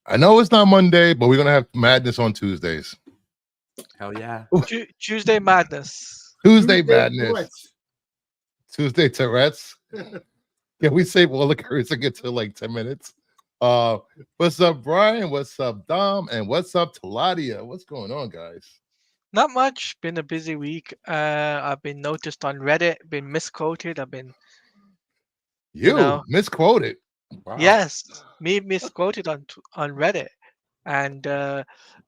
I know it's not Monday, but we're gonna have madness on Tuesdays. Hell yeah. Tuesday madness. Tuesday Tuesday madness. Tourette's. Tuesday Tourette's. Can we save all the curse and get to like 10 minutes? What's up, Brian? What's up, Dom? And what's up, Taladia? What's going on, guys? Not much. Been a busy week. I've been noticed on Reddit. Been misquoted. I've been, You misquoted. Wow. yes, me misquoted on Reddit, and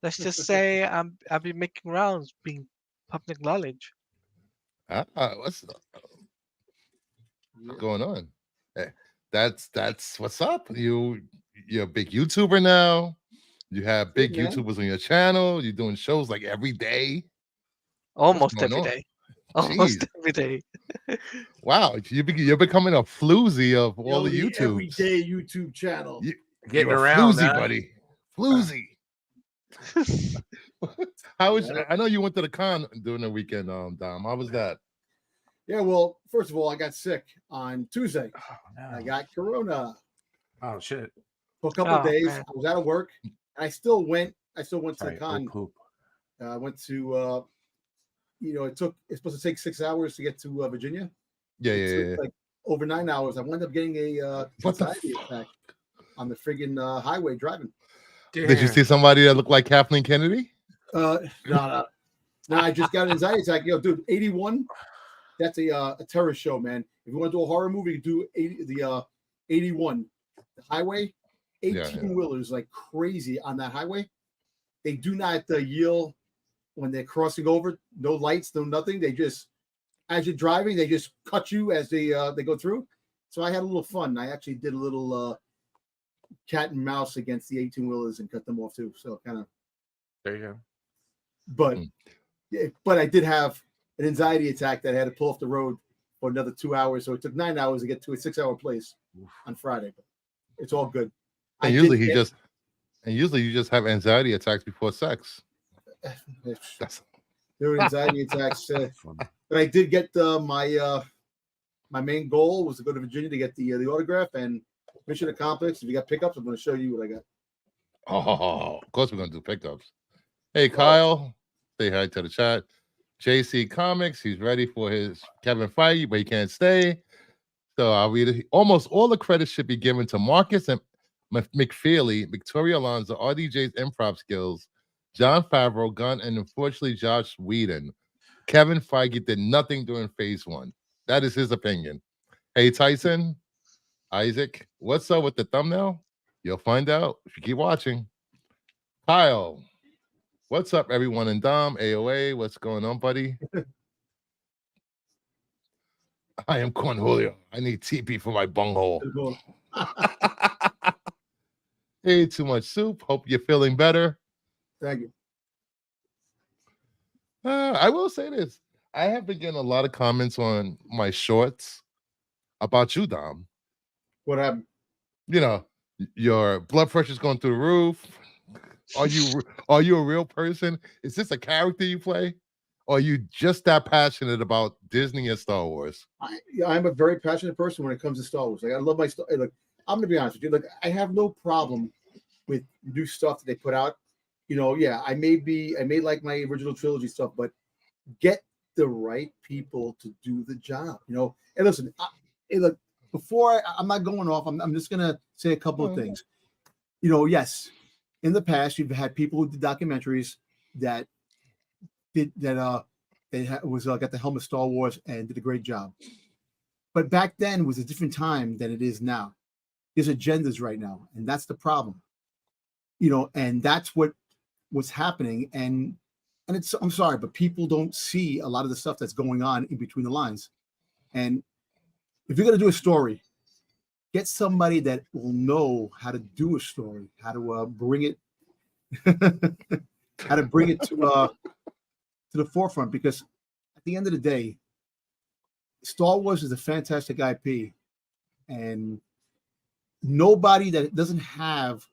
let's just say I've been making rounds, being public knowledge. What's going on? That's what's up. You're a big YouTuber now. You have big man. YouTubers on your channel. You're doing shows like every day. Almost going every on? day. Almost Jeez. every day. Wow, you're becoming a floozy of all the YouTubes. everyday YouTube channel. Getting You're a around, floozy, huh? buddy. Floozy. How was? I know you went to the con during the weekend, Dom. How was that? Yeah, well, first of all, I got sick on Tuesday. Oh, no. I got corona Oh shit. for a couple of Oh, days. man. I was out of work, and I still went to Sorry, the con. poop. I went to, it's supposed to take 6 hours to get to Virginia. Yeah, It yeah, took, yeah. like over 9 hours. I wound up getting a What the anxiety attack on the friggin' highway driving. Did you Damn. see somebody that looked like Kathleen Kennedy? No. I just got an anxiety attack. Yo, dude, 81. That's a terrorist show, man. If you want to do a horror movie, you do 81. The highway, 18 wheelers like crazy on that highway. They do not yield when they're crossing over. No lights, no nothing. They just, as you're driving, they just cut you as they go through. So I had a little fun. I actually did a little cat and mouse against the 18 wheelers and cut them off too. So kind of. There you go. But but I did have an anxiety attack that I had to pull off the road for another 2 hours. So it took 9 hours to get to a 6 hour place on Friday. But it's all good. And usually you just have anxiety attacks before sex. There were anxiety attacks. But I did get my main goal was to go to Virginia to get the autograph, and mission accomplished. If you got pickups, I'm going to show you what I got. Oh, of course we're gonna do pickups. Hey, Kyle, say hi to the chat. JC Comics, he's ready for his Kevin Feige, but he can't stay. So I'll read it. Almost all the credit should be given to Marcus and McFeely, Victoria Alonso, RDJ's improv skills, John Favreau, Gunn, and unfortunately Josh Whedon. Kevin Feige did nothing during phase 1. That is his opinion. Hey, Tyson, Isaac, what's up with the thumbnail? You'll find out if you keep watching. Kyle, what's up, everyone? And Dom, AOA, what's going on, buddy? I am Cornholio. I need TP for my bunghole. Hey, too much soup. Hope you're feeling better. Thank you. I will say this. I have been getting a lot of comments on my shorts about you, Dom. What happened? You know, your blood pressure's going through the roof. Are you a real person? Is this a character you play? Or are you just that passionate about Disney and Star Wars? I'm a very passionate person when it comes to Star Wars. Like I love my Star. Look, I'm gonna be honest with you. Look, I have no problem with new stuff that they put out. You know, yeah, I may like my original trilogy stuff, but get the right people to do the job. You know, and listen, look, before I'm not going off, I'm just gonna say a couple of things. You know, yes, in the past you've had people who did documentaries that got the helm of Star Wars and did a great job. But back then was a different time than it is now. There's agendas right now, and that's the problem. You know, and that's what's happening. And it's, I'm sorry, but people don't see a lot of the stuff that's going on in between the lines. And if you're going to do a story, get somebody that will know how to do a story, how to bring it, how to bring it to the forefront. Because at the end of the day, Star Wars is a fantastic IP, and nobody that doesn't have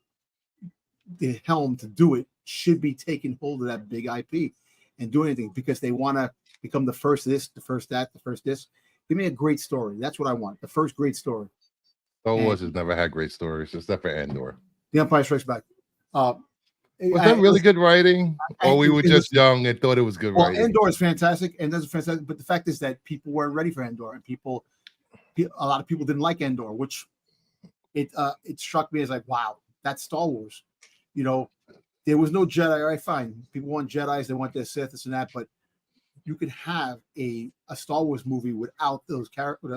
the helm to do it should be taking hold of that big IP and do anything because they want to become the first this, the first that, the first this. Give me a great story. That's what I want. The first great story. Star Wars has never had great stories, except for Andor. The Empire Strikes Back. Was that really good writing, or we were just young and thought it was good well, writing? Andor is fantastic, and that's fantastic. But the fact is that people weren't ready for Andor, and a lot of people didn't like Andor, which it struck me as like, wow, that's Star Wars. You know, there was no Jedi. All right, fine. People want Jedis, they want their Sith, this and that, but you could have a Star Wars movie without those characters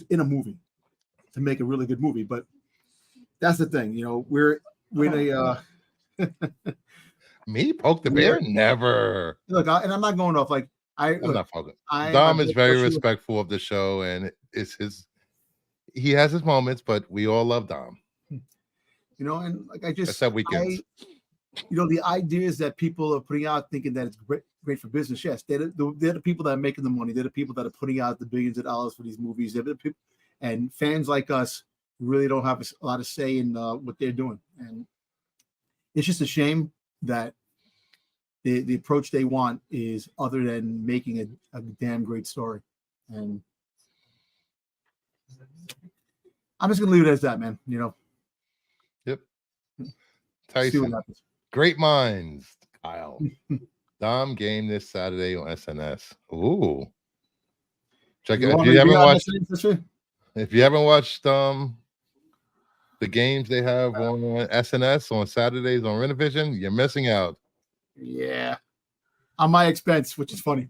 in a movie to make a really good movie. But that's the thing, you know, we're in a Me poke the bear? Never. look, and I'm not going off like I'm not poking. my Dom is blood very pressure- respectful of the show, and he has his moments, but we all love Dom. You know, and like Except weekends. you know, the ideas that people are putting out thinking that it's great for business. Yes, they're the people that are making the money. They're the people that are putting out the billions of dollars for these movies. They're the people, and fans like us really don't have a lot of say in what they're doing. And it's just a shame that the approach they want is other than making a damn great story. And I'm just gonna leave it as that, man. You know. Yep. See what Tyson. happens. Great minds, Kyle. Dom game this Saturday on SNS. Ooh. Check it. If you haven't watched the games they have on SNS on Saturdays on Renovision, you're missing out. Yeah. On my expense, which is funny.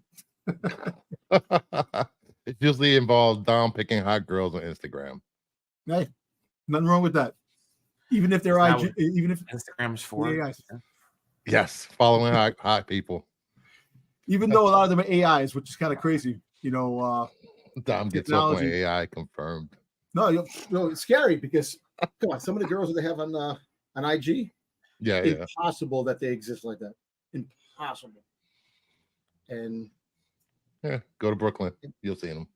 It usually involves Dom picking hot girls on Instagram. Hey, nothing wrong with that. Even if they're Is that IG, even if Instagram's for. Yeah, guys. Yes, following hot people. even though a lot of them are AIs, which is kind of crazy. You know, Dom gets off on technology. AI confirmed. no, it's scary because come on, some of the girls that they have on IG, Yeah. impossible that they exist like that. Impossible. And Yeah. Go to Brooklyn. You'll see them.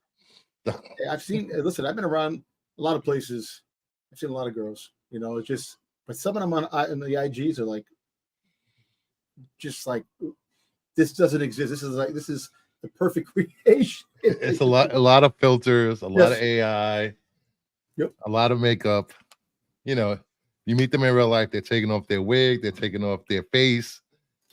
I've seen. Listen, I've been around a lot of places. I've seen a lot of girls. You know, it's just, but some of them in the IGs are like, just like, this doesn't exist. This is the perfect creation. It's a lot of filters, a lot of AI, Yep. a lot of makeup. You know, you meet them in real life, they're taking off their wig, they're taking off their face,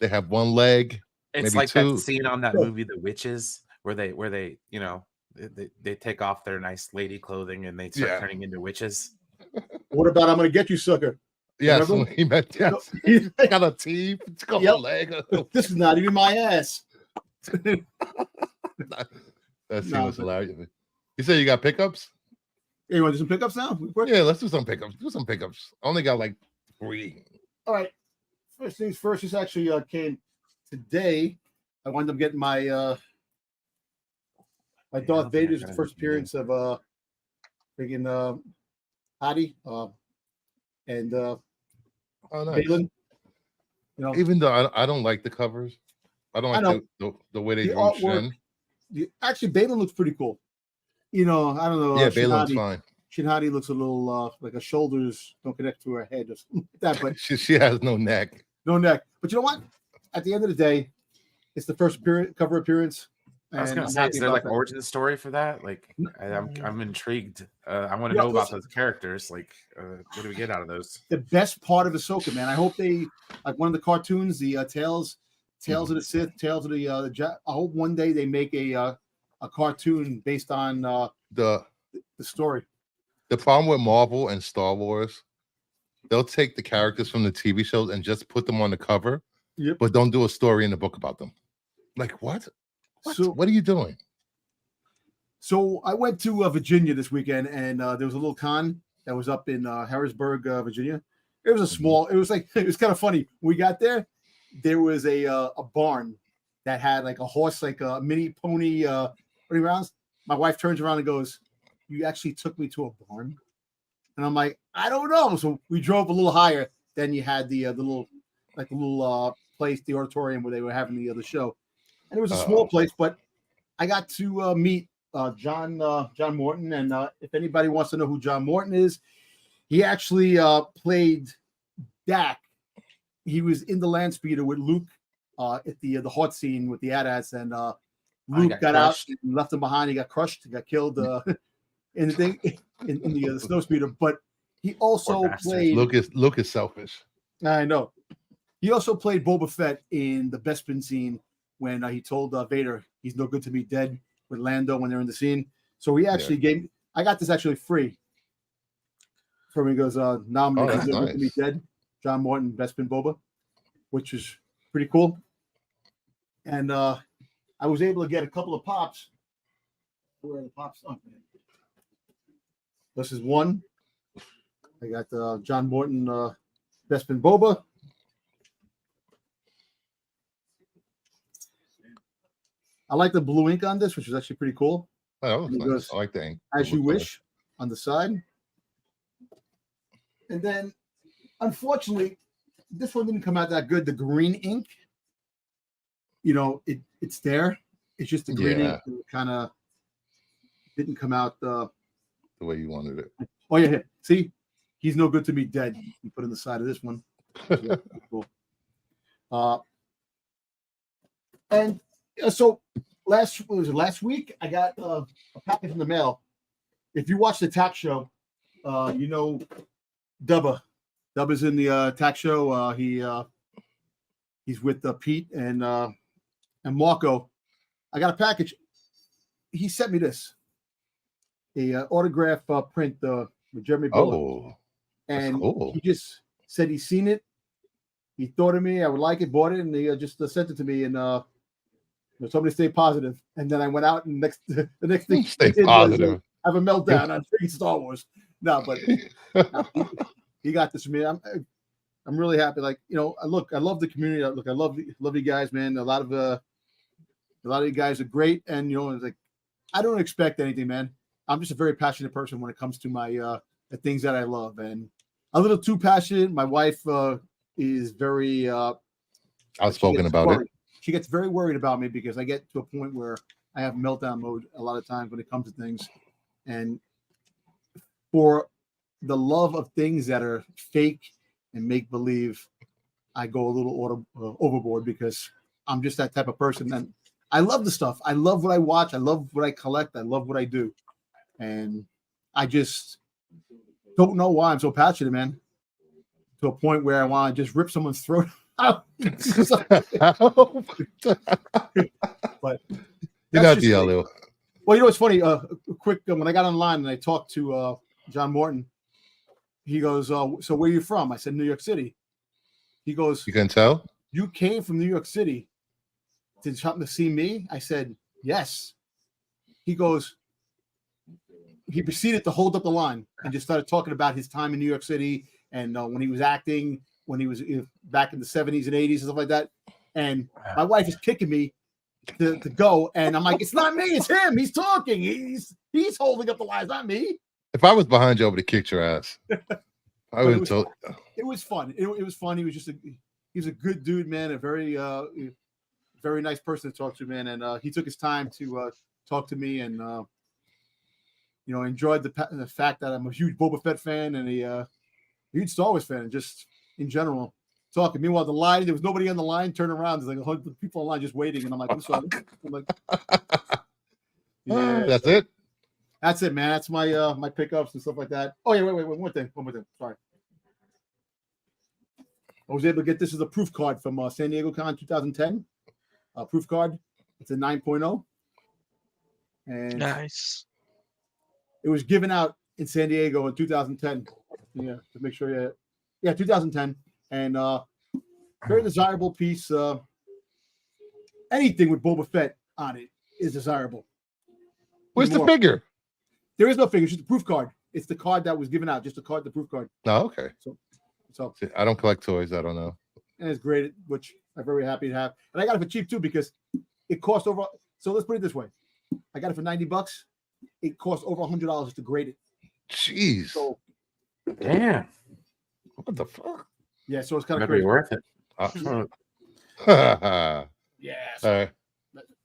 they have one leg. It's maybe like two. that scene on that Yeah. movie, The Witches, where they you know they take off their nice lady clothing and they start Yeah. turning into witches. What about I'm gonna get you, sucker? Yes, Remember? he meant yes. He's like, Got a teeth, it's got Yep. a leg. this is not even my ass. That scene No, was but- hilarious. You say you got pickups? Hey, you want to do some pickups now? Yeah, let's do some pickups. Do some pickups. I only got like 3. All right. First things first. This actually came today. I wound up getting my I Darth don't think I Vader's got first anything yet. appearance of freaking Hadi and Oh, nice. Balin. You know, Even though I don't like the covers, I don't I like the way they The drew artwork, Shin. actually Balin looks pretty cool. You know, I don't know. Yeah, Balin's fine. Shin Hadi looks a little like her shoulders don't connect to her head or something like that, but She has no neck. no neck. But you know what? At the end of the day, it's the first cover appearance. I was and gonna I'm say, happy is there about like that. origin story for that? Like, I'm intrigued. I want to Yeah, know about listen. those characters. Like, what do we get out of those? The best part of Ahsoka, man. I hope they like one of the cartoons, the Tales of the Sith, Tales of the I hope one day they make a cartoon based on The story. problem with Marvel and Star Wars, they'll take the characters from the TV shows and just put them on the cover, Yep. but don't do a story in the book about them. Like what? What are you doing? So I went to Virginia this weekend, and there was a little con that was up in Harrisburg, Virginia. It was a small. It was like it was kind of funny. When we got there, there was a barn that had like a horse, like a mini pony running around. My wife turns around and goes, "You actually took me to a barn?" And I'm like, "I don't know." So we drove a little higher. Then you had the little place, the auditorium where they were having the other show, and it was a small place, but I got to meet John Morton, and if anybody wants to know who John Morton is, he actually played Dak. He was in the land speeder with Luke at the hot scene with the AT-ATs, and Luke got out and left him behind. He got crushed. He got killed in the thing in the snow speeder. But He also bastards. played. Luke is selfish. I know. He also played Boba Fett in the Bespin scene when he told Vader he's no good to be dead with Lando when they're in the scene. So he actually gave. I got this actually free. From he goes, now I'm Oh, he's that's no good to be nice. dead. John Morton, Bespin Boba, which is pretty cool. And I was able to get a couple of pops. Where are the pops? Oh, man. This is one. I got John Morton, Bespin Boba. I like the blue ink on this, which is actually pretty cool. Oh, that was And it nice. goes, I like the ink. As It you looks nice. wish on the side. And then, unfortunately, this one didn't come out that good. The green ink, it's there. It's just the green ink kind of didn't come out The way you wanted it. Oh yeah, see, he's no good to be dead. You put in the side of this one. Cool. And so last week I got a package in the mail. If you watch the tax show, Dubba. Dubba's in the tax show. He's with Pete and Marco. I got a package. He sent me this. A autograph print with Jeremy Bullock. Oh, and cool. he just said he's seen it. He thought of me. I would like it, bought it, and he just sent it to me. And told me to stay positive. And then I went out, and the next thing Stay he did positive. was have a meltdown on freaking Star Wars. No, but he got this from me. I'm really happy. Like I love the community. Look, I love you guys, man. A lot of you guys are great, and it's like I don't expect anything, man. I'm just a very passionate person when it comes to my the things that I love, and a little too passionate. My wife is very Outspoken about it. She gets very worried about me because I get to a point where I have meltdown mode a lot of times when it comes to things, and for the love of things that are fake and make believe, I go a little overboard because I'm just that type of person. And I love the stuff. I love what I watch. I love what I collect. I love what I do. And I just don't know why I'm so passionate, man. To a point where I want to just rip someone's throat out. But You're not the yellow. well, what's funny? Quick, when I got online and I talked to John Morton, he goes, "So where are you from?" I said, "New York City." He goes, You can tell. "You came from New York City to see me?" I said, "Yes." He goes. He proceeded to hold up the line and just started talking about his time in New York City and when he was acting, when he was back in the 70s and 80s and stuff like that. And my wife is kicking me to go, and I'm like, "It's not me, it's him. He's talking. He's holding up the line. It's not me." If I was behind you, I would have kicked your ass. I would have told. It was fun. It was fun. He was a good dude, man. A very very nice person to talk to, man. And he took his time to talk to me and enjoyed the fact that I'm a huge Boba Fett fan and a huge Star Wars fan, just in general. Talking. Meanwhile, the line, there was nobody on the line. Turn around, there's like 100 people online just waiting, and I'm like, "I'm sorry." I'm like, Yeah, that's it. That's it, man. That's my my pickups and stuff like that. Oh yeah, wait, one more thing. Sorry. I was able to get this as a proof card from San Diego Con 2010. Proof card. It's a 9.0. And Nice. it was given out in San Diego in 2010. Yeah, to make sure. Yeah, 2010. And very desirable piece. Anything with Boba Fett on it is desirable. Where's the figure? There is no figure. It's just a proof card. It's the card that was given out. Just the proof card. No, okay. So See, I don't collect toys. I don't know. And it's great, which I'm very happy to have. And I got it for cheap too because it cost over. So let's put it this way: I got it for $90. It cost over $100 to grade it. Jeez. So Damn. What the fuck? yeah, so it's kind That'd of crazy. be worth it. Yeah. All right.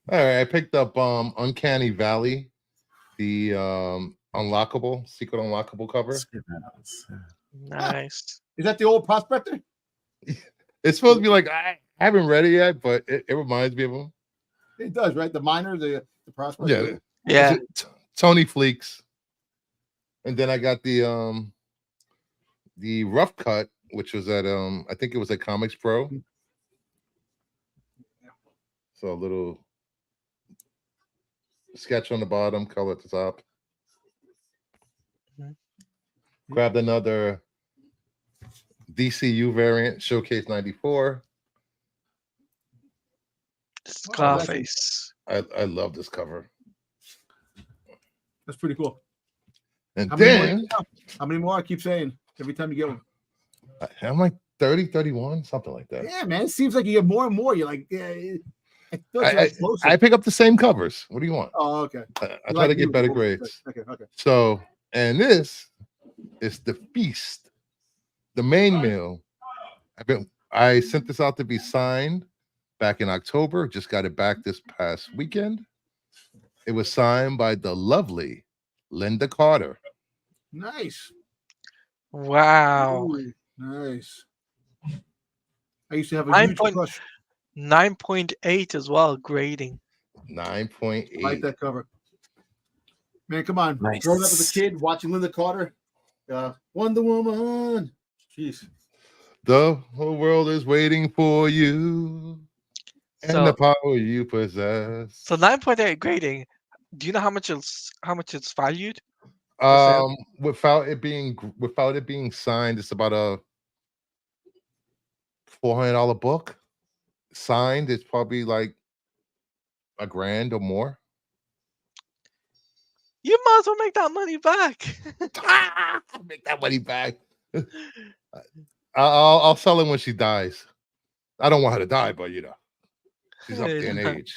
All right. I picked up Uncanny Valley, the secret unlockable cover. Nice. Is that the old prospector? It's supposed to be like I haven't read it yet, but it reminds me of him. It does, right? The miner, the prospector. Yeah. Yeah. Tony Fleeks. And then I got the the rough cut, which was at I think it was at Comics Pro. So a little sketch on the bottom, color at the top. Mhm. Grabbed another DCU variant, Showcase 94. Scarface. I love this cover. That's pretty cool. And How many more? then How many more? I keep saying every time you get one. I'm like 30, 31, something like that. Yeah, man. It seems like you get more and more. You're like, yeah. I feel like you're like closer. I pick up the same covers. What do you want? Oh, okay. I try to get better grades. Okay. So, and this is the feast, the main meal. I sent this out to be signed back in October. Just got it back this past weekend. It was signed by the lovely Linda Carter. Nice. Wow. Ooh, nice. I used to have a 9 huge point- crush. 9.8 as well, grading. 9.8. I like that cover. Man, come on. Nice. Growing up as a kid, watching Linda Carter, Wonder Woman. Jeez. The whole world is waiting for you and the power you possess. So 9.8 grading. Do you know how much it's valued? Without it being signed, it's about a $400 book. Signed, it's probably like $1,000 or more. You might as well make that money back. Make that money back. I'll sell it when she dies. I don't want her to die, but she's up there in age.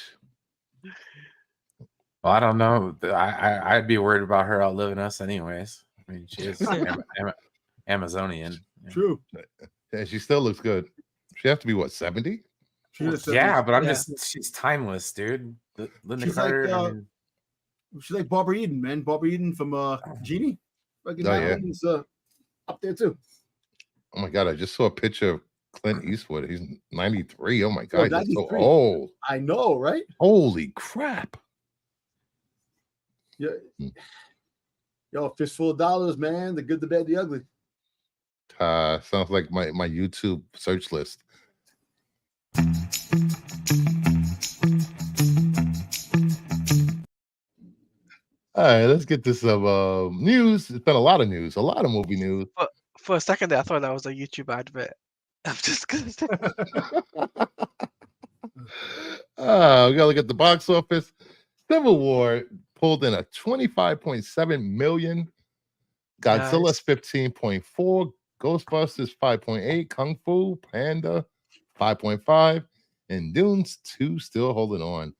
Well, I don't know. I'd be worried about her outliving us, anyways. I mean, she is Amazonian. True. And she still looks good. She have to be what, 70? Yeah, but she's timeless, dude. Linda Carter. Like, she's like Barbara Eden, man. Barbara Eden from Genie. He's up there too. Oh my god, I just saw a picture of Clint Eastwood. He's 93. Oh my god, he's so 93. old. I know, right? Holy crap. Yeah. Yo, fistful of dollars, man. The good, the bad, the ugly. Sounds like my YouTube search list. All right, let's get to some news. It's been a lot of news, a lot of movie news. For a second there, I thought that was a YouTube advert. I'm just gonna say. We gotta look at the box office. Civil War pulled in a 25.7 million. Godzilla's 15.4. Ghostbusters 5.8. Kung Fu Panda 5.5. And Dunes 2 still holding on.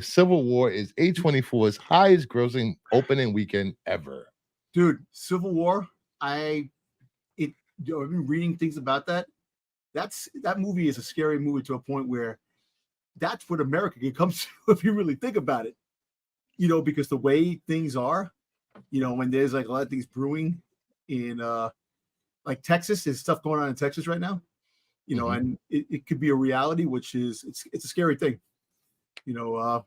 Civil War is A24's highest grossing opening weekend ever. Dude, Civil War, I've been reading things about that. That movie is a scary movie to a point where that's what America can come to if you really think about it. Because the way things are, when there's like a lot of things brewing in like Texas, there's stuff going on in Texas right now, and it could be a reality, which is it's a scary thing. But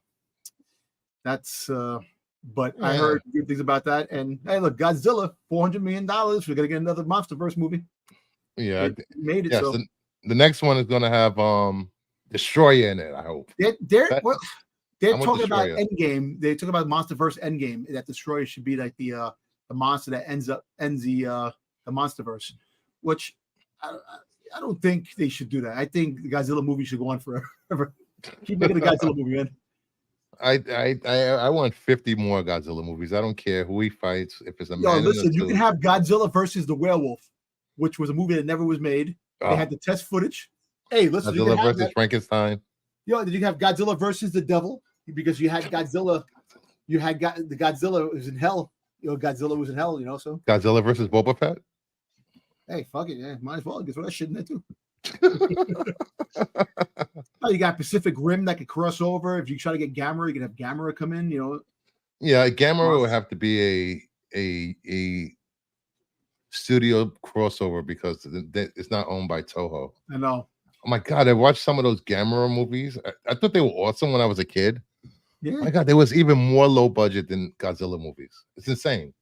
I heard good things about that. And hey, look, Godzilla, $400 million. We're gonna get another MonsterVerse movie. Yeah, it made it. Yes, so the next one is gonna have Destroyer in it. I hope they're talking about Destroyer. Endgame. They talk about MonsterVerse Endgame. That Destroyer should be like the monster that ends the MonsterVerse, which I don't think they should do that. I think the Godzilla movie should go on forever. Keep making the Godzilla movie, man. I want 50 more Godzilla movies. I don't care who he fights. If it's a man. Listen, you can have Godzilla versus the Werewolf, which was a movie that never was made. They had the test footage. Hey, listen, Godzilla versus Frankenstein. Did you have Godzilla versus the devil? Because you had Godzilla, the Godzilla was in hell. Godzilla was in hell. So Godzilla versus Boba Fett. Hey, fuck it, yeah, might as well get that shit in there too. You got Pacific Rim that could cross over. If you try to get Gamera, you can have Gamera come in. Yeah, Gamera would have to be a studio crossover because it's not owned by Toho. I know. Oh my god, I watched some of those Gamera movies. I thought they were awesome when I was a kid. Yeah. Oh my god, there was even more low budget than Godzilla movies. It's insane.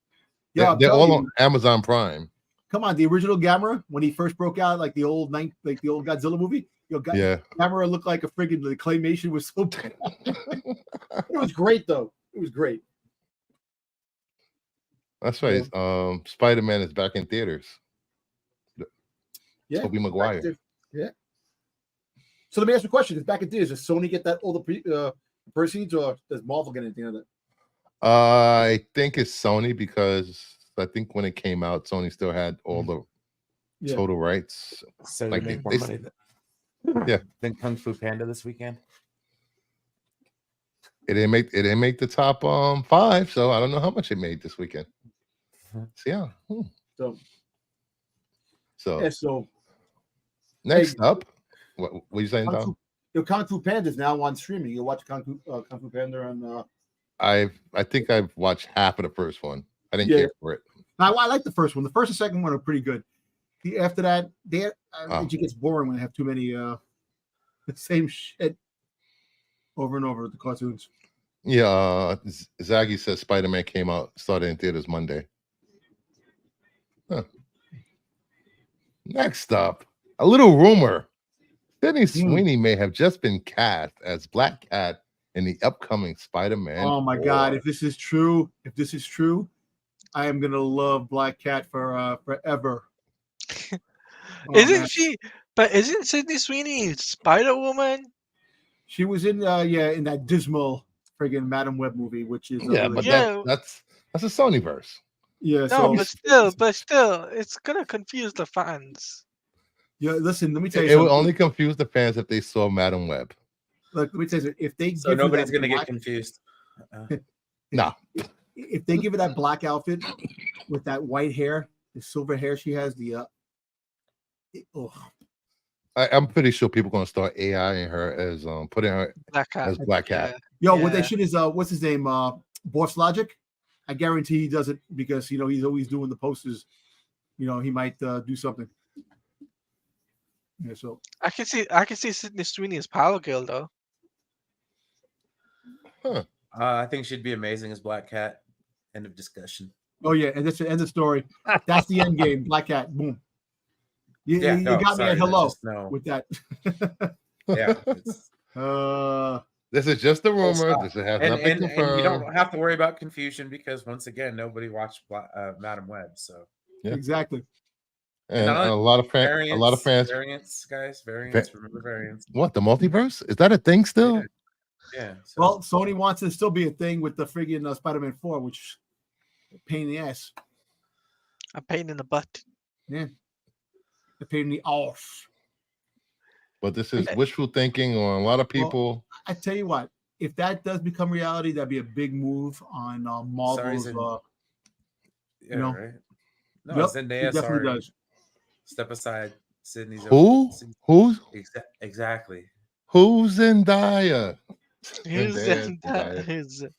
Yeah, they're all on Amazon Prime. come on, the original Gamera when he first broke out, like the old Godzilla movie. Yeah. Gamera looked like a friggin' the claymation was so bad. It was great though. It was great. That's right. Spider-Man is back in theaters. Yeah. Tobey Maguire. Yeah. So let me ask you a question: is back in theaters? Does Sony get that all the proceeds, or does Marvel get anything of it? I think it's Sony because I think when it came out, Sony still had all the total rights. So Like they make they- more money Yeah. than Kung Fu Panda this weekend. It didn't make the top 5, so I don't know how much it made this weekend. So yeah. So Next up, what you saying, Tom? Kung Fu Panda is now on streaming. You watch Kung Fu Panda on. I think I've watched half of the first one. I didn't care for it. I like the first one. The first and second one are pretty good. After that, it gets boring when they have too many the same shit over and over with the cartoons. Yeah, Zaggy says Spider-Man started in theaters Monday. Huh. Next up, a little rumor. Sydney Sweeney may have just been cast as Black Cat in the upcoming Spider-Man. Oh my 4. God! If this is true, I am gonna love Black Cat for forever. Isn't she? But isn't Sydney Sweeney Spider Woman? She was in in that dismal friggin' Madam Web movie, which is but that's a Sonyverse. Yeah. No, but still, it's gonna confuse the fans. Yeah, listen. Let me tell you It something. will only confuse the fans if they saw Madam Web. Look, let me tell you, if they So nobody's gonna get confused. No. If they give her that black outfit with that white hair, the silver hair she has, I'm pretty sure people are gonna start AIing her as putting her as Black Cat. Yo, what they should is what's his name? Boss Logic. I guarantee he does it because he's always doing the posters. He might do something. Yeah, so I can see Sydney Sweeney as Power Girl though. Huh. I think she'd be amazing as Black Cat. End of discussion. Oh yeah, and that's the end of the story. That's the end game. Black Cat. Boom. You got me at hello with that. Yeah. This is just a rumor. This has nothing confirmed. And you don't have to worry about confusion because once again, nobody watched Madam Web. So exactly. And a lot of fans. Variants, guys. Variants. Remember variants. What, the multiverse? Is that a thing still? Yeah. So. Well, Sony wants it to still be a thing with the friggin' Spider-Man 4, which pain in the ass. A pain in the butt. Yeah. A pain in the arse. But this is wishful thinking on a lot of people. Well, I tell you what, if that does become reality, that'd be a big move on Marvel's. Right. No, yep, Zendaya definitely does. Step aside, Sydney's. Who's? Exactly. Who's Zendaya? Zendaya.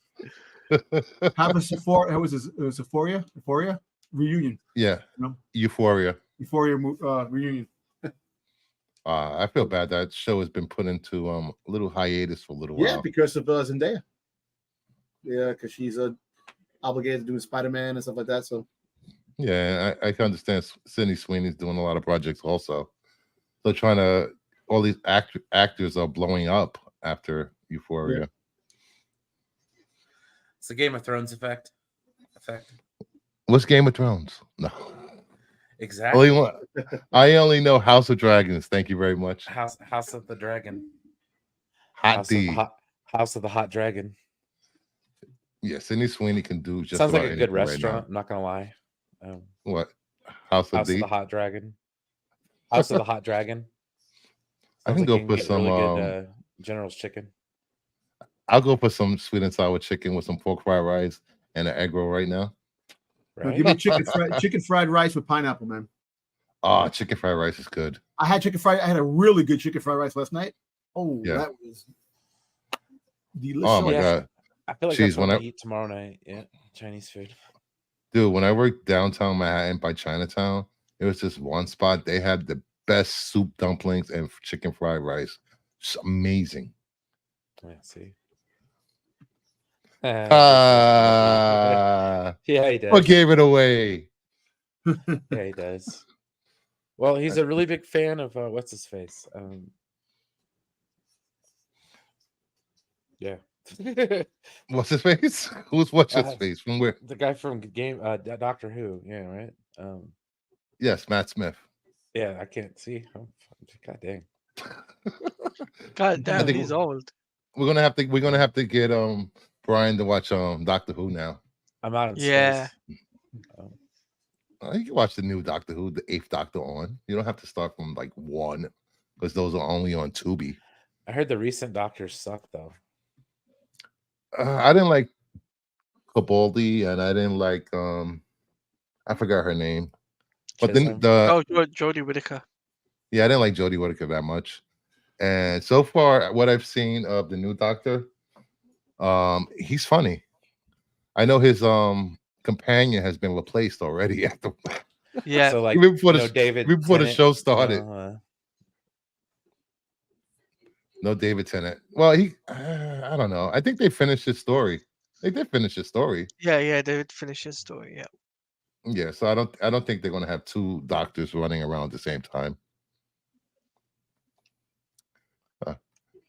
How was Sephora? How was this? Euphoria reunion. Yeah. Euphoria reunion. I feel bad that show has been put into a little hiatus for a little while. Yeah, because of Zendaya. Yeah, because she's obligated to do Spider-Man and stuff like that. So. Yeah, I can understand. Sydney Sweeney's doing a lot of projects also. So all these actors are blowing up after Euphoria. Yeah. It's the Game of Thrones effect. What's Game of Thrones? No. Exactly. I only know House of Dragons. Thank you very much. House of the Dragon. House of the Hot Dragon. Yeah, Sydney Sweeney can do just sounds like a good right restaurant. now. I'm not gonna lie. What? House of the Hot Dragon. House of the Hot Dragon. I can go for some really good General's chicken. I'll go for some sweet and sour chicken with some pork fried rice and an egg roll right now. Right. Give me chicken fried rice with pineapple, man. Oh, chicken fried rice is good. I had a really good chicken fried rice last night. Oh, yeah. That was delicious. Oh my God. I feel like that's what I eat tomorrow night. Yeah, Chinese food. Dude, when I worked downtown Manhattan by Chinatown, it was this one spot. They had the best soup dumplings and chicken fried rice. It's amazing. Yeah, see. Yeah, he did. What gave it away? Yeah, he does. Well, he's a really big fan of what's his face. Yeah. What's his face? What's his face? From where? The guy from Doctor Who. Yeah, right. Yes, Matt Smith. Yeah, I can't see. Oh, God dang. God damn, think he's old. We're gonna have to get Brian to watch Doctor Who now. I'm out in Yeah. space. You can watch the new Doctor Who, the 8th Doctor on. You don't have to start from like 1 because those are only on Tubi. I heard the recent Doctors suck though. I didn't like Capaldi, and I didn't like I forgot her name, but then Jodie Whittaker. Yeah, I didn't like Jodie Whittaker that much. And so far, what I've seen of the new Doctor, he's funny. I know his companion has been replaced already after. Yeah. So like even before before the show started. No David Tennant. Well, I don't know. I think they finished his story. They did finish his story. Yeah, they would finish his story. Yeah. Yeah, so I don't think they're gonna have 2 doctors running around at the same time.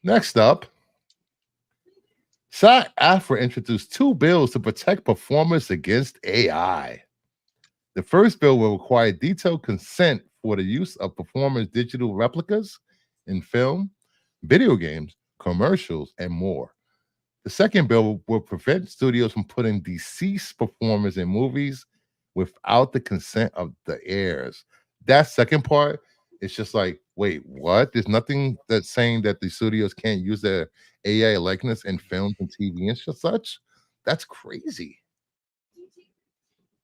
Next up, SAG-AFTRA introduced 2 bills to protect performers against AI. The first bill will require detailed consent for the use of performers' digital replicas in film, video games, commercials, and more. The second bill will prevent studios from putting deceased performers in movies without the consent of the heirs. That second part, it's just like, wait, what? There's nothing that's saying that the studios can't use their AI likeness in films and TV and such. That's crazy.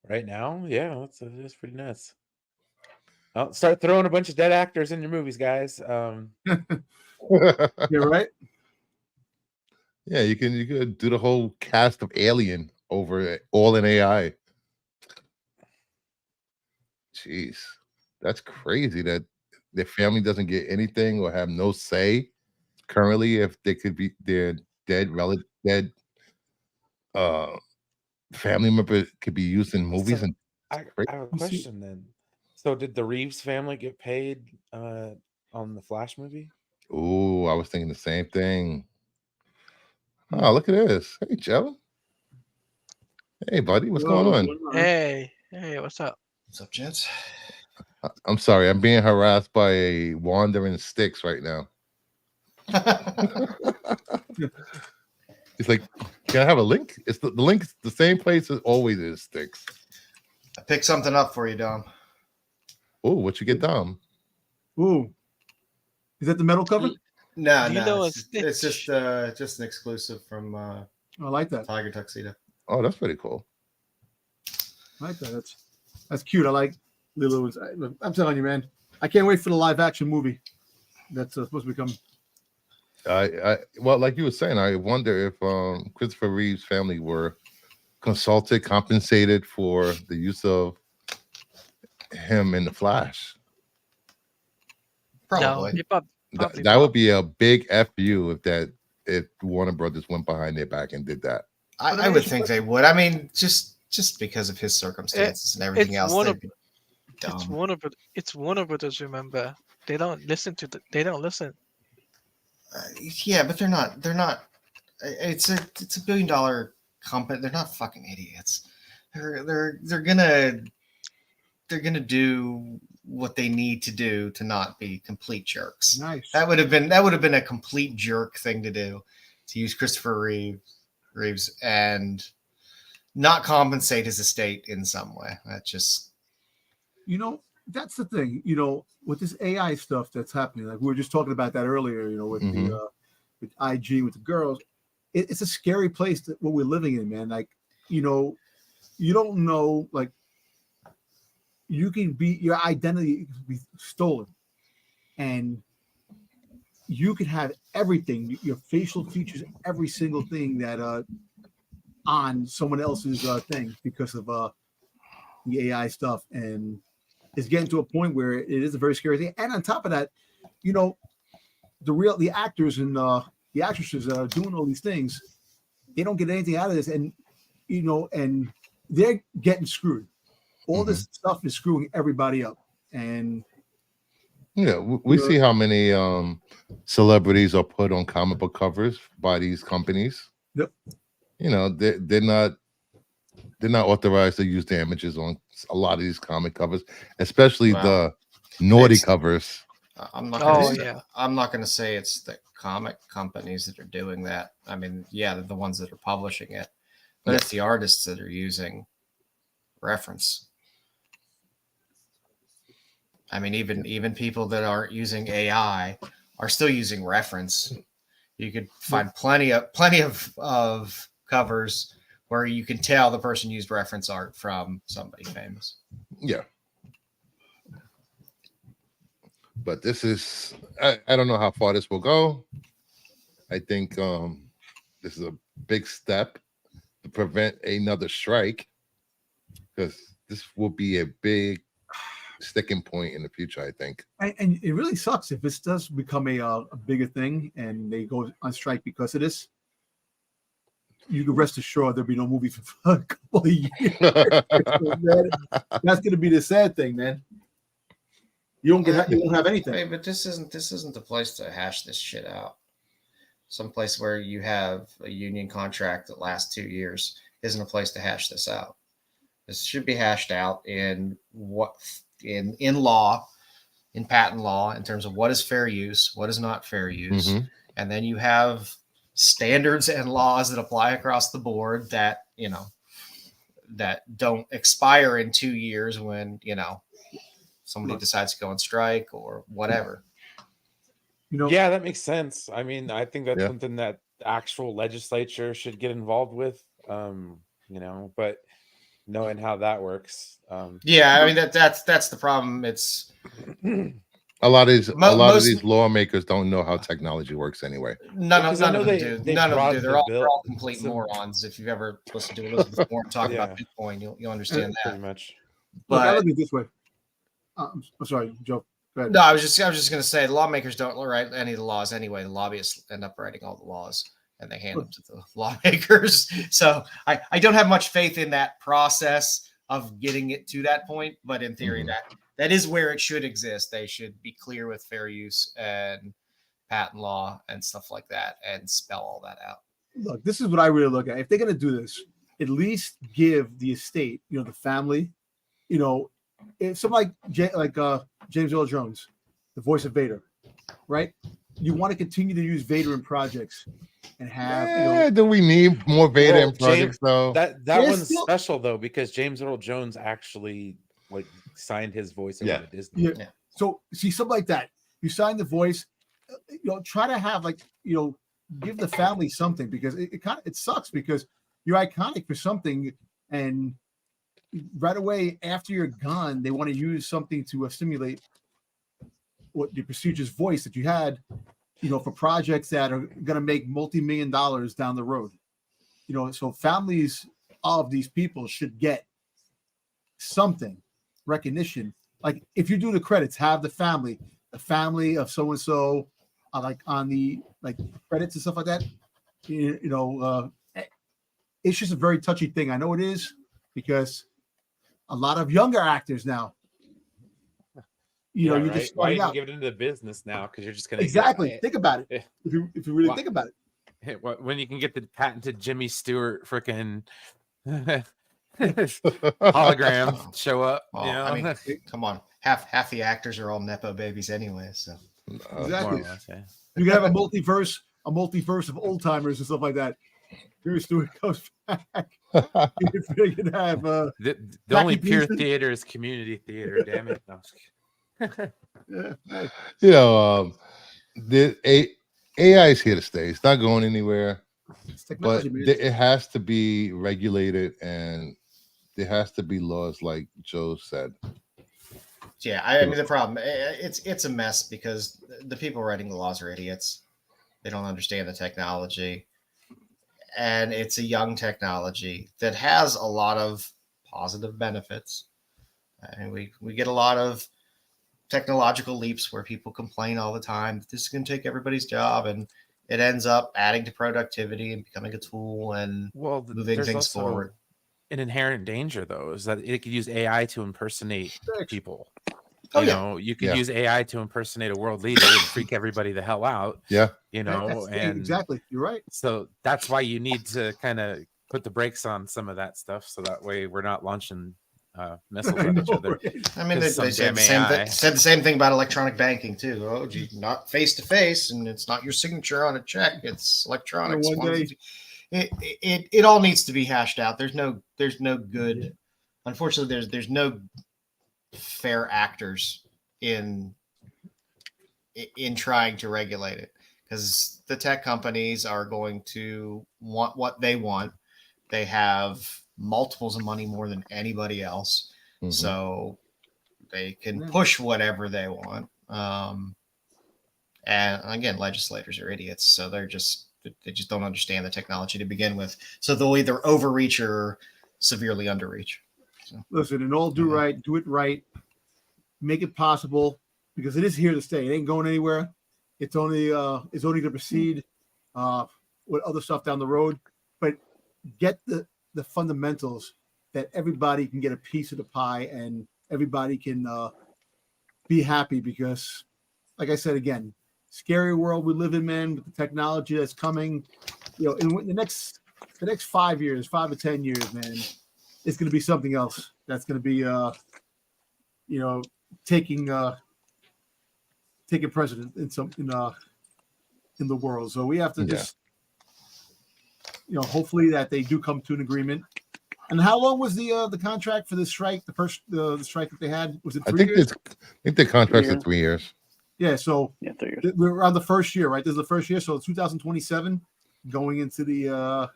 Right now, yeah, that's pretty nuts. I'll start throwing a bunch of dead actors in your movies, guys. You're right. Yeah, you could do the whole cast of Alien over all in AI. Jeez, that's crazy that their family doesn't get anything or have no say currently if they could be their dead family member could be used in movies. So And I have a question then. So did the Reeves family get paid on the Flash movie? Oh, I was thinking the same thing. Oh, look at this. Hey, Joe. Hey, buddy. What's going on? Hey, what's up? What's up, gents? I'm sorry. I'm being harassed by a wandering Sticks right now. It's like, can I have a link? It's the link is the same place as always is, Sticks. I picked something up for you, Dom. Oh, what you get, Dom? Ooh. Is that the metal cover? No, it's just an exclusive from I like that. Tiger Tuxedo. Oh, that's pretty cool. I like that. That's cute. I like Lilo. I'm telling you, man. I can't wait for the live action movie that's supposed to become. Well, like you were saying, I wonder if Christopher Reeve's family were consulted, compensated for the use of him in the Flash. Probably. No, that would be a big FU if Warner Brothers went behind their back and did that. I would think they would. I mean, just because of his circumstances and everything else. It's Warner Brothers. Remember, they don't listen to they don't listen. Yeah, but they're not. It's a $1 billion company. They're not fucking idiots. They're gonna do what they need to do to not be complete jerks. Nice. That would have been a complete jerk thing to do, to use Christopher Reeves and not compensate his estate in some way. That just, that's the thing. With this AI stuff that's happening, like we were just talking about that earlier. With the with IG with the girls, it's a scary place what we're living in, man. Like, you don't know, like. You can be your identity can be stolen, and you can have everything, your facial features, every single thing that on someone else's thing because of the AI stuff, and it's getting to a point where it is a very scary thing. And on top of that, the actors and the actresses that are doing all these things, they don't get anything out of this, and and they're getting screwed. all this stuff is screwing everybody up. And Yeah, we see how many celebrities are put on comic book covers by these companies. Yep. You know, they're not authorized to use the images on a lot of these comic covers, especially Well, the naughty it's- covers. I'm not Oh, gonna say, yeah. I'm not going to say it's the comic companies that are doing that. I mean, yeah, they're the ones that are publishing it, but Yeah. it's the artists that are using reference. I mean, even people that aren't using AI are still using reference. You could find plenty of covers where you can tell the person used reference art from somebody famous. Yeah. But this is I don't know how far this will go. I think this is a big step to prevent another strike, because this will be a big sticking point in the future, I think. and it really sucks if this does become a bigger thing and they go on strike because of this. You can rest assured there'll be no movie for a couple of years. Man, that's going to be the sad thing, man. You won't have anything. Hey, but this isn't the place to hash this shit out. Some place where you have a union contract that lasts 2 years isn't a place to hash this out. This should be hashed out in law, in patent law, in terms of what is fair use, what is not fair use, Mhm. and then you have standards and laws that apply across the board that that don't expire in 2 years when somebody decides to go on strike or whatever. Yeah, that makes sense. I mean, I think that's Yeah. something that the actual legislature should get involved with. But knowing how that works, Yeah, I mean that's the problem. It's A lot of Most- these lawmakers don't know how technology works anyway. none Because of I know them they- do. they None of them brought do. the They're all bill- complete some- morons. If you've ever listened to Elizabeth Warren talk about Yeah. Bitcoin, you'll understand pretty that. much. Look, I But look at it this way. I'm sorry, Joe. Go ahead. no, I was just going to say the lawmakers don't write any of the laws anyway. The lobbyists end up writing all the laws and they hand them to the lawmakers. So I don't have much faith in that process of getting it to that point. But in theory, that is where it should exist. They should be clear with fair use and patent law and stuff like that and spell all that out. Look, this is what I really look at. If they're going to do this, at least give the estate, the family, if somebody like James Earl Jones, the voice of Vader, right? You want to continue to use Vader in projects and have, Do we need more Vader in projects though? That There's one's still- special though, because James Earl Jones actually signed his voice over to Disney. Yeah. So see something like that. You sign the voice, try to have give the family something, because it sucks because you're iconic for something, and right away after you're gone, they want to use something to stimulate what the prestigious voice that you had, for projects that are going to make multi-million dollars down the road. So families of these people should get something, recognition. Like if you do the credits, have the family of so and so, like on the credits and stuff like that. It's just a very touchy thing. I know it is, because a lot of younger actors now, you're right? just Why starting even out. give it into the business now? Because you're just gonna Exactly. Think about it. Yeah. If you really Why- think about it. When you can get the patented Jimmy Stewart freaking hologram show up. Well, You know? I mean, come on, half the actors are all nepo babies anyway. So Exactly. More or less, yeah. You can have a multiverse of old timers and stuff like that. Jimmy Stewart comes back. You can have The Jackie only pure Gleason. theater is community theater. Damn it! No, yeah, The AI is here to stay. It's not going anywhere. it's But technology, man. it has to be regulated, and there has to be laws, like Joe said. yeah, I mean the problem it's a mess because the people writing the laws are idiots. They don't understand the technology, and it's a young technology that has a lot of positive benefits. And we get a lot of technological leaps where people complain all the time that this is going to take everybody's job, and it ends up adding to productivity and becoming a tool and moving there's things also forward. an inherent danger, though, is that it could use AI to impersonate people. Oh, You yeah. know, you could Yeah. use AI to impersonate a world leader and freak everybody the hell out. Yeah. You That- know, that's- and exactly. You're right. so that's why you need to kind of put the brakes on some of that stuff, so that way we're not launching missiles I at each know, other. right? I mean, 'Cause they some said damn the same AI. thing. Said the same thing about electronic banking too. Oh, gee, not face to face, and it's not your signature on a check. It's electronics. one day. It all needs to be hashed out. There's no good. Unfortunately, there's no fair actors in trying to regulate it, because the tech companies are going to want what they want. They have multiples of money more than anybody else. Mhm. So they can push whatever they want. And again, legislators are idiots, so they just don't understand the technology to begin with. So they'll either overreach or severely underreach. So, Listen, in all due right, do it right, make it possible, because it is here to stay. It ain't going anywhere. It's only going to proceed with other stuff down the road. But get the fundamentals that everybody can get a piece of the pie and everybody can be happy, because, like I said again, scary world we live in, man, with the technology that's coming. You know, in the next 5 years, 5 to 10 years, man, it's going to be something else. That's going to be, taking precedent in the world. So we have to just, hopefully that they do come to an agreement. And how long was the contract for the strike? The first the strike that they had, was it 3 years? I think the contract's are 3 years. Yeah. So 3 years. we're on the first year, right? This is the first year. So 2027 going into the.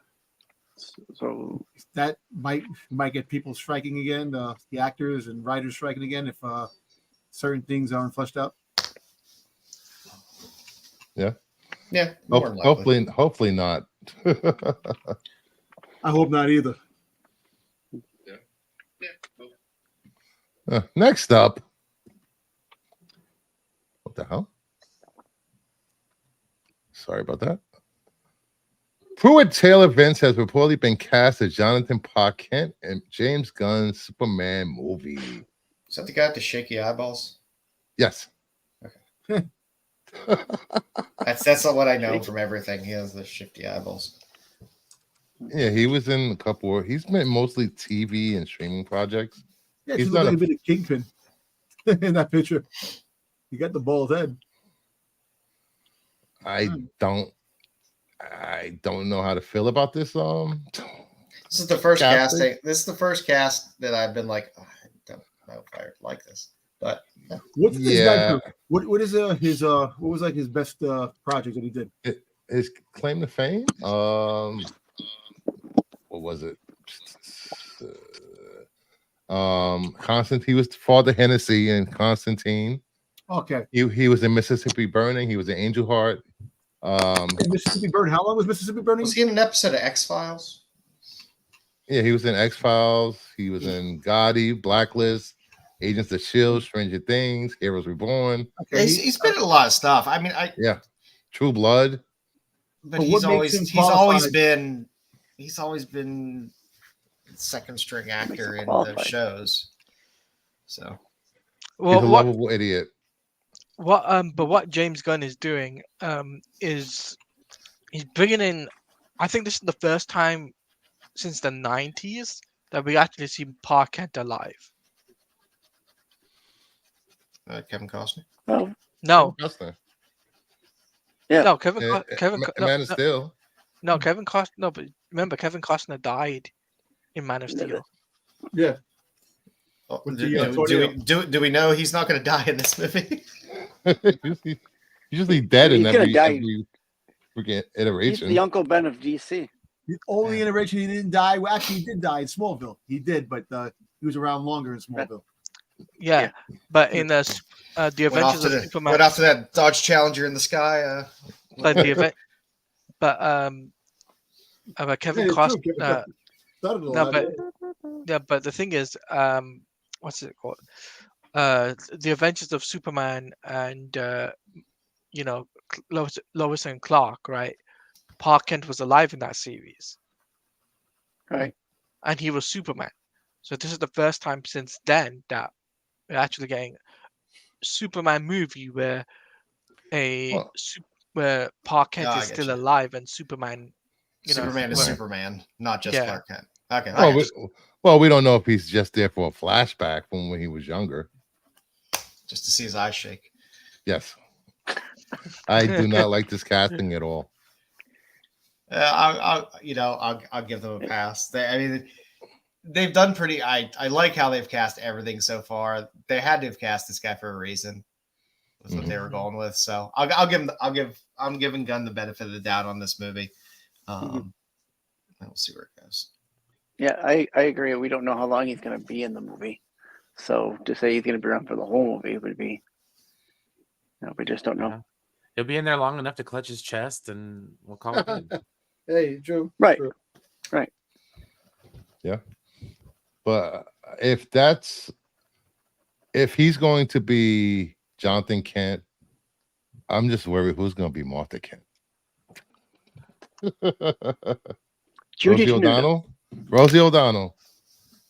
So That might get people striking again, the actors and writers striking again if certain things aren't fleshed out. yeah, more than likely. Hopefully not. I hope not either. Next up, what the hell? Sorry about that. Pruitt Taylor Vince has reportedly been cast as Jonathan Park Kent in James Gunn's Superman movie. Is that the guy with the shaky eyeballs? Yes. Okay. That's not what I know from everything. He has the shifty eyeballs. Yeah, he was in a couple. He's been mostly TV and streaming projects. Yeah, He's he's not a bit of kingpin in that picture. You got the bald head. I don't know how to feel about this. This is the first casting. This is the first cast that I've been like, I don't know if I like this. But what's this guy do? What is his what was like his best project that he did? His claim to fame. What was it? Constantine. He was Father Hennessy in Constantine. Okay. He was in Mississippi Burning. He was in Angel Heart. Mississippi Burning. How long was Mississippi Burning? Was he in an episode of X-Files? Yeah, he was in X-Files. He was in Gotti, Blacklist, Agents of S.H.I.E.L.D., Stranger Things, Heroes Reborn. Okay, he's been in a lot of stuff. I mean, True Blood. But he's always been second string actor in those shows. So, he's a lovable idiot. But what James Gunn is doing is he's bringing in. I think this is the first time since the 90s that we actually see Park Kent alive. Kevin Costner. Oh No. Costner. Yeah. No, Man of Steel. No, Kevin Costner. No, but remember, Kevin Costner died in Man of Steel. Yeah. Oh, do we know he's not going to die in this movie? He's usually dead in every iteration. He's the Uncle Ben of DC. The only iteration he didn't die. Well, actually, he did die in Smallville. He did, but he was around longer in Smallville. Yeah. But in the Adventures of Superman, went after that Dodge Challenger in the sky. But Kevin Costner. But the thing is, what's it called? The Adventures of Superman and Lois and Clark, right? Park Kent was alive in that series. Right. and he was Superman. So this is the first time since then that we're actually getting Superman movie where Well, where Park Kent I is get still you. alive and Superman, Superman is where- Superman, not just Yeah. Clark Kent. Okay, I well, got we, you. well, we don't know if he's just there for a flashback from when he was younger. Just to see his eyes shake. Yes. I do not like this casting at all. I'll give them a pass. They've done pretty. I like how they've cast everything so far. They had to have cast this guy for a reason. That's what they were going with. So I'm giving Gunn the benefit of the doubt on this movie. And we'll see where it goes. Yeah, I agree. We don't know how long he's going to be in the movie. So to say he's going to be around for the whole movie would be, we just don't know. Yeah. He'll be in there long enough to clutch his chest, and we'll call it good. Hey, Joe. Right. True. Right. Yeah. But if he's going to be Jonathan Kent, I'm just worried who's going to be Martha Kent. Judy Rosie Tenuta. O'Donnell? Rosie O'Donnell.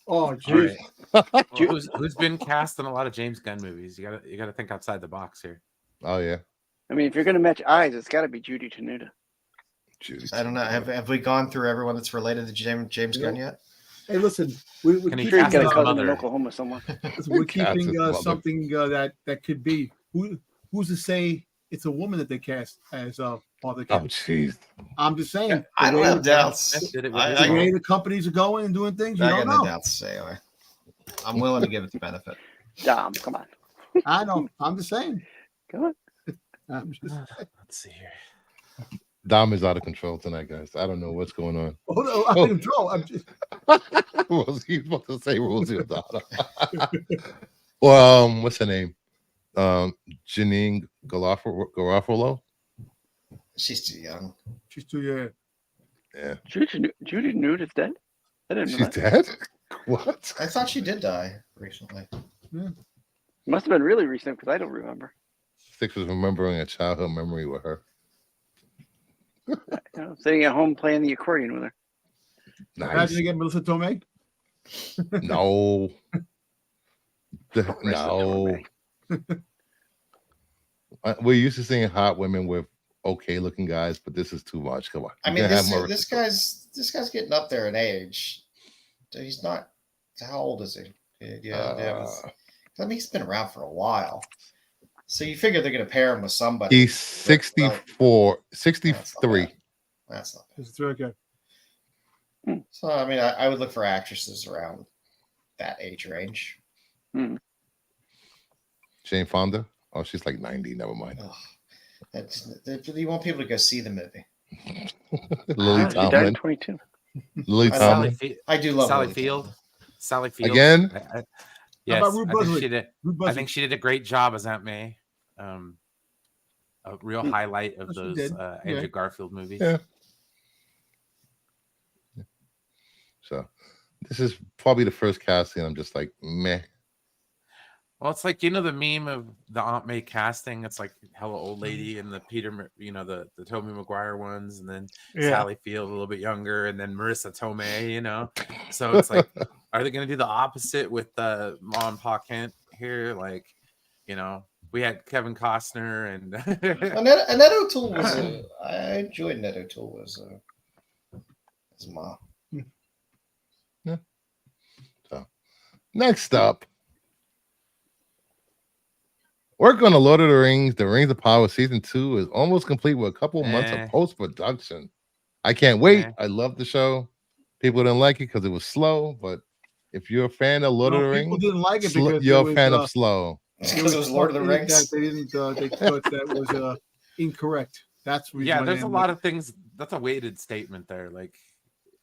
Oh, All jeez. right. Well, who's been cast in a lot of James Gunn movies? You gotta think outside the box here. Oh, yeah. I mean, if you're going to match eyes, it's got to be Judy Tenuta. Judy I don't know. Have we gone through everyone that's related to James Gunn yet? Hey, listen, we're Can he I'm sure he's cast got a his cousin in mother? Oklahoma somewhere. we're Cast his keeping mother. something that could be. Who's to say it's a woman that they cast as Mother Oh, Kent? jeez. I'm just saying. I don't have doubts. Smith did it with I- his The mom. way the companies are going and doing things, you I don't got no know. doubts. Anyway, I'm willing to give it the benefit. Dom, come on. I know. I'm just saying. Come on. I'm just, Let's see here. Dom is out of control tonight, guys. I don't know what's going on. oh no, I'm in control. I'm just. He's supposed to say Rosie O'Donnell. Well, what's her name? Janine Garofalo. She's too young. She's too young. Yeah. Judy Tenuta is dead? I didn't know She's that. dead? What? I thought she did die recently. Must have been really recent because I don't remember. Six was remembering a childhood memory with her. Sitting at home playing the accordion with her. Nice. Imagine again, Melissa Tomei. No. Marissa No. Tomei. We're used to seeing hot women with okay looking guys, but this is too much. Come on. I You mean, can't have more- this guy's getting up there in age. He's not. How old is he? I mean, he's been around for a while. So you figure they're going to pair him with somebody. He's 64, 63. That's not bad. It's okay. So, I mean, I would look for actresses around that age range. Jane Fonda. Oh, she's like 90. Never mind. You want people to go see the movie. Lily She died Tomlin. at 22. Lily I Tomlin. I do love Sally Lily Field. Tomlin. Sally Field Again? Yes, about Rue I think Buzzard? she did. Ruth I Buzzy. think she did a great job as Aunt May. A real highlight of She those did. Andrew Yeah. Garfield movies. Yeah. So this is probably the first casting. I'm just like, meh. Well, it's like, the meme of the Aunt May casting. It's like Hello Old Lady and the Peter, the Tobey Maguire ones, and then Yeah. Sally Field a little bit younger, and then Marissa Tomei. So it's like, are they going to do the opposite with Mom and Pa Kent here? Like, we had Kevin Costner and Annette O'Toole was I enjoyed Annette O'Toole as mom. So next up, work on the Lord of the Rings, The Rings of Power Season 2 is almost complete with a couple months of post-production. I can't wait. I love the show. People didn't like it because it was slow, but if you're a fan of Lord of the People Rings, didn't like it because you're it a was, fan of slow. Because it was Lord of the That Rings. they didn't. They thought that was incorrect. That's the reason yeah, why there's they a didn't lot like of things. That's a weighted statement there. Like,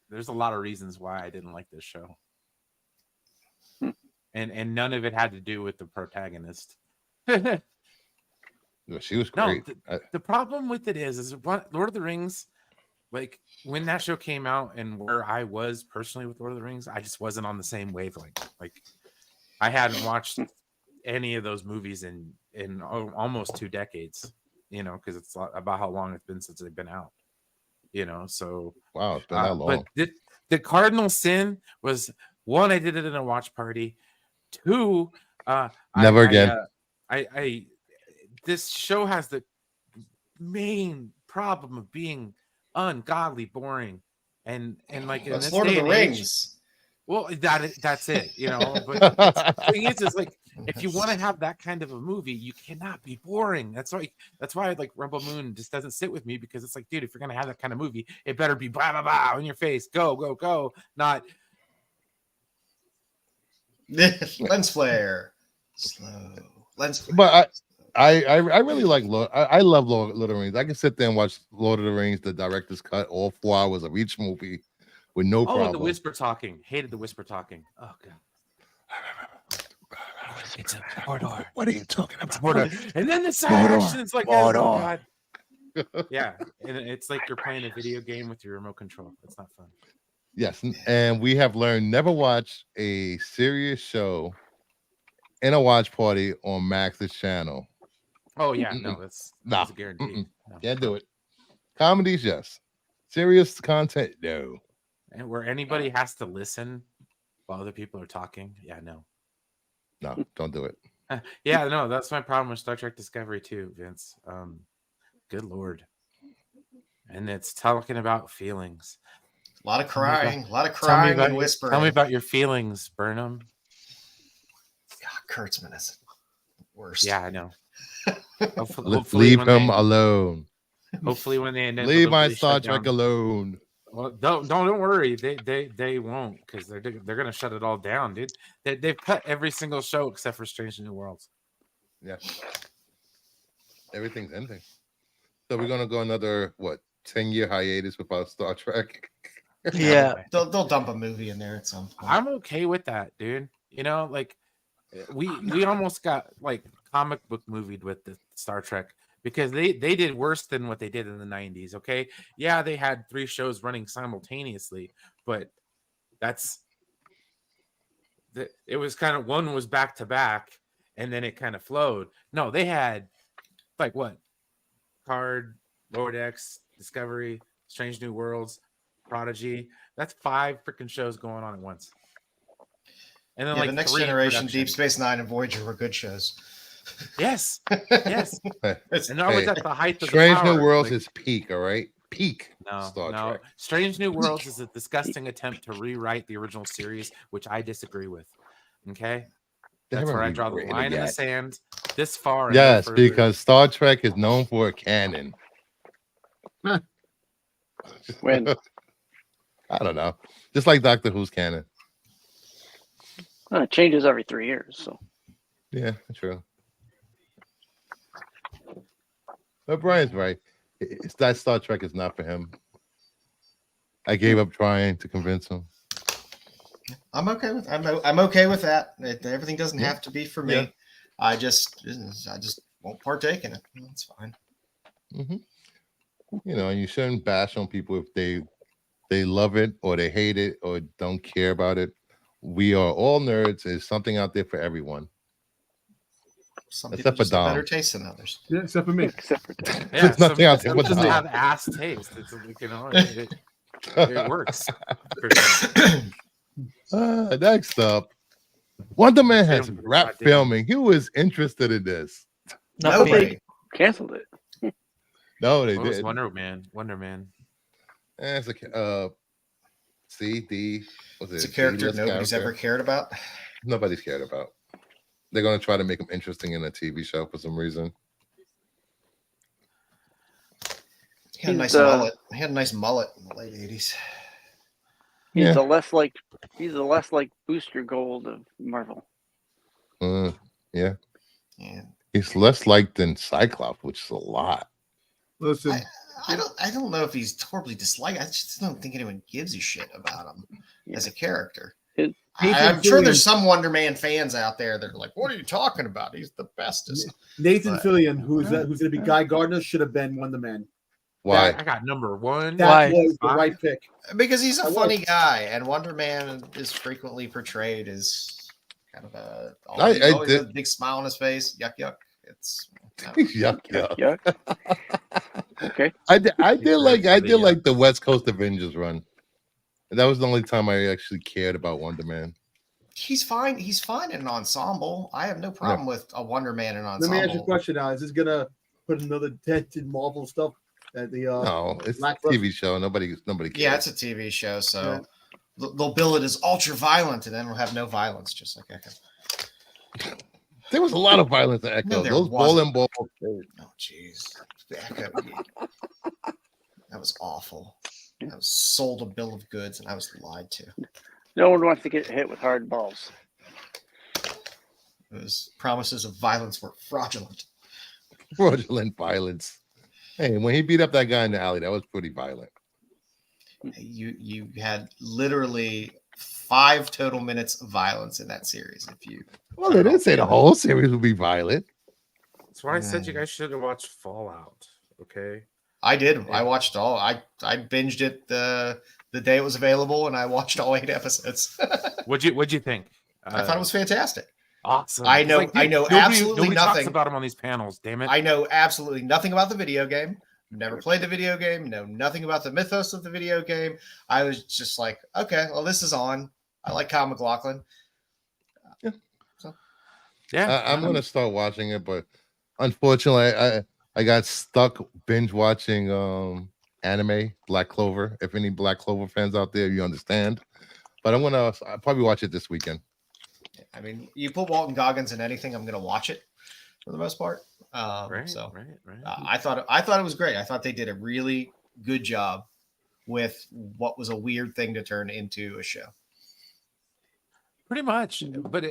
there's a lot of reasons why I didn't like this show, and none of it had to do with the protagonist. She was No, great. the problem with it is Lord of the Rings, like when that show came out and where I was personally with Lord of the Rings, I just wasn't on the same wavelength. Like, I hadn't watched any of those movies in almost 2 decades, because it's about how long it's been since they've been out. you know. So Wow, it's been that long. but the cardinal sin was, one, I did it in a watch party. Two, Never again. I this show has the main problem of being ungodly boring, and like in That's this Lord of day the and age, Rings. well, that's it, you know. But the thing is like, if you want to have that kind of a movie, you cannot be boring. That's why like Rumble Moon just doesn't sit with me, because it's like, dude, if you're gonna have that kind of movie, it better be blah blah blah in your face, go go go, not Lens flare, slow lens flare. But I really like I love Lord of the Rings. I can sit there and watch Lord of the Rings, the director's cut, all 4 hours of each movie with no oh, problem. the whisper talking. Hated the whisper talking. Oh god. It's a Mordor. What are you talking about? Mordor. And then the Mordor. action is like, oh Mordor. god. Yeah, and it's like you're playing a video game with your remote control. It's not fun. Yes, and we have learned never watch a serious show in a watch party on Max's channel. Oh yeah, no, that's a guarantee. No. Can't do it. Comedies, yes. Serious content, no. And where anybody has to listen while other people are talking, yeah, no. No, don't do it. Yeah, no, that's my problem with Star Trek Discovery too, Vince. Good lord. And it's talking about feelings. A lot of crying, and whispering. Tell me about your feelings, Burnham. God, Kurtzman is the worst. Yeah, I know. Leave him alone. Hopefully, when they leave my Star Trek alone. Well, don't worry. They won't, because they're gonna shut it all down, dude. They've cut every single show except for Strange New Worlds. Yeah, everything's ending. So we're gonna go another 10-year hiatus without Star Trek. Yeah, they'll dump a movie in there at some point. I'm okay with that, dude. You know, like we almost got like comic book movied with the Star Trek, because they did worse than what they did in the 90s. Okay, yeah, they had 3 shows running simultaneously, but it was kind of, one was back to back, and then it kind of flowed. No, they had like what? Card, Lower Decks, Discovery, Strange New Worlds, Prodigy. That's 5 freaking shows going on at once. And then the Next 3 Generation, Deep Space Nine, and Voyager were good shows. Yes, yes. And that was at the height of Strange the power. New Worlds is peak, all right? Peak. No. Trek. Strange New Worlds is a disgusting attempt to rewrite the original series, which I disagree with. Okay, that's where I draw the line in the sand. This far. Yes, because Star Trek is known for a canon. When I don't know, just like Doctor Who's canon. it changes every 3 years, so Yeah, true. But Brian's right. It's that Star Trek is not for him. I gave up trying to convince him. I'm okay with I'm okay with that. Everything doesn't have to be for me. Yeah. I just won't partake in it. That's fine. Mm-hmm. You know, and you shouldn't bash on people if they love it or they hate it or don't care about it. We are all nerds. There's something out there for everyone. Some Except people for just have Dom. better taste than others. Yeah, except for me. except for Yeah, There's nothing out there but doesn't Dom. have ass taste. It's like, you know, it works. For sure. Next up, Wonder Man has Film- wrapped goddamn. filming. Who is interested in this? not me. Nobody. canceled it. No, they What was did. Wonder Man? Wonder Man. It's a CD. It's a character nobody's ever cared about. Nobody's cared about. They're gonna try to make him interesting in a TV show for some reason. He had a He's, nice mullet. He had a nice mullet in the late 80s. He's Yeah. the less like Booster Gold of Marvel. Yeah, Yeah. he's less liked than Cyclops, which is a lot. Listen, I don't know if he's horribly disliked. I just don't think anyone gives a shit about him as a character. I'm sure there's some Wonder Man fans out there that are like, "What are you talking about? He's the bestest." Nathan But- Fillion, who's going to be Guy Gardner, should have been Wonder Man. Why? I got number 1. That Why? was the right pick. Because he's a I funny like- guy, and Wonder Man is frequently portrayed as kind of a I always did- a big smile on his face. Yuck yuck. It's Yuck, yuck. Yuck. Okay. I did for the, like the West Coast Avengers run. That was the only time I actually cared about Wonder Man. He's fine. He's fine in an ensemble. I have no problem with a Wonder Man in an Let me ask you a ensemble. question now. Is this gonna put another dent in Marvel stuff? At the No, it's a lackluster- TV show. Nobody cares. Yeah, it's a TV show, so they'll bill it as ultra violent, and then we'll have no violence, just like Echo. There was a lot of violence in Echo. No, there Those wasn't. bowling balls. Oh, jeez, Echo. That was awful. I was sold a bill of goods, and I was lied to. No one wants to get hit with hard balls. Those promises of violence were fraudulent. Fraudulent violence. Hey, when he beat up that guy in the alley, that was pretty violent. You had literally 5 total minutes of violence in that series. If you Well, they didn't say the whole series would be violent. That's why I said you guys should have watched Fallout. Okay. I did. Yeah. I watched all. I binged it the day it was available, and I watched all 8 episodes. What'd you think? I thought it was fantastic. awesome. I It's know- dude, I know nobody absolutely talks nothing. about him on these panels. Damn it! I know absolutely nothing about the video game. Never played the video game. Know nothing about the mythos of the video game. I was just like, okay, well, this is on. I like Kyle MacLachlan. yeah, I'm gonna start watching it, but unfortunately, I got stuck binge watching anime Black Clover. If any Black Clover fans out there, you understand. But I'll probably watch it this weekend. I mean, you put Walton Goggins in anything, I'm going to watch it for the most part. right, So right. I thought it was great. I thought they did a really good job with what was a weird thing to turn into a show. Pretty much, but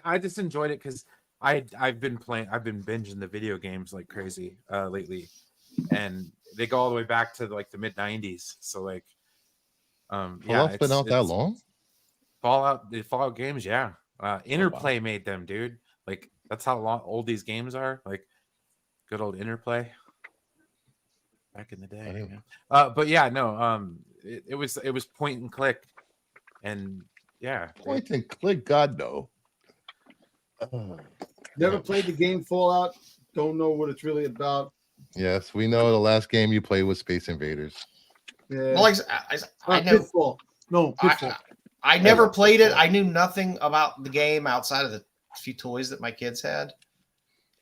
I just enjoyed it because I've been binging the video games like crazy lately, and they go all the way back to like the mid '90s. So like, Fallout's been out that long? The Fallout games, yeah. Interplay made them, dude. Like that's how old these games are. Like good old Interplay back in the day. But yeah, no. It was point and click, and yeah, Point and click, God no. Never played the game Fallout. Don't know what it's really about. Yes, we know the last game you played was Space Invaders. Yeah. Well, I know. Pitfall. No, Pitfall. I never played it. I knew nothing about the game outside of the few toys that my kids had.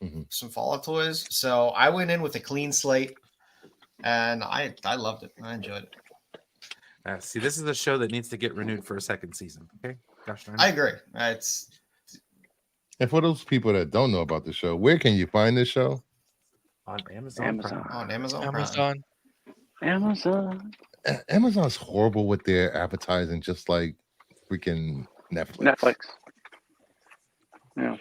Mhm. Some Fallout toys. So I went in with a clean slate, and I loved it. I enjoyed it. See, this is a show that needs to get renewed for a second season. Okay, gosh darn it. I agree. It's And for those people that don't know about the show, where can you find this show? on Amazon. Amazon. Prime. on Amazon. Prime. Amazon. Amazon. Amazon's horrible with their advertising, just like freaking Netflix. Netflix. Yeah.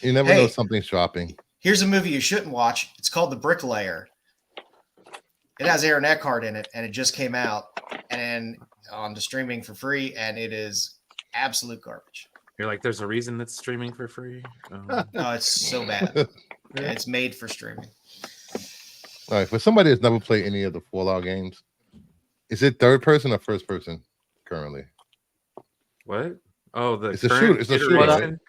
You never know something's dropping. Here's a movie you shouldn't watch. It's called The Bricklayer. It has Aaron Eckhart in it, and it just came out and on the streaming for free, and it is absolute garbage. You're like, there's a reason it's streaming for free. Oh, it's so bad. And it's made for streaming. All right, for somebody that's never played any of the Fallout games, is it third person or first person currently? What? Oh, It's a shooter. It's a shooter, iteration?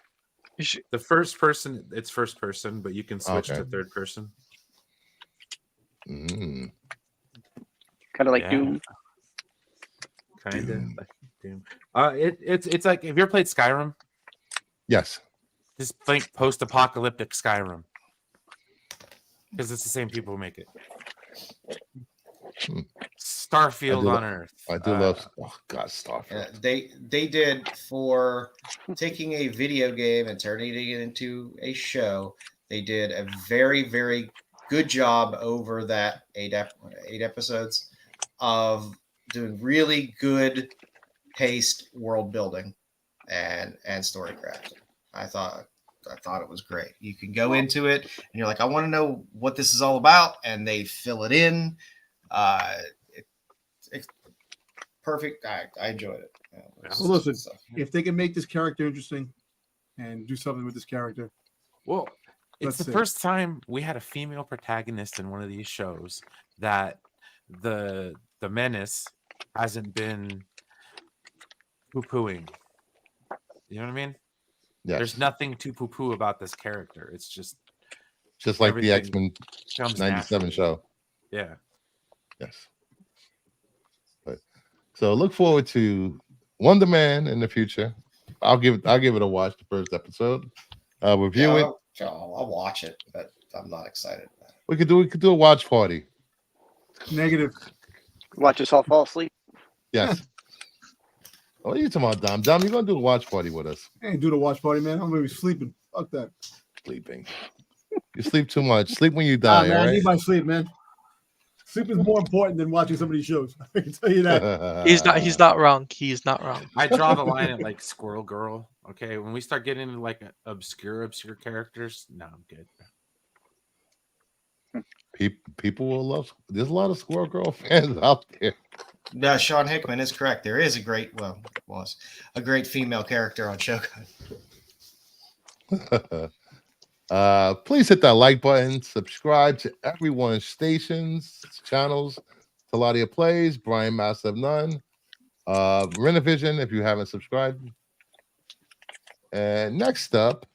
right? The first person, it's first person, but you can switch Okay. to third person. Mm. Kind of like Yeah. Doom. Kind of Doom. like Doom. It's like, have you ever played Skyrim? Yes. Just think post-apocalyptic Skyrim, because it's the same people who make it. Hmm. Starfield on Earth. I do love. Oh God, Starfield. They did for taking a video game and turning it into a show. They did a very, very good job over that eight episodes of doing really good paced world building and storycraft. I thought it was great. You can go into it and you're like, I want to know what this is all about, and they fill it in. It's perfect. I enjoyed it. Well, listen, if they can make this character interesting and do something with this character, Well, it's Let's the see. first time we had a female protagonist in one of these shows that the menace hasn't been poo-pooing. You know what I mean? Yes. There's nothing to poo-poo about this character. It's just Just like the everything X-Men comes 97 naturally. show. Yeah. Yes. But so look forward to Wonder Man in the future. I'll give it a watch, the first episode. Review it. I'll watch it, but I'm not excited about it. We could do a watch party. Negative. Watch us all fall asleep. Yes. What are you talking about, Dom? Dom, you're gonna do a watch party with us. I ain't do the watch party, man. I'm gonna be sleeping. Fuck that. Sleeping. You sleep too much. Sleep when you Nah, die, man, all I right? need my sleep, man. Sleep is more important than watching some of these shows. I can tell you that. He's not wrong. He's not wrong. I draw the line at like Squirrel Girl. Okay, when we start getting into like obscure characters, no, I'm good. People will love. There's a lot of Squirrel Girl fans out there. No, Sean Hickman is correct. There is a great female character on Shogun. Please hit that like button. Subscribe to everyone's stations, channels. Taladia Plays, Brian Master of None, Renovision, if you haven't subscribed. And next up,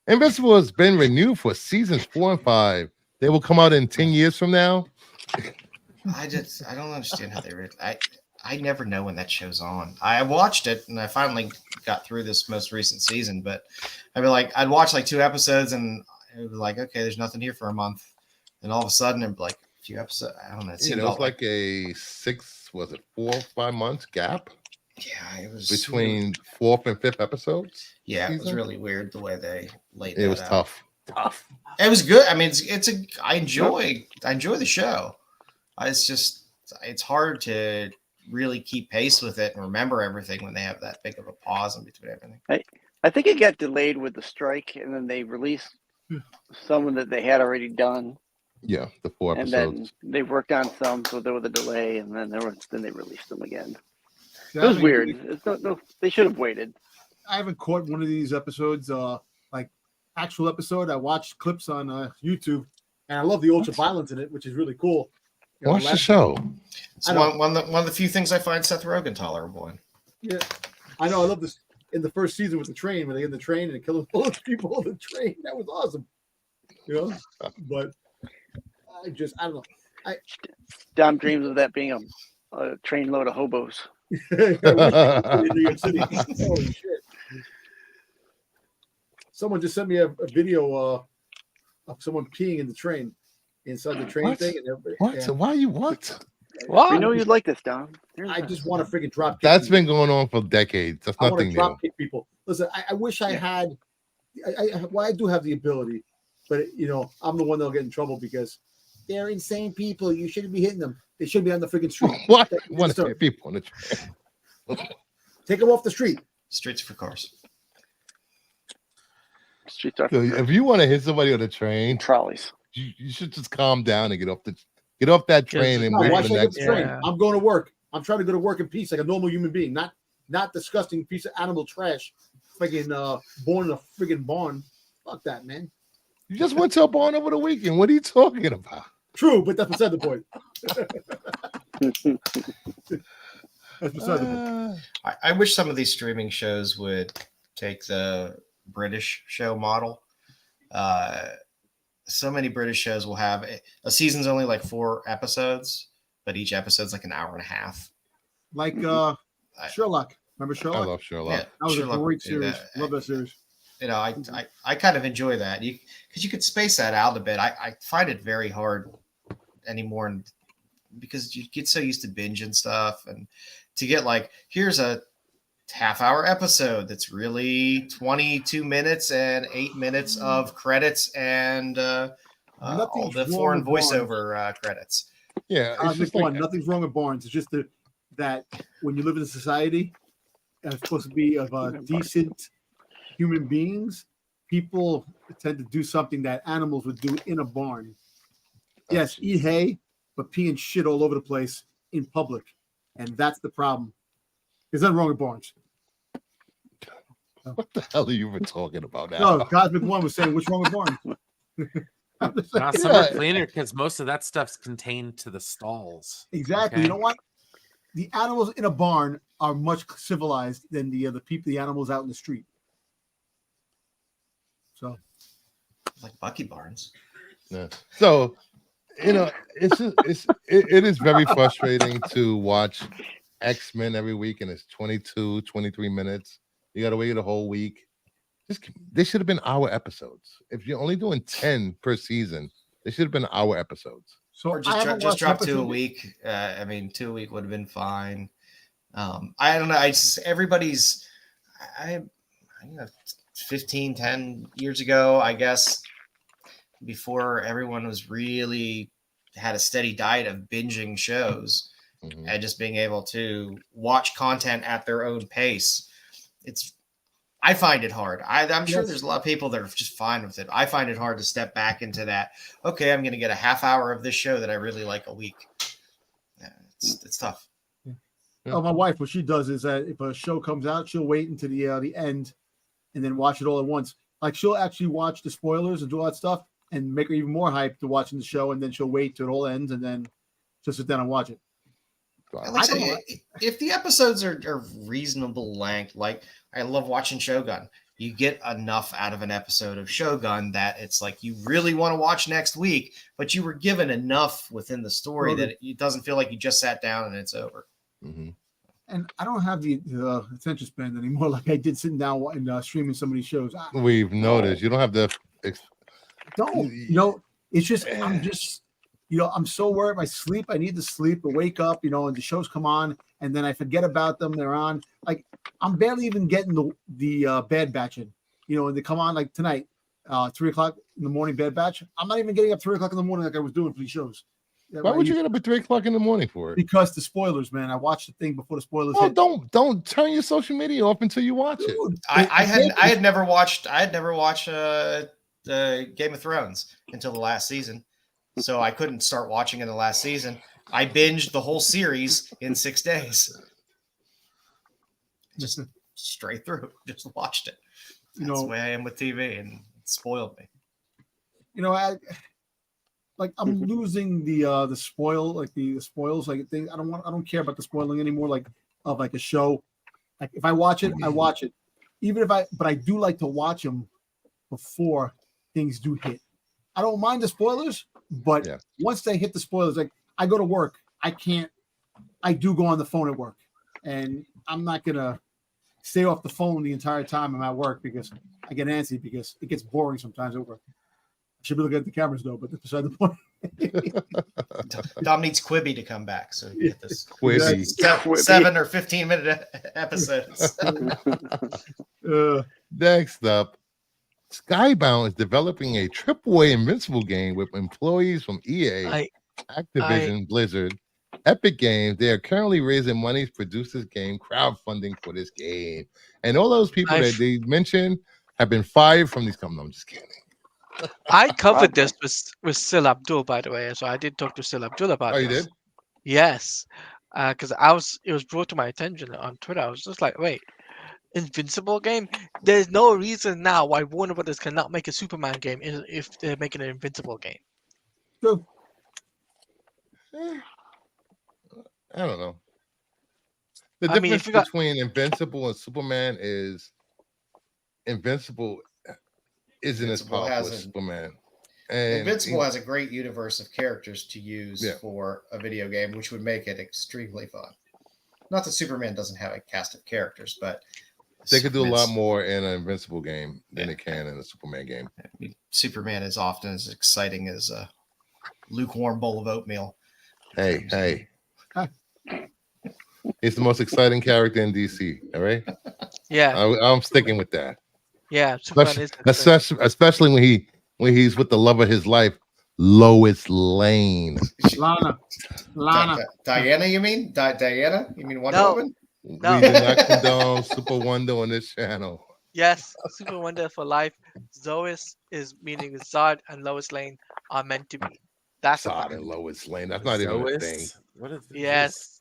Invincible has been renewed for seasons 4 and 5. They will come out in 10 years from now. I don't understand how they read. I never know when that show's on. I watched it and I finally got through this most recent season, but I'd watch like 2 episodes and it was like, okay, there's nothing here for a month. And all of a sudden it'd be like a few episodes. I don't know. It was like a 4 or 5 months gap? Yeah, it was between 4th and 5th episodes. Yeah, it was really weird the way they laid it. It was out. tough. It was good. I mean, I enjoy the show. It's hard to really keep pace with it and remember everything when they have that big of a pause in between everything. I think it got delayed with the strike, and then they released some that they had already done. Yeah, the 4 episodes. And then they worked on some, so there was a delay, and then they released them again. It was weird. They should have waited. I haven't caught one of these episodes, like actual episode. I watched clips on YouTube, and I love the ultra violence in it, which is really cool. Watch the show. It's one of the few things I find Seth Rogen tolerable in. Yeah, I know. I love this in the first season with the train, when they get in the train and killing all those people on the train. That was awesome. But I don't know. Dom dreams of that being a train load of hobos. In New York City. Holy shit. Someone just sent me a video of someone peeing in the train, inside the train thing. And what? Yeah. Why you what? What? We know you'd like this, Dom. I just want to freaking drop kick That's people. been going on for decades. That's I want nothing to drop new. kick people. Listen, I wish I had. I do have the ability, but I'm the one that'll get in trouble because they're insane people. You shouldn't be hitting them. They should be on the freaking street. What? One of the people on the train. Take them off the street. Streets for cars. Streets are So if you want to hit somebody on the train, trolleys. you should just calm down and get off that train and No, wait why for should the I get next the train? Yeah. I'm going to work. I'm trying to go to work in peace like a normal human being, not disgusting piece of animal trash. Freaking born in a freaking barn. Fuck that, man. You just went to a barn over the weekend. What are you talking about? True, but that's beside the point. That's beside the point. I wish some of these streaming shows would take the British show model. So many British shows will have a season's only like 4 episodes, but each episode's like an hour and a half. Like Sherlock. Remember I Sherlock? love Sherlock. Yeah, That was Sherlock a great would do series. that. Love that series. I kind of enjoy that because you could space that out a bit. I find it very hard anymore because you get so used to binge and stuff, and to get like, here's a half-hour episode that's really 22 minutes and 8 minutes of credits and all Nothing's the wrong foreign with Barnes. voiceover credits. Yeah, it's just One, like nothing's wrong with Barnes. It's just that when you live in a society that's supposed to be of decent human beings, people tend to do something that animals would do in a barn. Yes, eat hay, but pee and shit all over the place in public. And that's the problem. There's nothing wrong with Barnes. what the hell are you even talking about now? No, Cosmic One was saying, what's wrong with Barnes? I'm just Now saying, some are cleaner because most of that stuff's contained to the stalls. exactly. Okay. You know what? The animals in a barn are much civilized than the animals out in the street. So Like Bucky Barnes. Yeah. So, it is very frustrating to watch X-Men every week, and it's 22, 23 minutes. You got to wait a whole week. They should have been hour episodes. If you're only doing 10 per season, they should have been hour episodes. So Or just drop 2 a week. I mean, 2 a week would have been fine. I don't know. Everybody's, I 10 years ago, I guess, before everyone was really had a steady diet of binging shows and just being able to watch content at their own pace. I find it hard. I'm sure there's a lot of people that are just fine with it. I find it hard to step back into that. Okay, I'm going to get a half hour of this show that I really like a week. Yeah, it's tough. Yeah. Oh, my wife, what she does is that if a show comes out, she'll wait until the end and then watch it all at once. Like she'll actually watch the spoilers and do all that stuff and make her even more hyped to watching the show, and then she'll wait till it all ends and then just sit down and watch it. Like if the episodes are reasonable length, like I love watching Shogun. You get enough out of an episode of Shogun that it's like you really want to watch next week, but you were given enough within the story that it doesn't feel like you just sat down and it's over. Mm-hmm. And I don't have the attention span anymore like I did sitting down and streaming some of these shows. We've noticed you don't have the. It's just I'm just. I'm so worried. I sleep. I need to sleep or wake up, and the shows come on and then I forget about them. They're on. Like I'm barely even getting the Bad Batch in, and they come on like tonight, 3:00 in the morning, Bad Batch. I'm not even getting up 3:00 in the morning like I was doing for these shows. Why would you get up at 3:00 in the morning for it? Because the spoilers, man. I watched the thing before the spoilers. Well, don't turn your social media off until you watch it. I had never watched Game of Thrones until the last season. So I couldn't start watching in the last season. I binged the whole series in 6 days. Just straight through. Just watched it. That's the way I am with TV, and it spoiled me. I'm losing the spoil, like the spoils, like thing. I don't care about the spoiling anymore, like of like a show. Like if I watch it, I watch it. But I do like to watch them before things do hit. I don't mind the spoilers, but once they hit the spoilers, like I go to work, I do go on the phone at work, and I'm not gonna stay off the phone the entire time I'm at work because I get antsy because it gets boring sometimes at work. I should be looking at the cameras though, but that's beside the point. Dom needs Quibi to come back, so you get this Quibi. 7 or 15-minute episodes. Next up, Skybound is developing a AAA Invincible game with employees from EA, Activision, Blizzard, Epic Games. They are currently raising money to produce this game, crowdfunding for this game. And all those people that they mentioned have been fired from these companies. I'm just kidding. I covered this with Sil Abdul, by the way. So I did talk to Sil Abdul about this. Oh, you did? Yes. Because it was brought to my attention on Twitter. I was just like, wait. Invincible game. There's no reason now why Warner Brothers cannot make a Superman game if they're making an Invincible game. True. I don't know. The difference between Invincible and Superman is Invincible isn't as powerful as Superman. And Invincible has a great universe of characters to use for a video game, which would make it extremely fun. Not that Superman doesn't have a cast of characters, but they could do a lot more in an Invincible game than they can in a Superman game. I mean, Superman is often as exciting as a lukewarm bowl of oatmeal. Hey. He's the most exciting character in DC, all right? Yeah. I'm sticking with that. Yeah, Superman especially when he's with the love of his life, Lois Lane. Lana. Diana, you mean? Diana? You mean Wonder Woman? No. We do not condone Super Wonder on this channel. Yes, Super Wonder for life. Zois is meaning Zod and Lois Lane are meant to be. That's Zod and Lois Lane. That's not even a thing. What is this? Yes.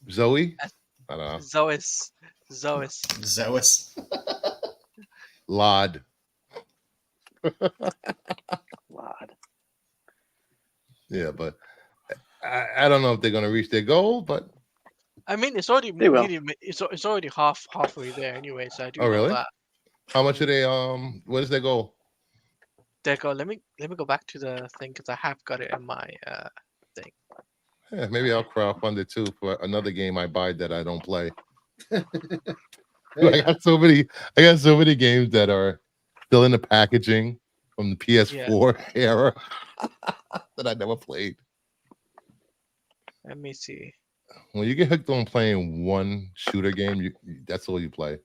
Zoe? Yes. I don't know. Zois. Lod. Lod. Yeah, but I don't know if they're going to reach their goal, but I mean, it's already it's already halfway there anyway. So I do know really? that. How much are they? What is their goal? there you go. Let me go back to the thing because I have got it in my thing. Yeah, maybe I'll crowdfund it too for another game I buy that I don't play. I Hey, got so many. I got so many games that are still in the packaging from the PS4 era that I never played. Let me see. When you get hooked on playing one shooter game, that's all you play.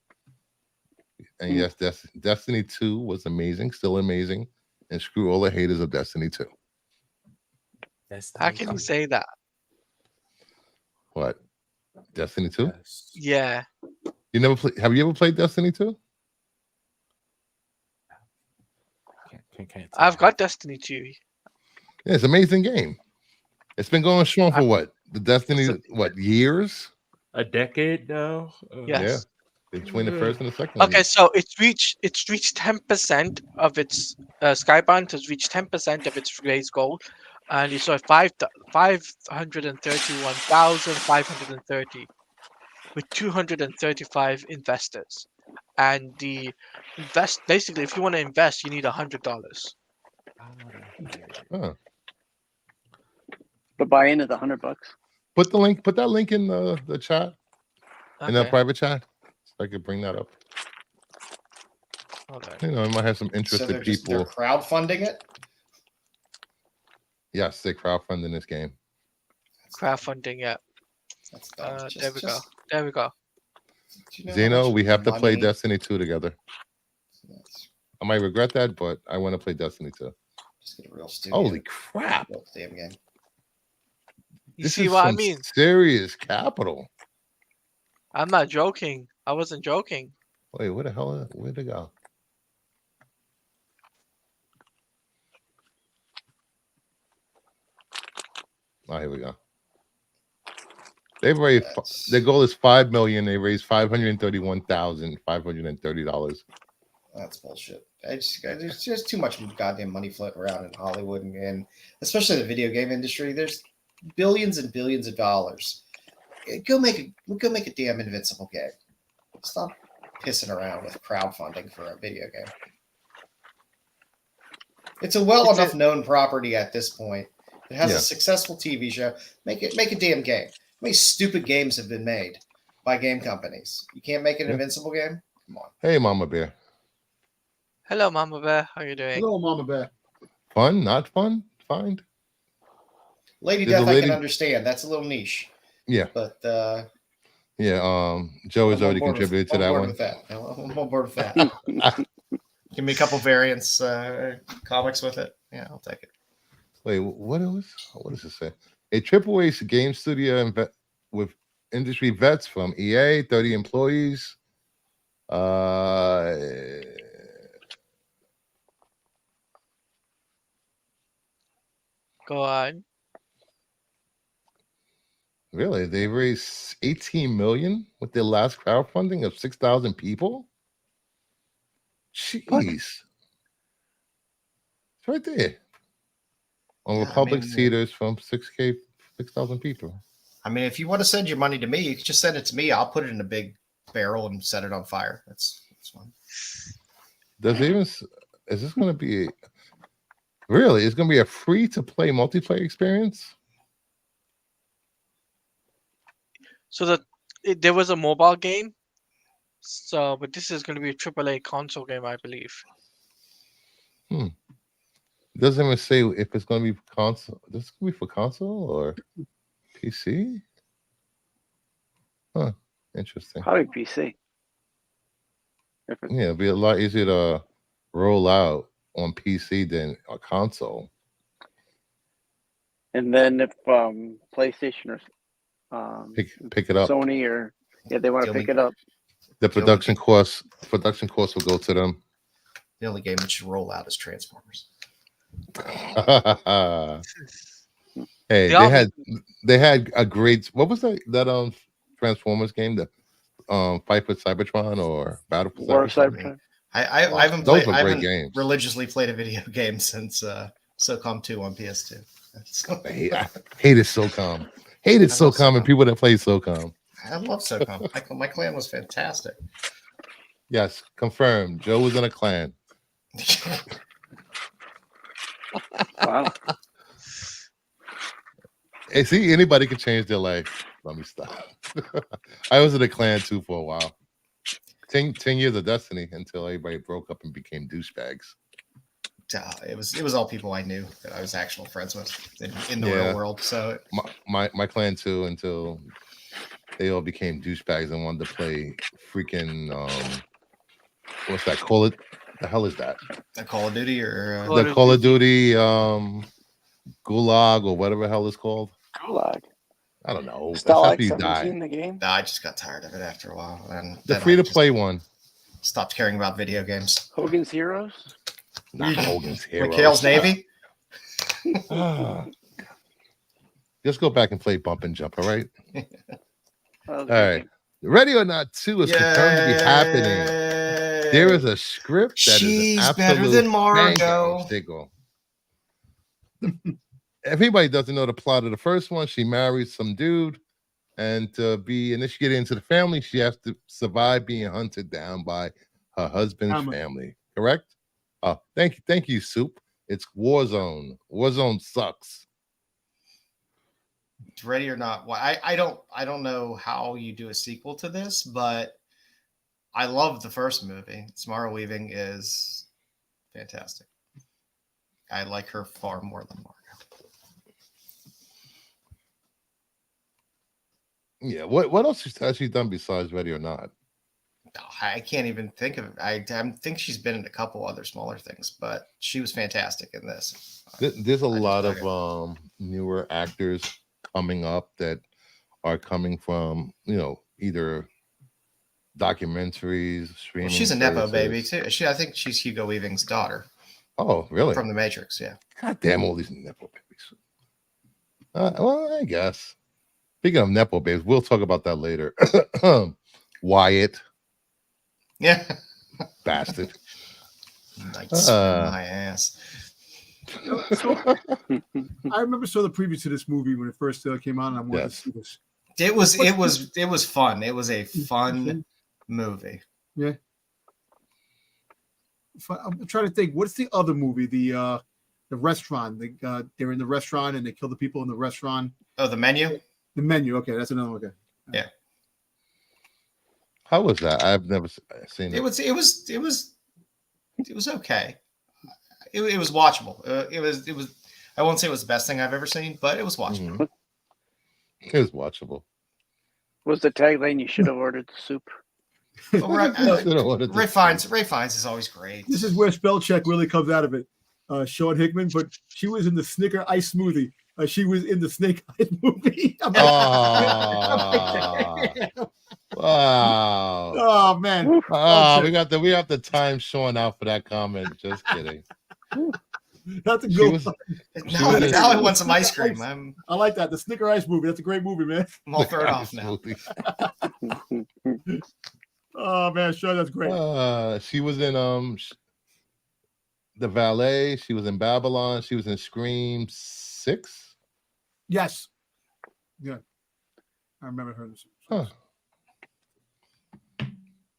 And Mm. yes, Destiny 2 was amazing, still amazing. And screw all the haters of Destiny 2. How can you say that? What? Destiny 2? Yes. Yeah. You never play? Have you ever played Destiny 2? Can't I've got Destiny 2. Yeah, it's an amazing game. It's been going strong for what? The Destiny, So- what, years? A decade now. Yes. Between the first and the second one. Okay, so it's reached 10% of its Skybound has reached 10% of its raised goal, and you saw 531,530 with 235 investors. And the basically, if you want to invest, you need $100. Huh. The buy-in is $100. Put that link in the chat, in that Okay, private chat. So I could bring that up. hold on. You know, I might have some So interested they're people. crowdfunding it. Yes, they crowdfunding this game. Crowdfunding, yeah. That's dumb. There we go. There we go. Do you know how Zeno, much we have to play money- Destiny 2 together. I might regret that, but I want to play Destiny 2. Just get a real studio. Holy crap. Build the damn game. You This see is what I some mean? serious capital. I'm not joking. I wasn't joking. Wait, where the hell? Where'd it go? Oh, here we go. They've raised. That's- Their goal is 5 million. They raised $531,530. That's bullshit. There's just too much goddamn money floating around in Hollywood and especially the video game industry. There's billions and billions of dollars. Go make a damn Invincible game. Stop pissing around with crowdfunding for a video game. It's a well enough known property at this point. It has Yeah. a successful TV show. Make a damn game. How many stupid games have been made by game companies? You can't make an Yeah. Invincible game? Come on. Hey, Mama Bear. Hello, Mama Bear. How you doing? hello, Mama Bear. Fun? Not fun? Fine. Lady There's a Death, I lady- can understand. That's a little niche. Yeah. But Yeah. Joe has I'm on already board with- contributed to on that board one. with that. I'm on board with that. Give me a couple variants comics with it. Yeah, I'll take it. Wait, what does it say? A AAA game studio with industry vets from EA, 30 employees. Go on. Really? They raised 18 million with their last crowdfunding of 6,000 people? Jeez. It's right there. On Yeah, I Republic mean, Theaters from 6,000 people. I mean, if you want to send your money to me, you can just send it to me. I'll put it in a big barrel and set it on fire. That's fine. Does it even is this going to be really? It's going to be a free to play multiplayer experience? So there was a mobile game. So, but this is going to be a AAA console game, I believe. It doesn't even say if it's going to be console. This is going to be for console or PC? Huh. Interesting. Probably PC. Yeah, it'd be a lot easier to roll out on PC than a console. And then if PlayStation or Pick it up. Sony or they want to The pick only- it up. The production costs will go to them. The only game that should roll out is Transformers. Hey, They all- they had a great, what was that Transformers game, the Fight for Cybertron or Battle for War of Cybertron? Cybertron. I haven't Those played. were I great haven't games. religiously played a video game since SOCOM 2 on PS2. I hated SOCOM. Hated I love SOCOM and SOCOM. people that play SOCOM. I love SOCOM. My clan was fantastic. Yes, confirmed. Joe was in a clan. Wow. Hey, see, anybody can change their life. Let me stop. I was in a clan too for a while. 10 years of destiny until everybody broke up and became douchebags. It was all people I knew that I was actual friends with in the Yeah. real world. So My clan too, until they all became douchebags and wanted to play freaking what's that? Call it. The hell is that? a Call of Duty or Call The of Call of Duty Gulag or whatever the hell it's called. Gulag. I don't know. That's Stalag after you 17, die. the game. I just got tired of it after a while, and The then free I to just play one. stopped caring about video games. Hogan's Heroes. Not Hogan's Heroes. McHale's Navy. Ah. Just go back and play Bump and Jump, all right? That was a All good right. game. Ready or Not 2 is confirmed to be happening. There is a script that She's is an better absolute than Margot. banger. If anybody doesn't know the plot of the first one, she marries some dude, and to be initiated into the family, she has to survive being hunted down by her husband's Hammer. family. Correct? Oh, thank you, Soup. It's Warzone. Warzone sucks. Ready or Not. Well, I don't know how you do a sequel to this, but I love the first movie. Samara Weaving is fantastic. I like her far more than Margot. Yeah. What else has she done besides Ready or Not? I can't even think of it. I think she's been in a couple other smaller things, but she was fantastic in this. There's a I just lot dug of newer actors coming up that are coming from either documentaries, streaming. Well, she's a nepo baby services. too. I think she's Hugo Weaving's daughter Oh, really? from The Matrix. Yeah. God damn all these nepo babies. Well, I guess. Speaking of nepo babies, we'll talk about that later. Wyatt, Yeah. bastard. Nice my ass. I remember saw the preview to this movie when it first came out, and I wanted Yes. to see this. It was fun. It was a fun movie. I'm trying to think. What's the other movie? The restaurant. They're in the restaurant and they kill the people in the restaurant. Oh, The Menu? The Menu. Okay, that's another one. Okay. How was that? I've never seen it. It was okay. It was watchable. It was. I won't say it was the best thing I've ever seen, but it was watchable. Mhm. It was watchable. Was the tagline you should have ordered the soup? But Ray Fiennes Fiennes. is always great. This is where spell check really comes out of it. Sean Hickman, but she was in the Snicker Ice Smoothie. She was in the Snake Eyes movie. I'm like, Wow. oh man. We have the time showing out for that comment. Just kidding. That's a She good was- one. Now I want some ice cream. I like that. The Snicker Ice movie. That's a great movie, man. I'm all thrown off now. Oh man, sure, that's great. She was in The Valet. She was in Babylon. She was in Scream 6. Yes. Yeah. I remember her. Huh.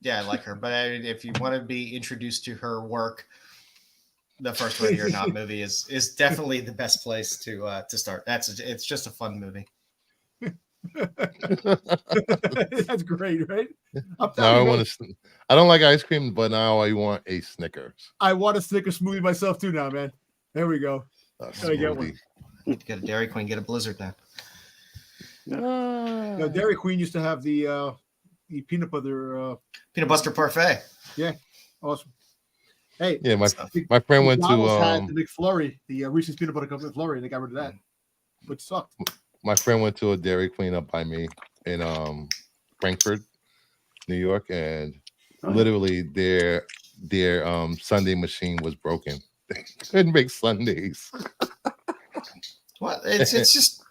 Yeah, I like her. But if you want to be introduced to her work, the first Ready or Not movie is definitely the best place to start. It's just a fun movie. That's great, right? Now I don't like ice cream, but now I want a Snickers. I want a Snickers smoothie myself too now, man. There we go. Gotta get one. Need to go to Dairy Queen, get a Blizzard now. No, Dairy Queen used to have the peanut butter Peanut Buster Parfait. Yeah, awesome. Hey, Yeah, my friend went McDonald's to had the McFlurry, the Reese's peanut butter cup McFlurry, and they got rid of that, which sucked. my friend went to a Dairy Queen up by me in Frankfurt, New York, and literally their Sunday machine was broken. They couldn't make Sundays. What? It's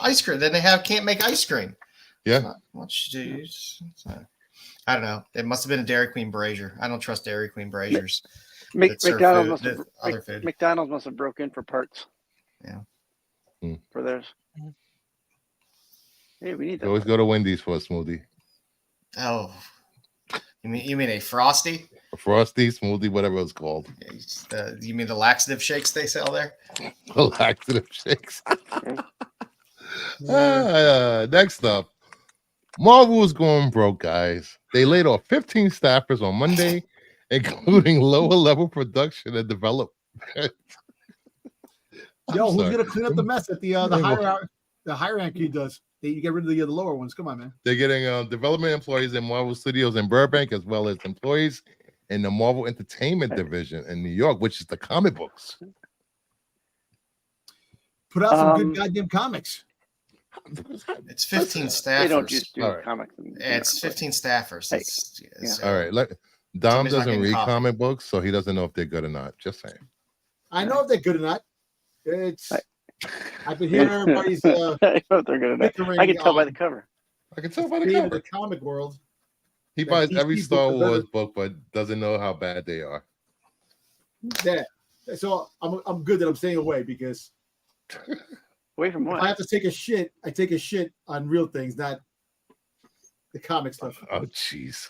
ice cream. Then they can't make ice cream. Yeah. Not much to use. I don't know. It must have been a Dairy Queen brazier. I don't trust Dairy Queen braziers. McDonald's food. McDonald's must have broke in for parts. Yeah. For theirs. Hey, we need You that. always go to Wendy's for a smoothie. Oh, you mean a Frosty? A Frosty smoothie, whatever it's called. You mean the laxative shakes they sell there? The laxative shakes. Yeah. Next up, Marvel is going broke, guys. They laid off 15 staffers on Monday, including lower level production and development. Yo, I'm who's sorry. gonna clean up the mess that the hierarchy does? You get rid of the lower ones. Come on, man. They're getting development employees in Marvel Studios in Burbank, as well as employees in the Marvel Entertainment Division in New York, which is the comic books. Put out some good goddamn comics. It's 15 staffers. They don't just do All right. comics. It's 15 staffers. All right. Dom Somebody's not doesn't getting read coffee. comic books, so he doesn't know if they're good or not. Just saying. I know if they're good or not. I've been hearing everybody's I know if they're good enough. I can tell by the cover. I can tell by the in cover. the comic world. He that buys DC every books Star are better. Wars book, but doesn't know how bad they are. Yeah. So I'm good that I'm staying away because Away from if I what? have to take a shit, I take a shit on real things, not the comic stuff. Oh, jeez.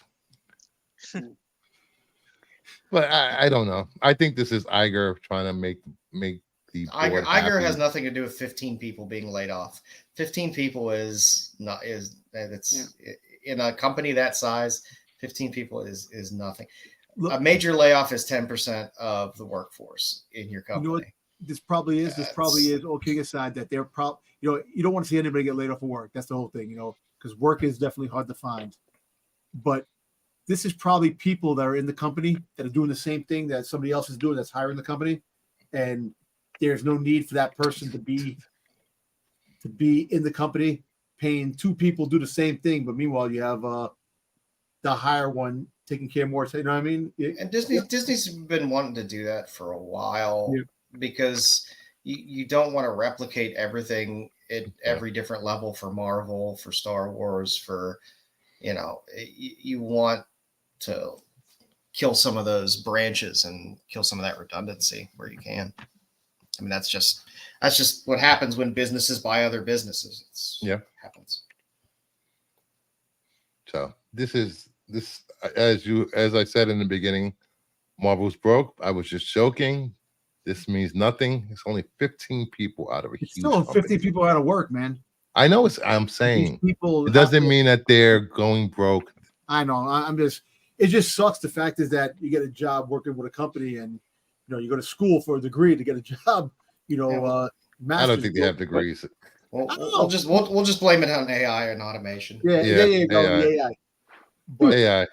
But I don't know. I think this is Iger trying to make the board Iger happy. has nothing to do with 15 people being laid off. 15 people is in a company that size. 15 people is nothing. Look, A major layoff is 10% of the workforce in your You company. know what? This probably is all kidding aside that they're you don't want to see anybody get laid off of work. That's the whole thing, because work is definitely hard to find. But this is probably people that are in the company that are doing the same thing that somebody else is doing that's hiring the company, and there's no need for that person to be in the company paying two people do the same thing. But meanwhile, you have the higher one taking care more. You know what I mean? And Disney's been wanting to do that for a while because you don't want to replicate everything at every different level for Marvel, for Star Wars, for you want to kill some of those branches and kill some of that redundancy where you can. I mean, that's just what happens when businesses buy other businesses. Happens. So this as I said in the beginning, Marvel's broke. I was just joking. This means nothing. It's only 15 people out of a It's huge still 50 company. people out of work, man. I know I'm saying People it doesn't mean that they're going broke. I know. It just sucks. The fact is that you get a job working with a company, and you go to school for a degree to get a job. I don't think they have degrees. We'll just blame it on AI and automation. Yeah, AI. But AI.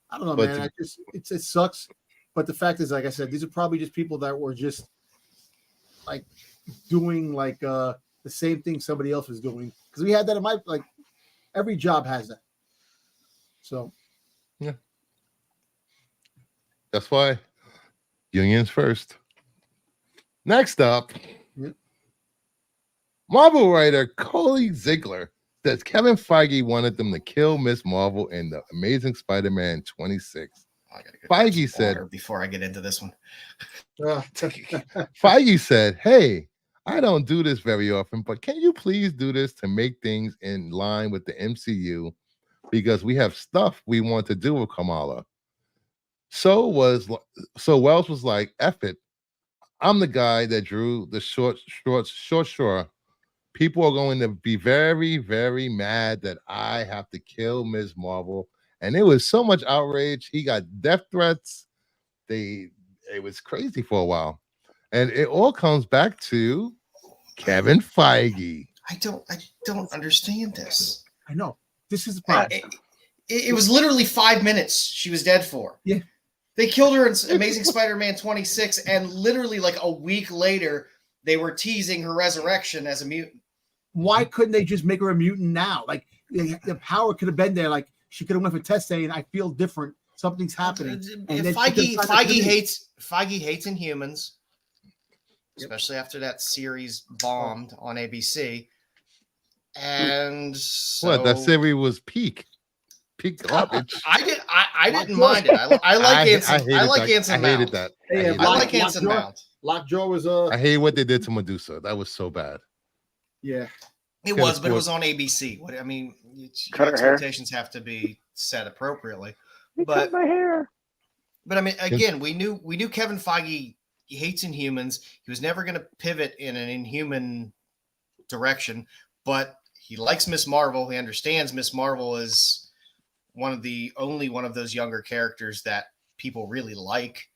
I don't know, But man. It sucks. But the fact is, like I said, these are probably just people that were just like doing the same thing somebody else was doing. Because we had that in every job has that. So yeah, that's why unions first. Next up, Marvel writer Coley Ziegler says Kevin Feige wanted them to kill Miss Marvel in the Amazing Spider-Man 26. Feige said before I get into this one. Feige said, "Hey, I don't do this very often, but can you please do this to make things in line with the MCU? Because we have stuff we want to do with Kamala." So Wells was like, "F it. I'm the guy that drew the short. People are going to be very, very mad that I have to kill Ms. Marvel." And it was so much outrage. He got death threats. It was crazy for a while. And it all comes back to Kevin Feige. I don't understand this. I know. This is the problem. It was literally 5 minutes she was dead for. Yeah. They killed her in Amazing Spider-Man 26, and literally a week later, they were teasing her resurrection as a mutant. Why couldn't they just make her a mutant now? The power could have been there. She could have went for test saying, "I feel different. Something's happening." And Feige hates Inhumans, especially after that series bombed on ABC. And That series was peak garbage. I didn't mind it. I like Anson. I like Anson Mount. I hated that. I like Anson Mount. Lockjaw was I hate what they did to Medusa. That was so bad. Yeah, it was, but it was on ABC. Your expectations have to be set appropriately. You But- cut my hair. But I mean, again, we knew Kevin Feige. He hates Inhumans. He was never going to pivot in an Inhuman direction, but he likes Miss Marvel. He understands Miss Marvel is only one of those younger characters that people really like.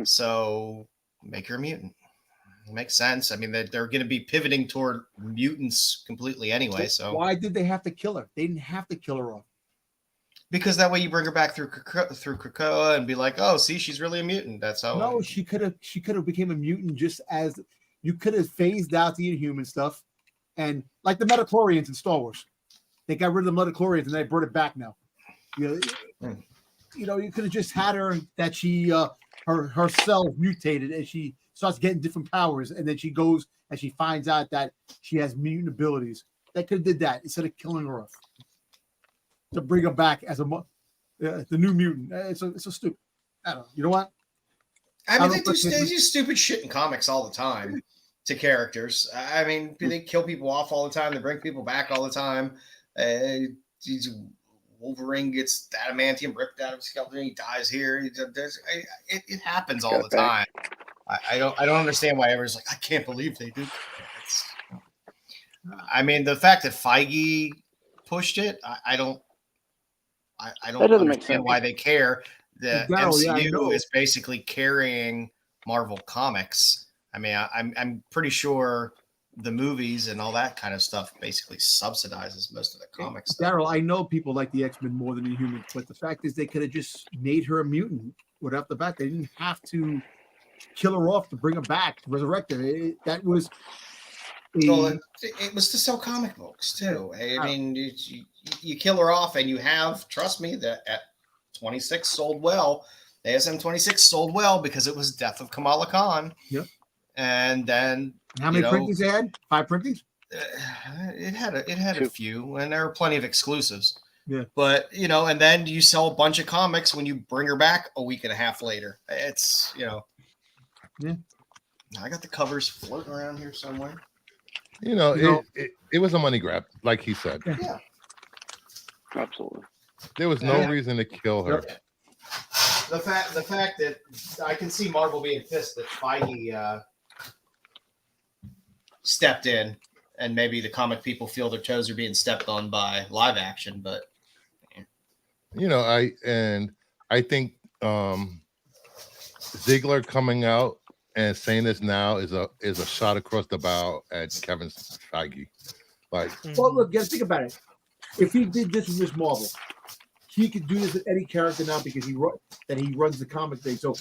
So make her a mutant. It makes sense. I mean, they're going to be pivoting toward mutants completely anyway. So why did they have to kill her? They didn't have to kill her off. because that way you bring her back through Krakoa and be like, oh, see, she's really a mutant. That's how. No, she could have became a mutant just as you could have phased out the Inhuman stuff, and like the Metachlorians in Star Wars, they got rid of the Metachlorians and they brought it back now. You know, you could have just had her that she her cell mutated and she starts getting different powers, and then she goes and she finds out that she has mutant abilities. They could have did that instead of killing her off to bring her back as the new mutant. It's so stupid. I don't know. You know what? I mean, they do stupid shit in comics all the time to characters. I mean, they kill people off all the time. They bring people back all the time. Wolverine gets the adamantium ripped out of his skeleton. He dies here. It happens all the time. I don't understand why everyone's like, I can't believe they did. I mean, the fact that Feige pushed it, I don't understand why they care. The MCU is basically carrying Marvel Comics. I mean, I'm pretty sure the movies and all that kind of stuff basically subsidizes most of the comics. Daryl, I know people like the X-Men more than the Humans, but the fact is they could have just made her a mutant right off the bat. They didn't have to kill her off to bring her back, to resurrect her. That was it was to sell comic books too. I mean, you kill her off, and you have, trust me, that at 26 sold well. ASM 26 sold well because it was Death of Kamala Khan. Yep. And then how many printings they had? 5 printings. It had a few, and there were plenty of exclusives. Yeah. But and then you sell a bunch of comics when you bring her back a week and a half later. It's Yeah. I got the covers floating around here somewhere. It was a money grab, like he said. Yeah. Absolutely. There was no reason to kill her. The fact that I can see Marvel being pissed that Feige stepped in, and maybe the comic people feel their toes are being stepped on by live action, but I think Ziegler coming out and saying this now is a shot across the bow at Kevin Feige. Like, well, look, think about it. If he did this with Miss Marvel, he could do this with any character now because he runs the comic thing. So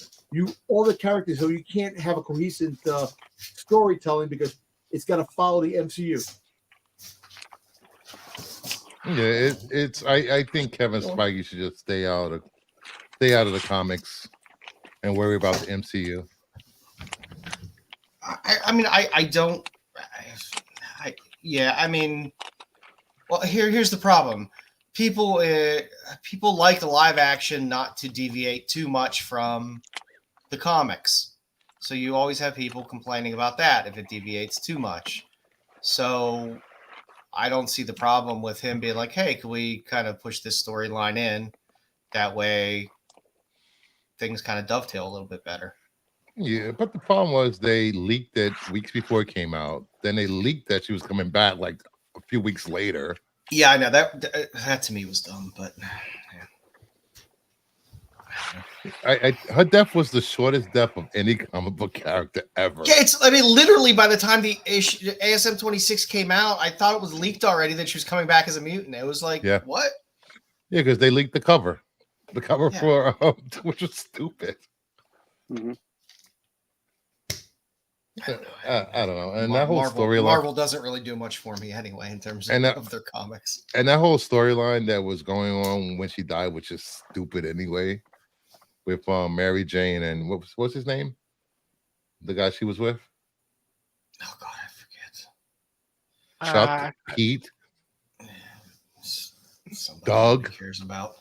all the characters, so you can't have a cohesive storytelling because it's got to follow the MCU. Yeah, I think Kevin Feige should just stay out of the comics and worry about the MCU. Well, here's the problem. People like the live action not to deviate too much from the comics. So you always have people complaining about that if it deviates too much. So I don't see the problem with him being like, hey, can we kind of push this storyline in? That way things kind of dovetail a little bit better. Yeah, but the problem was they leaked it weeks before it came out. Then they leaked that she was coming back like a few weeks later. Yeah, I know that to me was dumb, but her death was the shortest death of any comic book character ever. Yeah, literally by the time the ASM 26 came out, I thought it was leaked already that she was coming back as a mutant. It was like, what? Yeah, because they leaked the cover. The cover for which was stupid. Mm-hmm. I don't know. And that whole storyline, Marvel doesn't really do much for me anyway in terms of their comics. And that whole storyline that was going on when she died, which is stupid anyway, with Mary Jane and what's his name? The guy she was with? Oh God, I forget. Chuck, Pete, Doug cares about.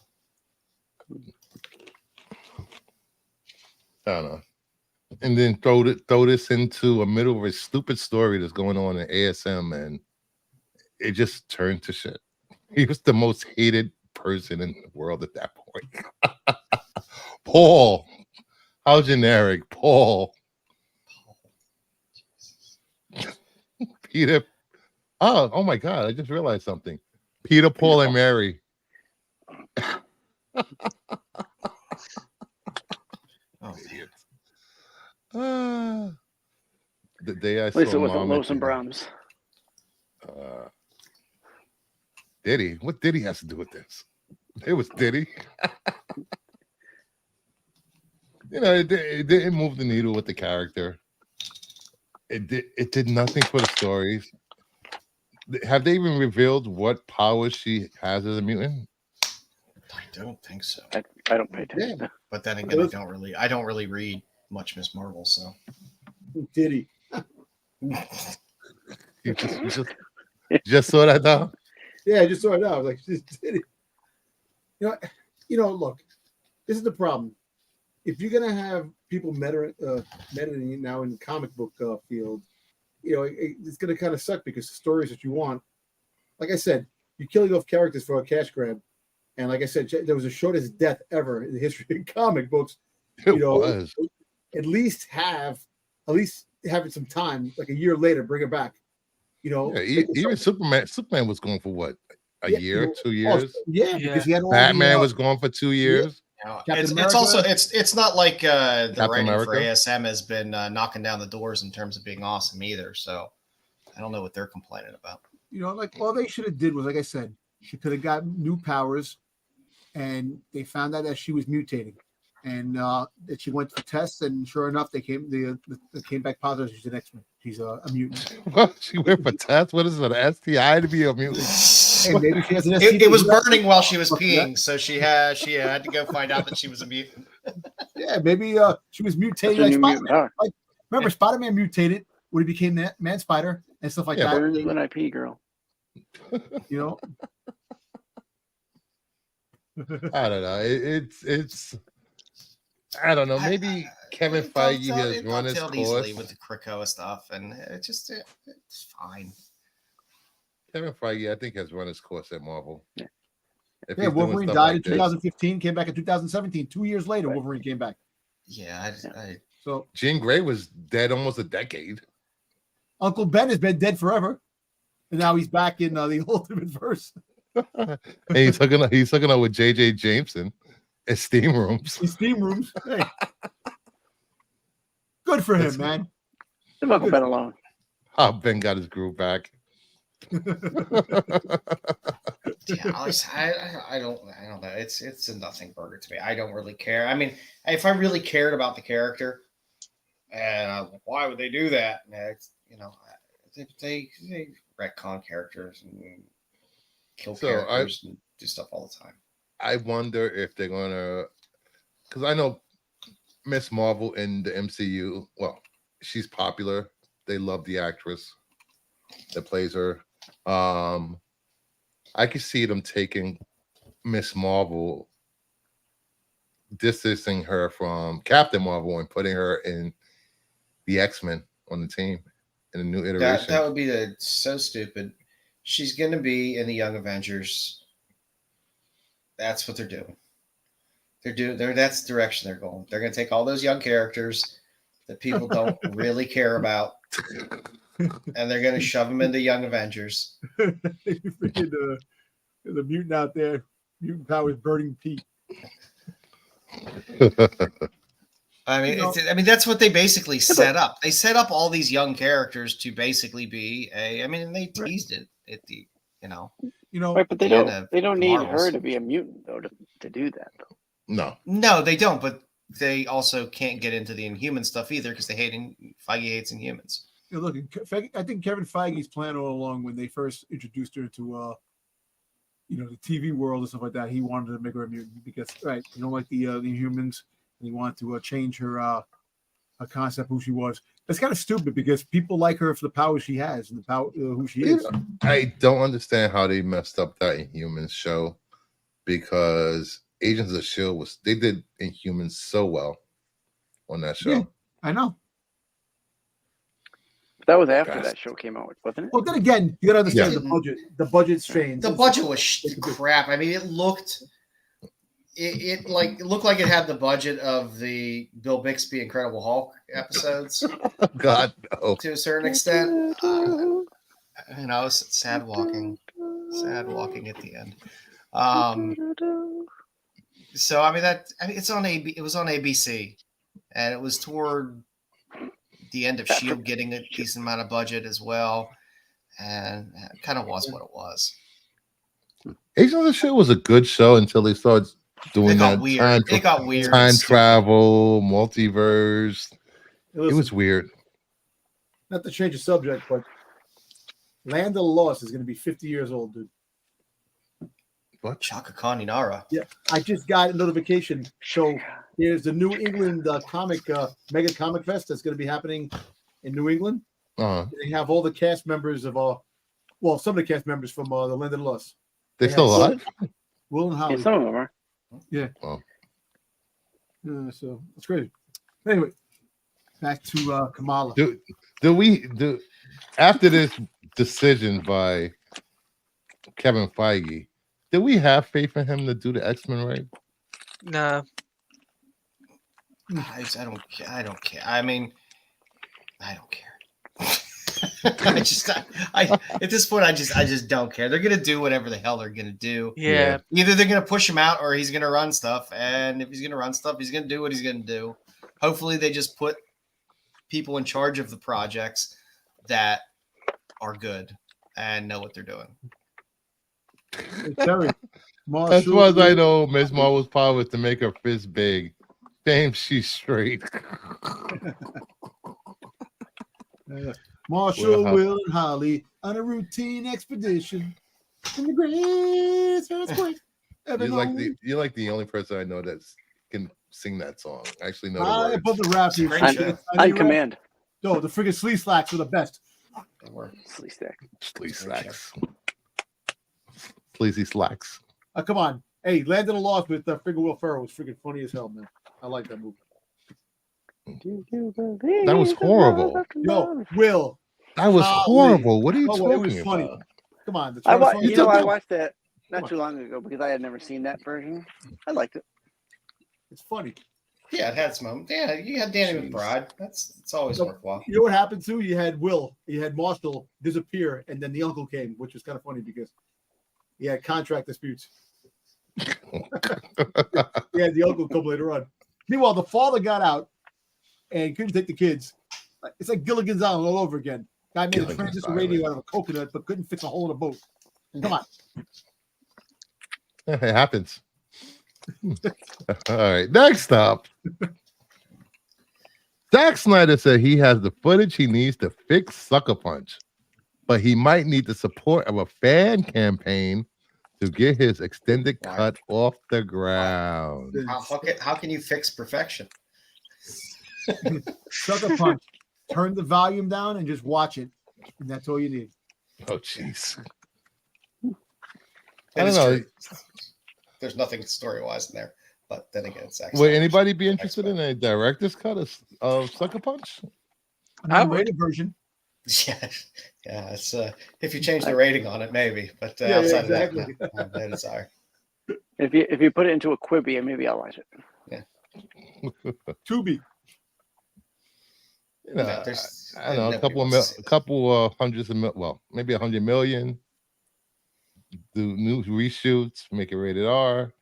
I don't know. And then throw this into a middle of a stupid story that's going on in ASM, and it just turned to shit. He was the most hated person in the world at that point. Paul. How generic. Paul. Peter. Oh my God. I just realized something. Peter, Paul, and Mary. Oh, Idiots. The day I At least saw it wasn't Mom Lois and and Brahms. Diddy. What Diddy has to do with this? It was Diddy. It didn't move the needle with the character. It did nothing for the stories. Have they even revealed what powers she has as a mutant? I don't think so. I don't pay attention. Yeah. But then again, I don't really read much Miss Marvel, so. Diddy. You just saw that now? Yeah, I just saw it now. I was like, just Diddy. Look, this is the problem. If you're gonna have people metaing now in the comic book field, it's gonna kind of suck because the stories that you want, like I said, you're killing off characters for a cash grab, and like I said, there was the shortest death ever in the history of comic books. It was. At least have it some time, like a year later, bring it back. Yeah, even Superman was going for what? A year, 2 years? Because he had all Batman was gone for 2 years. It's also it's not like the writing America. for ASM has been knocking down the doors in terms of being awesome either. So I don't know what they're complaining about. Like all they should have did was, like I said, she could have got new powers, and they found out that she was mutating, and that she went for tests, and sure enough, they came back positive. She's an X-Men. She's a mutant. What? She went for tests? What is it? An STI to be a mutant? And maybe she has an It was burning while she was peeing, so she had to go find out that she was a mutant. Yeah, maybe she was mutating like Spider-Man. Like, remember, Spider-Man mutated when he became that Man Spider and stuff like that. Burns when I pee, girl. I don't know. It's I don't know. Maybe Kevin Feige has run his course easily with the Krakoa stuff, and it's fine. Kevin Feige, I think, has run his course at Marvel. Yeah. Wolverine died in 2015, came back in 2017. 2 years later, Wolverine came back. Yeah, so Jean Grey was dead almost a decade. Uncle Ben has been dead forever, and now he's back in the Ultimate Verse. And he's hooking up with J.J. Jameson at Steam Rooms. Hey. Good for him, man. Leave Uncle Ben alone. Oh, Ben got his groove back. I don't know. It's a nothing burger to me. I don't really care. I mean, if I really cared about the character, why would they do that? They retcon characters and kill characters and do stuff all the time. I wonder if they're gonna, because I know Miss Marvel in the MCU. Well, she's popular. They love the actress that plays her. I could see them taking Miss Marvel, distancing her from Captain Marvel and putting her in the X-Men on the team in a new iteration. That would be so stupid. She's going to be in the Young Avengers. That's what they're doing. That's the direction they're going. They're going to take all those young characters that people don't really care about, and they're going to shove them into Young Avengers. The mutant out there, mutant powers burning Pete. I mean, that's what they basically set up. They set up all these young characters to basically be they teased it at the, Right, but they don't need her to be a mutant though to do that though. No, they don't. But they also can't get into the Inhuman stuff either because Feige hates Inhumans. Look, I think Kevin Feige's plan all along when they first introduced her to the TV world and stuff like that, he wanted to make her a mutant because you don't like the Inhumans, and he wanted to change her concept, who she was. It's kind of stupid because people like her for the power she has and the power who she is. I don't understand how they messed up that Inhumans show, because Agents of S.H.I.E.L.D. they did Inhumans so well on that show. Yeah, I know. That was after Gosh. that show came out, wasn't it? Well, then again, you gotta understand Yeah. the budget strains. The budget was crap. I mean, it looked it looked like it had the budget of the Bill Bixby Incredible Hulk episodes God, no. to a certain extent. You know, sad walking at the end. So I mean it's on it was on ABC, and it was toward the end of Shield getting a decent amount of budget as well, and it kind of was what it was. Agents of the Shield was a good show until they started doing It got that weird. It got weird. time and stupid. travel, multiverse. It was weird. Not to change the subject, but Land of the Lost is going to be 50 years old, dude. What? Chaka Khan Inara. Yeah, I just got a notification. So there's the New England Mega Comic Fest that's going to be happening in New England. Uh-huh. They have all the cast members of some of the cast members from the Land of the Lost. They still alive? Will and Holly. Yeah, some of them are. Yeah. Oh. So it's crazy. Anyway, back to Kamala. Do we after this decision by Kevin Feige, do we have faith in him to do the X-Men right? Nah. I don't care. I mean, I don't care. I at this point, I just don't care. They're gonna do whatever the hell they're gonna do. Yeah. Either they're gonna push him out or he's gonna run stuff. And if he's gonna run stuff, he's gonna do what he's gonna do. Hopefully, they just put people in charge of the projects that are good and know what they're doing. Terry, As Marshall, far as I know, Ms. Marvel's power is to make her fist big. Damn, she's straight. Marshall, Well, Will, and Holly on a routine expedition in the greatest earthquake ever known. You're like the only person I know that can sing that song. I actually know the I words. above the rap. It's a great On, show. on command. No, the friggin' Slee Slacks are the best. They were. Sleazy stack. Sleazy slacks. Sleazy slacks. Come on. Hey, Land of the Lost with friggin' Will Ferrell was friggin' funny as hell, man. I like that movie. That was horrible. Yo, Will. That was Golly. horrible. What are you Oh, talking it was funny. about? Come on. The I Transformers- watched that not too long ago because I had never seen that version. I liked it. It's funny. Yeah, it had some moments. Yeah, you had Danny McBride. It's always So- worthwhile. You know what happened too? You had Will, you had Marshall disappear, and then the uncle came, which was kind of funny because he had contract disputes. He had the uncle come later on. Meanwhile, the father got out and couldn't take the kids. It's like Gilligan's Island all over again. Guy made a Gilligan's transistor Island. radio out of a coconut, but couldn't fix a hole in a boat. Come on. It happens. All right. Next up. Zack Snyder said he has the footage he needs to fix Sucker Punch, but he might need the support of a fan campaign to get his extended cut off the ground. How can you fix perfection? Sucker Punch. Turn the volume down and just watch it. And that's all you need. Oh, jeez. It I is don't know. true. There's nothing story wise in there, but then again, it's actually. Would anybody be interested in a director's cut of Sucker Punch? I An would. rated version. Yeah. It's if you change the rating on it, maybe, but Yeah, outside exactly. of that, no desire. If you put it into a Quibi, maybe I'll watch it. Tubi. You know, No, there's- I don't know, nobody wants to see a couple hundreds of maybe 100 million. Do new reshoots, make it rated R.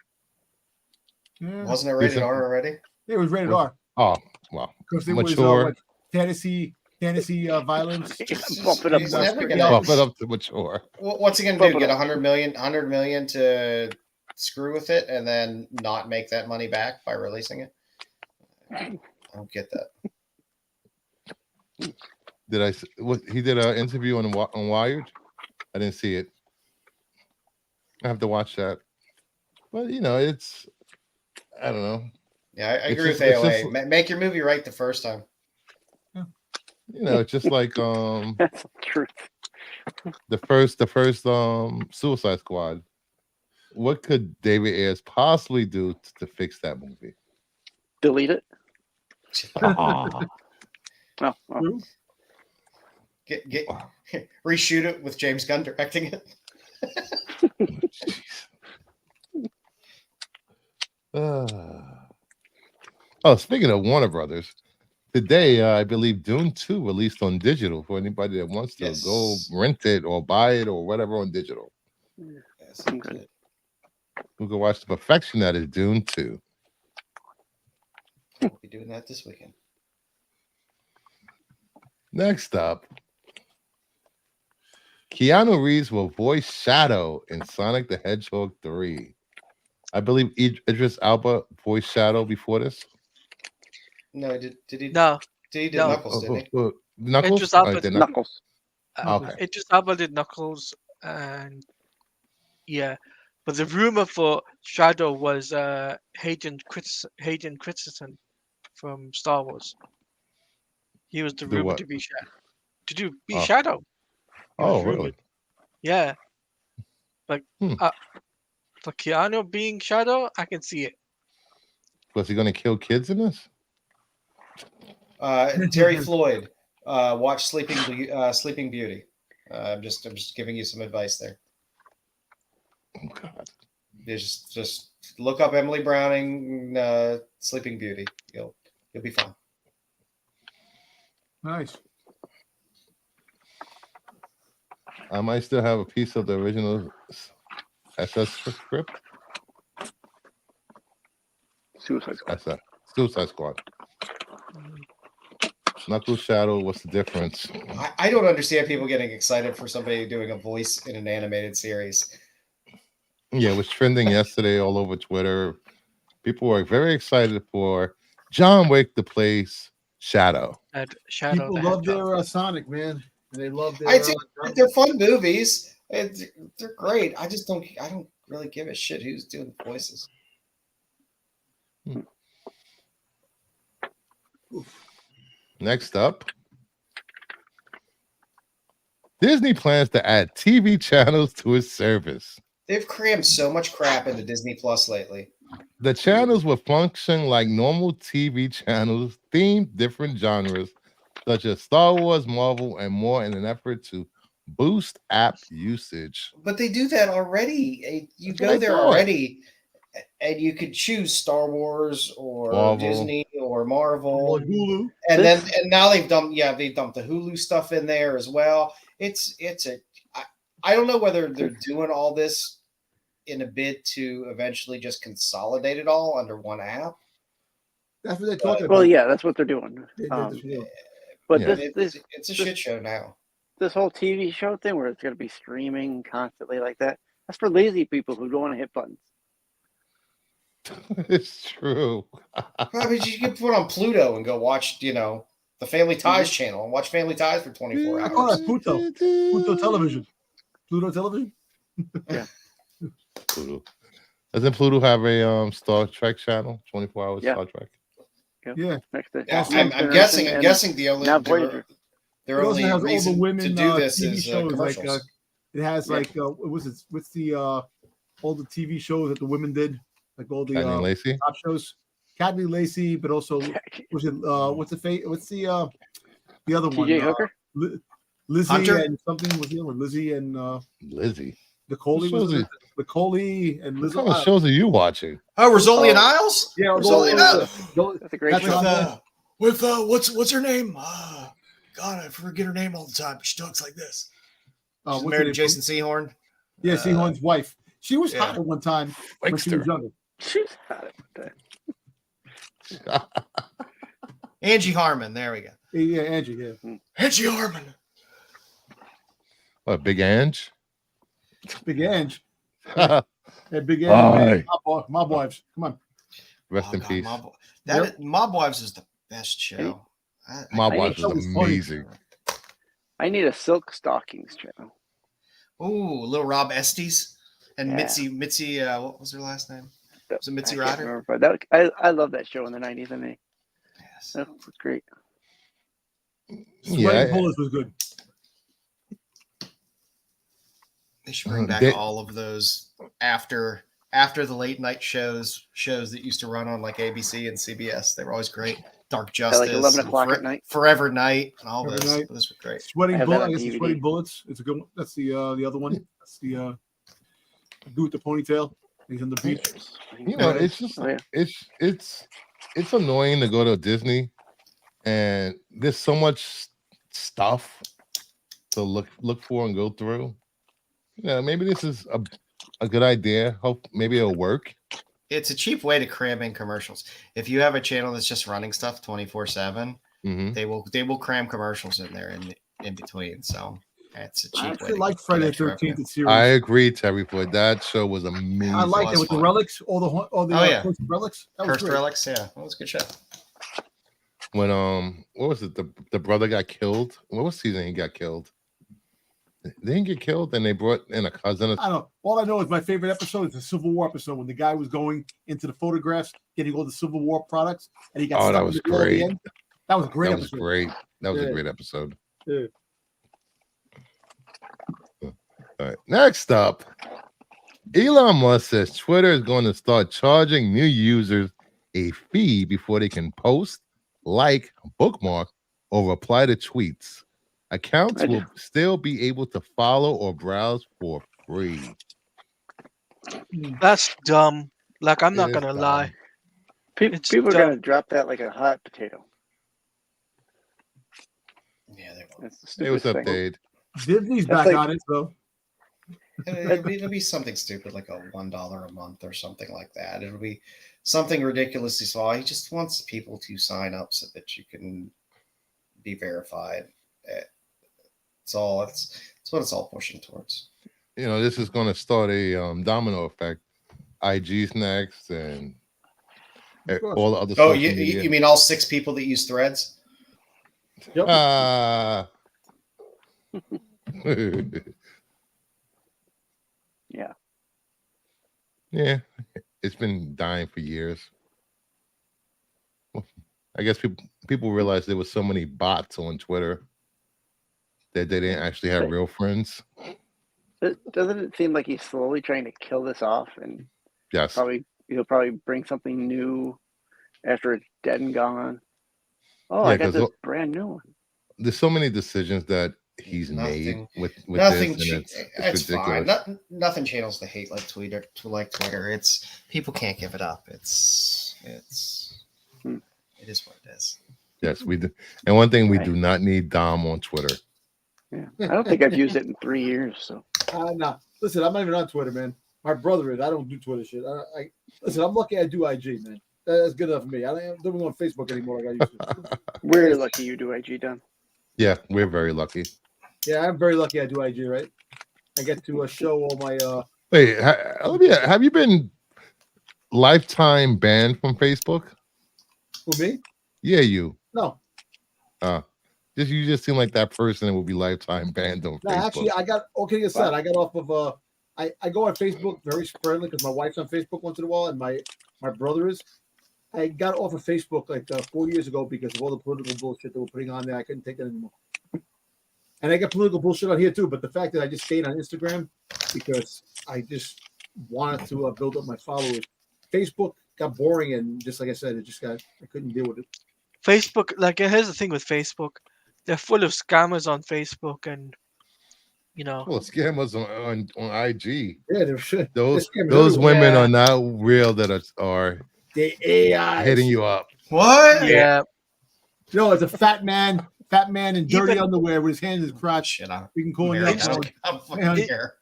Yeah. Wasn't it rated Recent- R already? It was rated Was- R. Oh, well, Because it was mature. what, fantasy violence. Bump it up. He's never gonna- Bump it up to mature. What's he gonna Bump do? it Get up. 100 million to screw with it, and then not make that money back by releasing it? I don't get that. He did an interview on Wired? I didn't see it. I have to watch that. But you know, it's I don't know. Yeah, I It's agree just- with it's AOA. just- Make your movie right the first time. You know, it's just like That's the truth. the first Suicide Squad. What could David Ayers possibly do to fix that movie? Delete it. Ah, No. True. Get reshoot it with James Gunn directing it. Oh, speaking of Warner Brothers, today I believe Dune 2 released on digital for anybody that wants to go Yes. rent it or buy it or whatever on digital. Yes, I'm good. We can watch the perfection that is Dune 2. We'll be doing that this weekend. Next up, Keanu Reeves will voice Shadow in Sonic the Hedgehog 3. I believe Idris Elba voiced Shadow before this. No, did he? No, Did he did no. Knuckles? Didn't he? Knuckles? Idris Elba did did Knuckles. Okay. It just Elba did Knuckles, and yeah. But the rumor for Shadow was Hayden Christensen from Star Wars. He was the Do rumor what? to be Shadow. To be Oh. Shadow. He was Oh, really? rumored. Yeah. Like Hmm. for Keanu being Shadow, I can see it. Was he going to kill kids in this? Terry Floyd, watch Sleeping Beauty. I'm just giving you some advice there. Oh, God. Just look up Emily Browning, Sleeping Beauty. You'll be fine. Nice. I might still have a piece of the original SS script. Suicide Squad. That's a Suicide Squad. Knuckles, Shadow, what's the difference? I don't understand people getting excited for somebody doing a voice in an animated series. Yeah, it was trending yesterday all over Twitter. People were very excited for John Wick to play Shadow. Shadow. People the love Hedgehog. their Sonic, man. And they love their. They're fun movies. They're great. I don't really give a shit who's doing the voices. Next up, Disney plans to add TV channels to its service. They've crammed so much crap into Disney Plus lately. The channels will function like normal TV channels, themed different genres such as Star Wars, Marvel, and more in an effort to boost app usage. But they do that already. You That's what go I there thought. already, and you could choose Star Wars or Marvel. Disney or Marvel, Like Hulu. and now they've dumped the Hulu stuff in there as well. I don't know whether they're doing all this in a bid to eventually just consolidate it all under one app. That's what they're talking about. Well, yeah, that's what they're doing. They did this before. But Yeah. It's a shit show now. this whole TV show thing where it's going to be streaming constantly like that, that's for lazy people who don't want to hit buttons. It's true. I mean, you can put on Pluto and go watch, the Family Ties channel and watch Family Ties for 24 Oh, hours. that's Pluto. Pluto Television. Pluto Television? Pluto. Doesn't Pluto have a Star Trek channel? 24 hours Yeah. Star Trek. Yeah. Next to Yeah, Next I'm Generation and guessing the only now Voyager. their It also only has all the reason women to do this TV is shows. Like commercials. it has Yeah. what's the all the TV shows that the women did, like all the Cadney and Lacey. top shows. Cadney Lacey, but also what's the other one? TJ Hooker? Lizzie Hunter? and something was the other one. Lizzie and Lizzie. Nicole What was shows it? Nicole and What Lizzie. kind of shows are you watching? Oh, Rizzoli and Oh. Isles? Yeah, Rizzoli and Isles. That's a great That's show. With what's her name? God, I forget her name all the time. But she talks like this. She's what's married her to name? Jason Seahorn. Yeah, Seahorn's wife. She was yeah. hot at one time when she was Wakester. younger. She's had it. Angie Harmon. There we go. Yeah, Angie. Yeah, Angie Harmon. What, Big Ange? Big Ange. Rest Hey, Big Hi. Ange. Mob wives. Come on. in God, peace. Mob Wives is the best show. Mob I Wives think was that was funny. amazing. I need a Silk Stockings channel. Ooh, little Rob Estes and Yeah. Mitzi. What was her last name? Was it Mitzi I can't Ryder? remember, but I love that show in the 90s. I mean, Yes. that was great. Yeah, Sweating Bullets was good. They should bring back They- all of those after the late night shows that used to run on like ABC and CBS. They were always great. Dark At Justice, like 11 and o'clock at night. Forever Night, and all Forever those. Night. Those were great. Sweating I have Bullets. that on I guess the DVD. Sweating Bullets. It's a good one. That's the other one. That's the dude with the ponytail. He's on the beach. You know, Yeah. it's just Oh, yeah. it's annoying to go to Disney and there's so much stuff to look for and go through. Maybe this is a good idea. Hope maybe it'll work. It's a cheap way to cram in commercials. If you have a channel that's just running stuff 24/7, Mhm. they will cram commercials in there in between. So it's a I cheap way actually to like get Friday the extra 13th revenue. the series. I agree, Terry Floyd. That show was amazing. I liked it was with fun. the relics, all the Oh, yeah. cursed relics. That was Cursed great. Relics, yeah, that was a good show. When what was it? The brother got killed. What was season he got killed? They didn't get killed, and they brought in a cousin. I don't know. All I know is my favorite episode is the Civil War episode when the guy was going into the photographs, getting all the Civil War products, and he got Oh, stuck that in was the middle at the great. end. That was a great That was episode. great. That was Yeah. a great episode. Yeah. All right. Next up, Elon Musk says Twitter is going to start charging new users a fee before they can post, like, bookmark, or reply to tweets. Accounts will still be able to follow or browse for free. That's dumb. Like, I'm not It is gonna dumb. lie. It's People are dumb. going to drop that like a hot potato. Yeah, they will. That's the Hey, what's stupidest up, thing. Dade? Disney's That's back like- on it, so It'll be something stupid like a $1 a month or something like that. It'll be something ridiculously small. He just wants people to sign up so that you can be verified. It's what it's all pushing towards. This is going to start a domino effect. IG's next, and Of course. all the other Oh, social you media. mean all 6 people that use Threads? yep. Yeah. Yeah, it's been dying for years. I guess people realized there was so many bots on Twitter that they didn't actually have real friends. Doesn't it seem like he's slowly trying to kill this off, and Yes. he'll probably bring something new after it's dead and gone? Oh, Yeah, I got 'cause this brand new one. There's so many decisions that he's Nothing- made with Nothing. this, and it's It's fine. ridiculous. Nothing channels the hate like Twitter. It's people can't give it up. It is what it is. Yes, we do. And one thing, we Right. do not need Dom on Twitter. Yeah, I don't think I've used it in 3 years. So No, listen, I'm not even on Twitter, man. My brother is. I don't do Twitter shit. Listen, I'm lucky I do IG, man. That's good enough for me. I don't even on Facebook anymore like I used to. we're lucky you do IG, Don. Yeah, we're very lucky. Yeah, I'm very lucky I do IG, right? I get to show all my Wait, Olivia, have you been lifetime banned from Facebook? for me? Yeah, you. No. You just seem like that person that will be lifetime banned on No, Facebook. actually I got aside. I got off of I go on Facebook very sparingly because my wife's on Facebook once in a while and my brother is. I got off of Facebook like 4 years ago because of all the political bullshit they were putting on there. I couldn't take it anymore. And I got political bullshit on here too. But the fact that I just stayed on Instagram because I just wanted to build up my followers. Facebook got boring and just like I said, I couldn't deal with it. Facebook, like, here's the thing with Facebook. They're full of scammers on Facebook, and Well, scammers on IG. Yeah, they're shit. Those scammers women Yeah. are not real that are The AI hitting you up. What? yeah, No, it's a fat man in dirty Even- underwear with his hands in his crotch. Shit, I'm We can call him married. that. I now. don't fucking Yeah. care.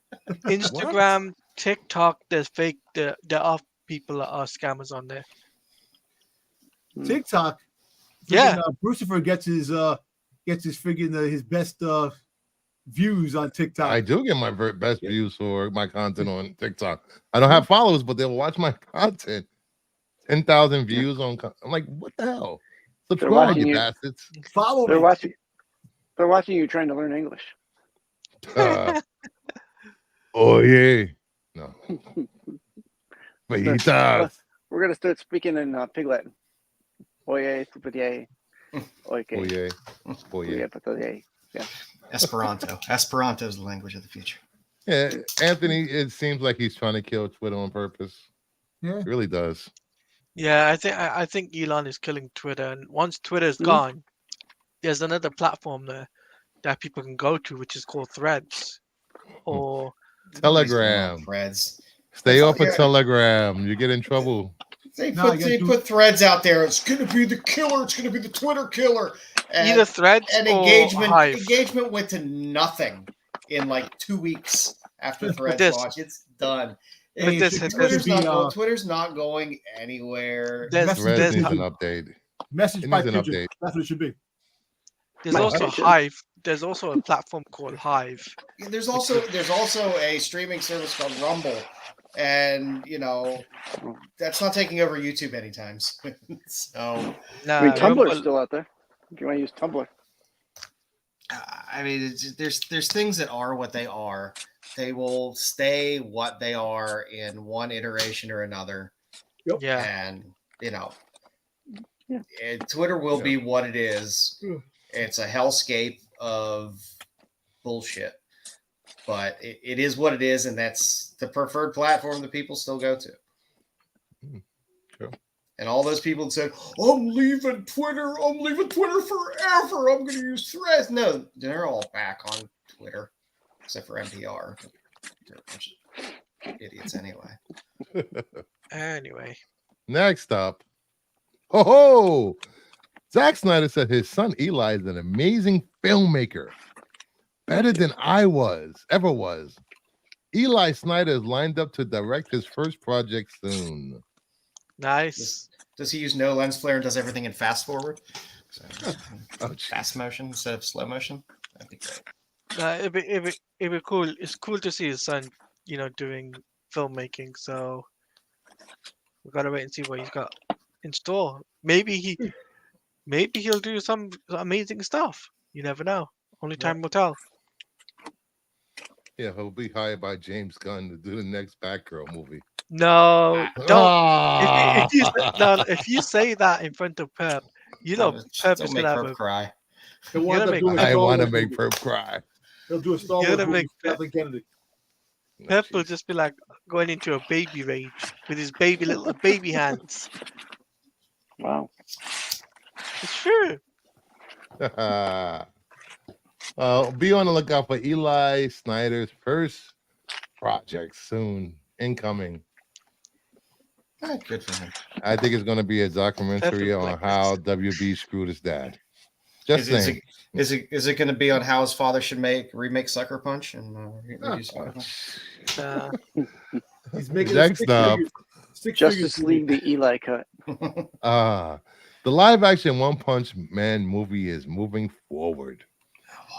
Instagram, TikTok. There's fake. There are people that are scammers on there. TikTok. Yeah. Brucifer gets his friggin' his best views on TikTok. I do get my best views for my content on TikTok. I don't have followers, but they'll watch my content. 10,000 views on. I'm like, what the hell? Subscribe, watching you you. bastards. Follow They're me. watching. They're watching you trying to learn English. Oh yeah, no. Fajitas. We're gonna start speaking in Pig Latin. Oye, superye. Oh Okay. yeah, oh yeah. Patoye. Esperanto. Esperanto is the language of the future. Yeah, Anthony. It seems like he's trying to kill Twitter on purpose. Yeah. It really does. Yeah, I think Elon is killing Twitter, and once Twitter's Mhm. gone, there's another platform there that people can go to, which is called Threads, or Nobody's going on Telegram. Threads. Stay That's off of yeah. Telegram. You get in trouble. They No, put you gotta do- put Threads out there. It's gonna be the killer. It's gonna be the Twitter killer. either Threads And or engagement Hive. went to nothing in like 2 weeks after Threads this- launched. It's done. but Hey, this- it should- this- it should be, Twitter's not going anywhere. There's Message Threads there's needs pigeon. an update. Message It by needs an pigeon. update. That's what it should be. there's My also pigeon. Hive. There's also a platform called Hive. There's also a streaming service called Rumble, and that's not taking over YouTube anytime soon. So Nah, I mean, Tumblr's Rumble- still out there. If you want to use Tumblr. I mean, there's things that are what they are. They will stay what they are in one iteration or another, yeah, and Yeah. and Twitter will Yeah. be what it is. Yeah. It's a hellscape of bullshit, but it is what it is, and that's the preferred platform that people still go to. True. And all those people that said, I'm leaving Twitter forever. I'm going to use Threads. No, they're all back on Twitter, except for NPR. They're a bunch of idiots anyway. anyway. Next up. Oh, Zack Snyder said his son Eli is an amazing filmmaker. Better than I ever was. Eli Snyder is lined up to direct his first project soon. Nice. Does he use no lens flare and does everything in fast forward? So, Oh, geez. fast motion instead of slow motion? That'd be great. It'd be cool. It's cool to see his son, doing filmmaking. So we gotta wait and see what he's got in store. Maybe he'll do some amazing stuff. You never know. Only time will tell. Yeah, he'll be hired by James Gunn to do the next Batgirl movie. No, don't. Ah! If you say that in front of Perp, Perp Don't is make gonna have Perp a. cry. He'll You're wind gonna up make- doing a I Star want to Wars make movie. Perp cry. He'll do a Star You're Wars gonna movie make with Kathleen Kennedy. Pep will just be like going into a baby rage with his little baby hands. Wow. It's true. Be on the lookout for Eli Snyder's first project soon. Incoming. Good for him. I think it's going to be a documentary Perfect on like how this. WB screwed his dad. Just saying. Is it going to be on how his father should remake Sucker Punch and reduce Sucker Punch? He's making Next up. Justice League, the Eli cut. The live action One Punch Man movie is moving forward.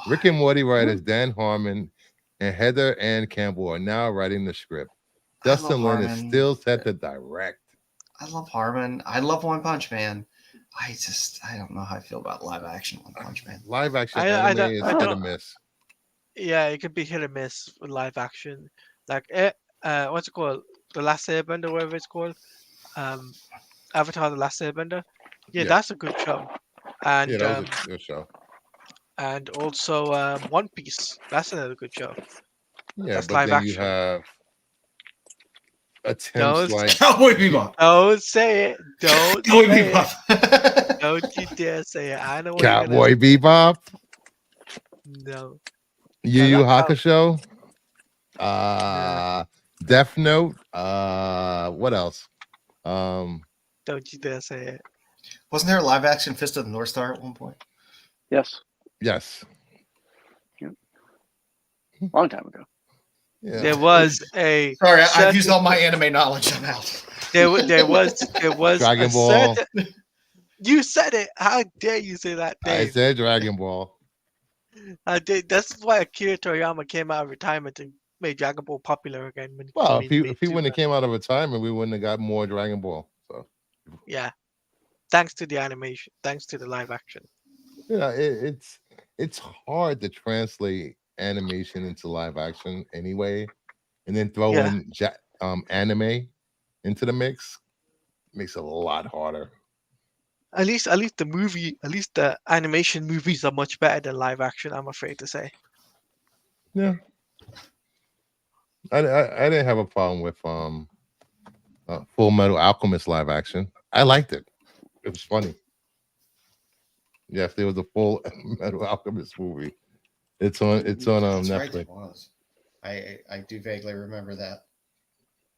Rick and Morty writers Dan Harmon and Heather Ann Campbell are now writing the script. I love Dustin Lin is Harmon. still set to direct. I love Harmon. I love One Punch Man. I don't know how I feel about live action One Punch Man. Live action I anime is hit or don't- miss. Yeah, it could be hit or miss with live action. Like what's it called? The Last Airbender, whatever it's called. Avatar: The Last Airbender. Yeah, Yeah. that's a good show. And Yeah, that was a good show. and also One Piece. That's another good show. Yeah, That's but live then you action. have attempts it's- like Cowboy Bebop. Don't say it. Don't Cowboy say it. Bebop. Don't you dare say it. I know what you're gonna Cowboy Bebop, say. No. Yu Yu like Hakusho, Death Note, what else? Don't you dare say it. Wasn't there a live action Fist of the North Star at one point? Yes. Yes. Long time ago. Yeah. There was a Sorry, I've certain- used all my anime knowledge. I'm out. there was Dragon a Ball. certain- You said it. How dare you say that, I Dave? said Dragon Ball. That's why Akira Toriyama came out of retirement and made Dragon Ball popular again. Well, if he wouldn't have came out of retirement, we wouldn't have got more Dragon Ball. So Yeah. Thanks to the animation. Thanks to the live action. yeah, it's hard to translate animation into live action anyway, and then throw Yeah. in anime into the mix makes it a lot harder. At least the animation movies are much better than live action, I'm afraid to say. Yeah, I didn't have a problem with Full Metal Alchemist live action. I liked it. It was funny. Yes, there was a full Metal Alchemist movie. It's on That's right, Netflix. it was. I do vaguely remember that.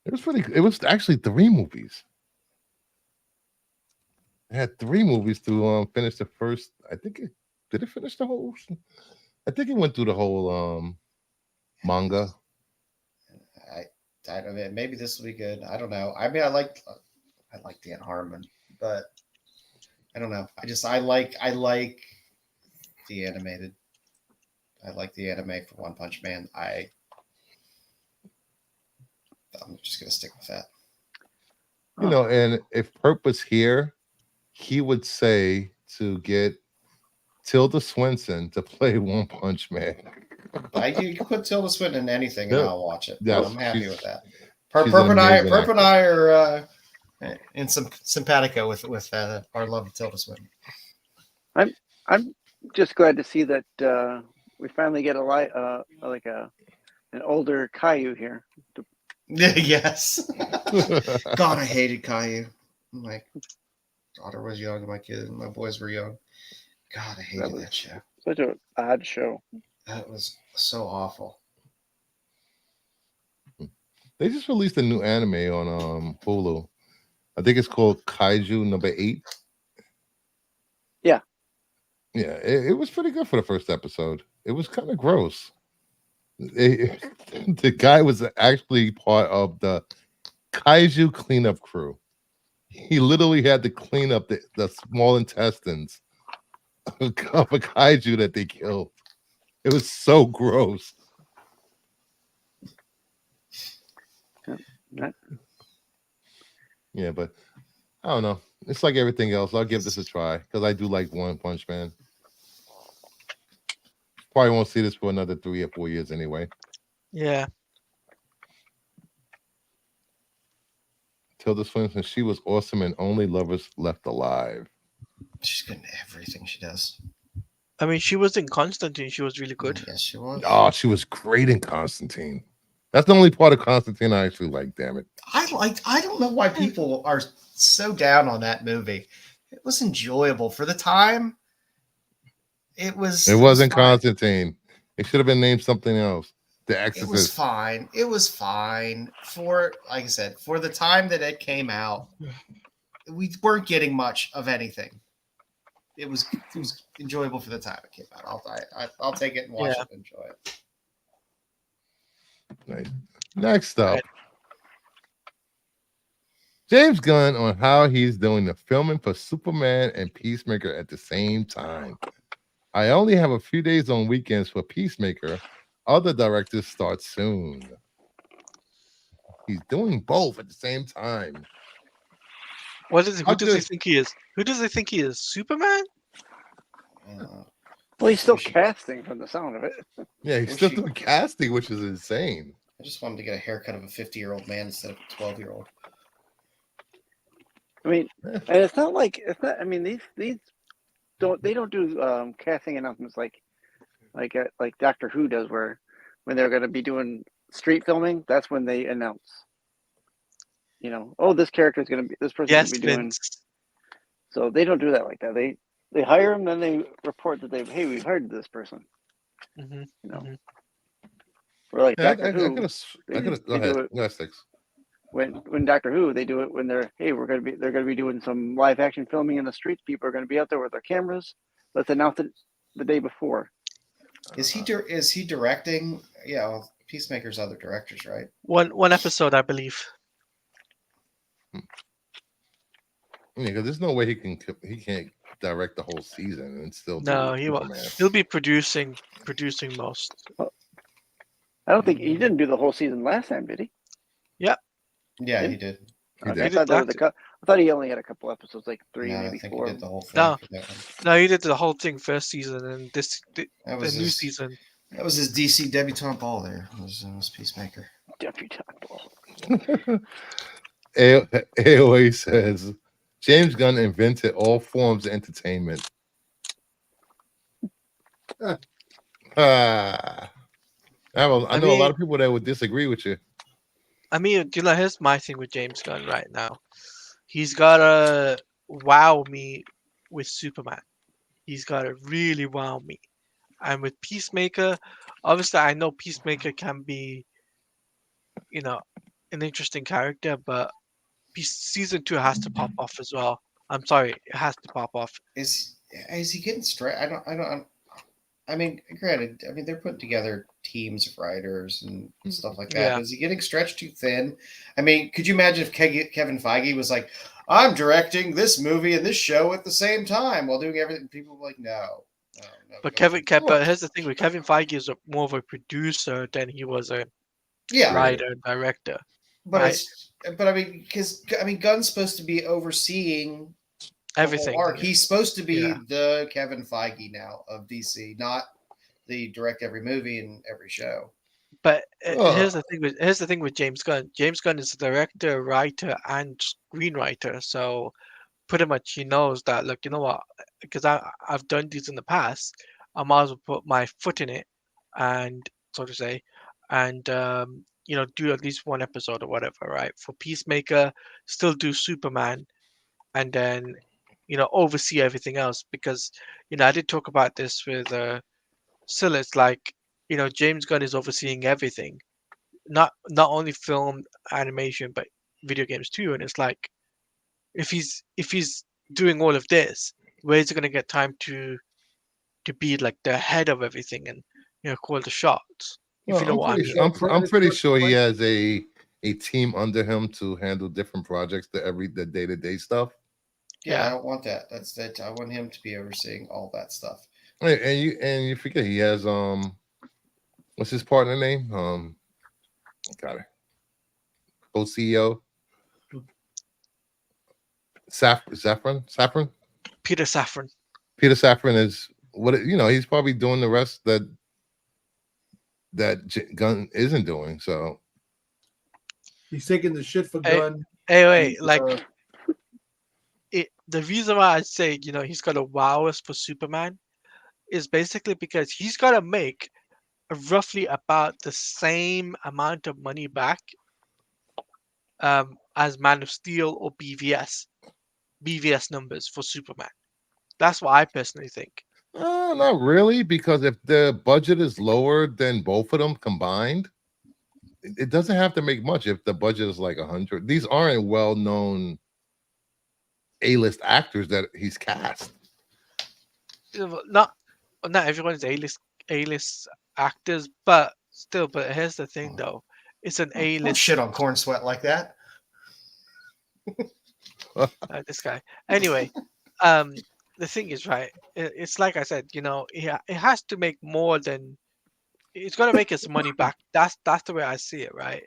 It was pretty. It was actually 3 movies. It had 3 movies to finish the first. I think it did it finish the whole. I think it went through the whole manga. I don't know. Maybe this will be good. I don't know. I mean, I like Dan Harmon, but I don't know. I like the animated. I like the anime for One Punch Man. I'm just gonna stick with that. You know, and if Perp was here, he would say to get Tilda Swinton to play One Punch Man. You can put Tilda Swinton in anything, and Yeah. I'll watch it. Yes, I'm happy she's- with that. she's an amazing Perp and I are in some simpatico with our love of Tilda Swinton. I'm just glad to see that we finally get an older Caillou here. Yes. God, I hated Caillou. My daughter was young, my boys were young. God, I hated that show. Such an odd show. That was so awful. They just released a new anime on Hulu. I think it's called Kaiju number 8. Yeah. Yeah, it was pretty good for the first episode. It was kind of gross. The guy was actually part of the Kaiju cleanup crew. He literally had to clean up the small intestines of a kaiju that they killed. It was so gross. Yeah, but I don't know. It's like everything else. I'll give this a try because I do like One Punch Man. Probably won't see this for another 3 or 4 years anyway. Yeah. Tilda Swinton, she was awesome and only lovers left alive. She's good in everything she does. I mean, she was in Constantine. She was really good. Yes, she was. Oh, she was great in Constantine. That's the only part of Constantine I actually like, damn it. I don't know why people are so down on that movie. It was enjoyable for the time. It wasn't fine. Constantine. It should have been named something else. The Exorcist. It was fine. It was fine for, like I said, for the time that it came out. We weren't getting much of anything. It was enjoyable for the time it came out. I'll take it and watch it and enjoy it. Nice. Next up, James Gunn on how he's doing the filming for Superman and Peacemaker at the same time. I only have a few days on weekends for Peacemaker. Other directors start soon. He's doing both at the same time. Who does he think he is? Who does he think he is? Superman? Well, he's still casting from the sound of it. Yeah, he's still doing casting, which is insane. I just wanted to get a haircut of a 50-year-old man instead of a 12-year-old. I mean, and it's not. I mean, these don't do casting announcements like Doctor Who does, where when they're going to be doing street filming, that's when they announce. You know, oh, this character is going to be this person. Yes, going to be doing. Vince. So they don't do that like that. They hire them, then they report that we've hired this person. Mm-hmm. You know, or like Doctor Who. I could go ahead. Go ahead, Sticks. When Doctor Who, they do it when they're they're going to be doing some live action filming in the streets. People are going to be out there with their cameras. Let's announce it the day before. Is he directing? Yeah, well, Peacemaker's other directors, right? One episode, I believe. Yeah, because there's no way he can't direct the whole season and still. No, he'll be producing most. I don't think he didn't do the whole season last time, did he? Yeah. Yeah, he did. I thought he only had a couple episodes, like 3, No, maybe I think 4. he did the whole thing. No. for that one. No, he did the whole thing first season, and the new season. That was his DC debutante ball. There was Peacemaker. Debutante ball. AOA says James Gunn invented all forms of entertainment. I know a lot of people that would disagree with you. I mean, here's my thing with James Gunn right now. he's gotta wow me with Superman. He's gotta really wow me. And with Peacemaker, obviously I know Peacemaker can be, you know, an interesting character, but season 2 has to pop off as well. I'm sorry, it has to pop off. Is he getting straight? I mean, granted, I mean they're putting together teams of writers and stuff like that. Yeah. But is he getting stretched too thin? I mean, could you imagine if Kevin Feige was like, "I'm directing this movie and this show at the same time while doing everything"? People were like, "No, no, no." But don't- but here's the thing with Kevin Feige is more of a producer than he was a yeah, writer and director. but right. I mean, because I mean, Gunn's supposed to be overseeing the whole Everything. arc. He's supposed to be Yeah. the Kevin Feige now of DC, not the direct every movie and every show. But Oh. here's the thing with James Gunn. James Gunn is a director, writer, and screenwriter. So pretty much he knows that. Look, you know what? Because I've done these in the past. I might as well put my foot in it, and so to say, and you know, do at least one episode or whatever, right? For Peacemaker, still do Superman, and then you know oversee everything else. Because you know I did talk about this with Scylla. It's like you know James Gunn is overseeing everything, not only film, animation, but video games too. And it's like if he's doing all of this, where's he gonna get time to be like the head of everything and you know call the shots? If you know what I mean. I'm pretty sure he has a team under him to handle different projects, the day-to-day stuff. Yeah, I don't want that. That's that. I want him to be overseeing all that stuff. And you forget he has what's his partner name? Got it. Co-CEO. Safran? Peter Safran. Peter Safran is he's probably doing the rest that Gunn isn't doing. So He's taking the shit for Hey, Gunn. Anyway, and, like the reason why I say you know he's got to wow us for Superman is basically because he's got to make roughly about the same amount of money back as Man of Steel or BVS numbers for Superman. That's what I personally think. not really, because if the budget is lower than both of them combined, it doesn't have to make much. If the budget is like 100, these aren't well-known A-list actors that he's cast. Not everyone is A-list actors, but still. But here's the thing, though: it's an Don't A-list. shit on Corn Sweat like that. This guy. Anyway, the thing is, right? It's like I said, you know, it has to make more than it's gonna make its money back. That's the way I see it, right?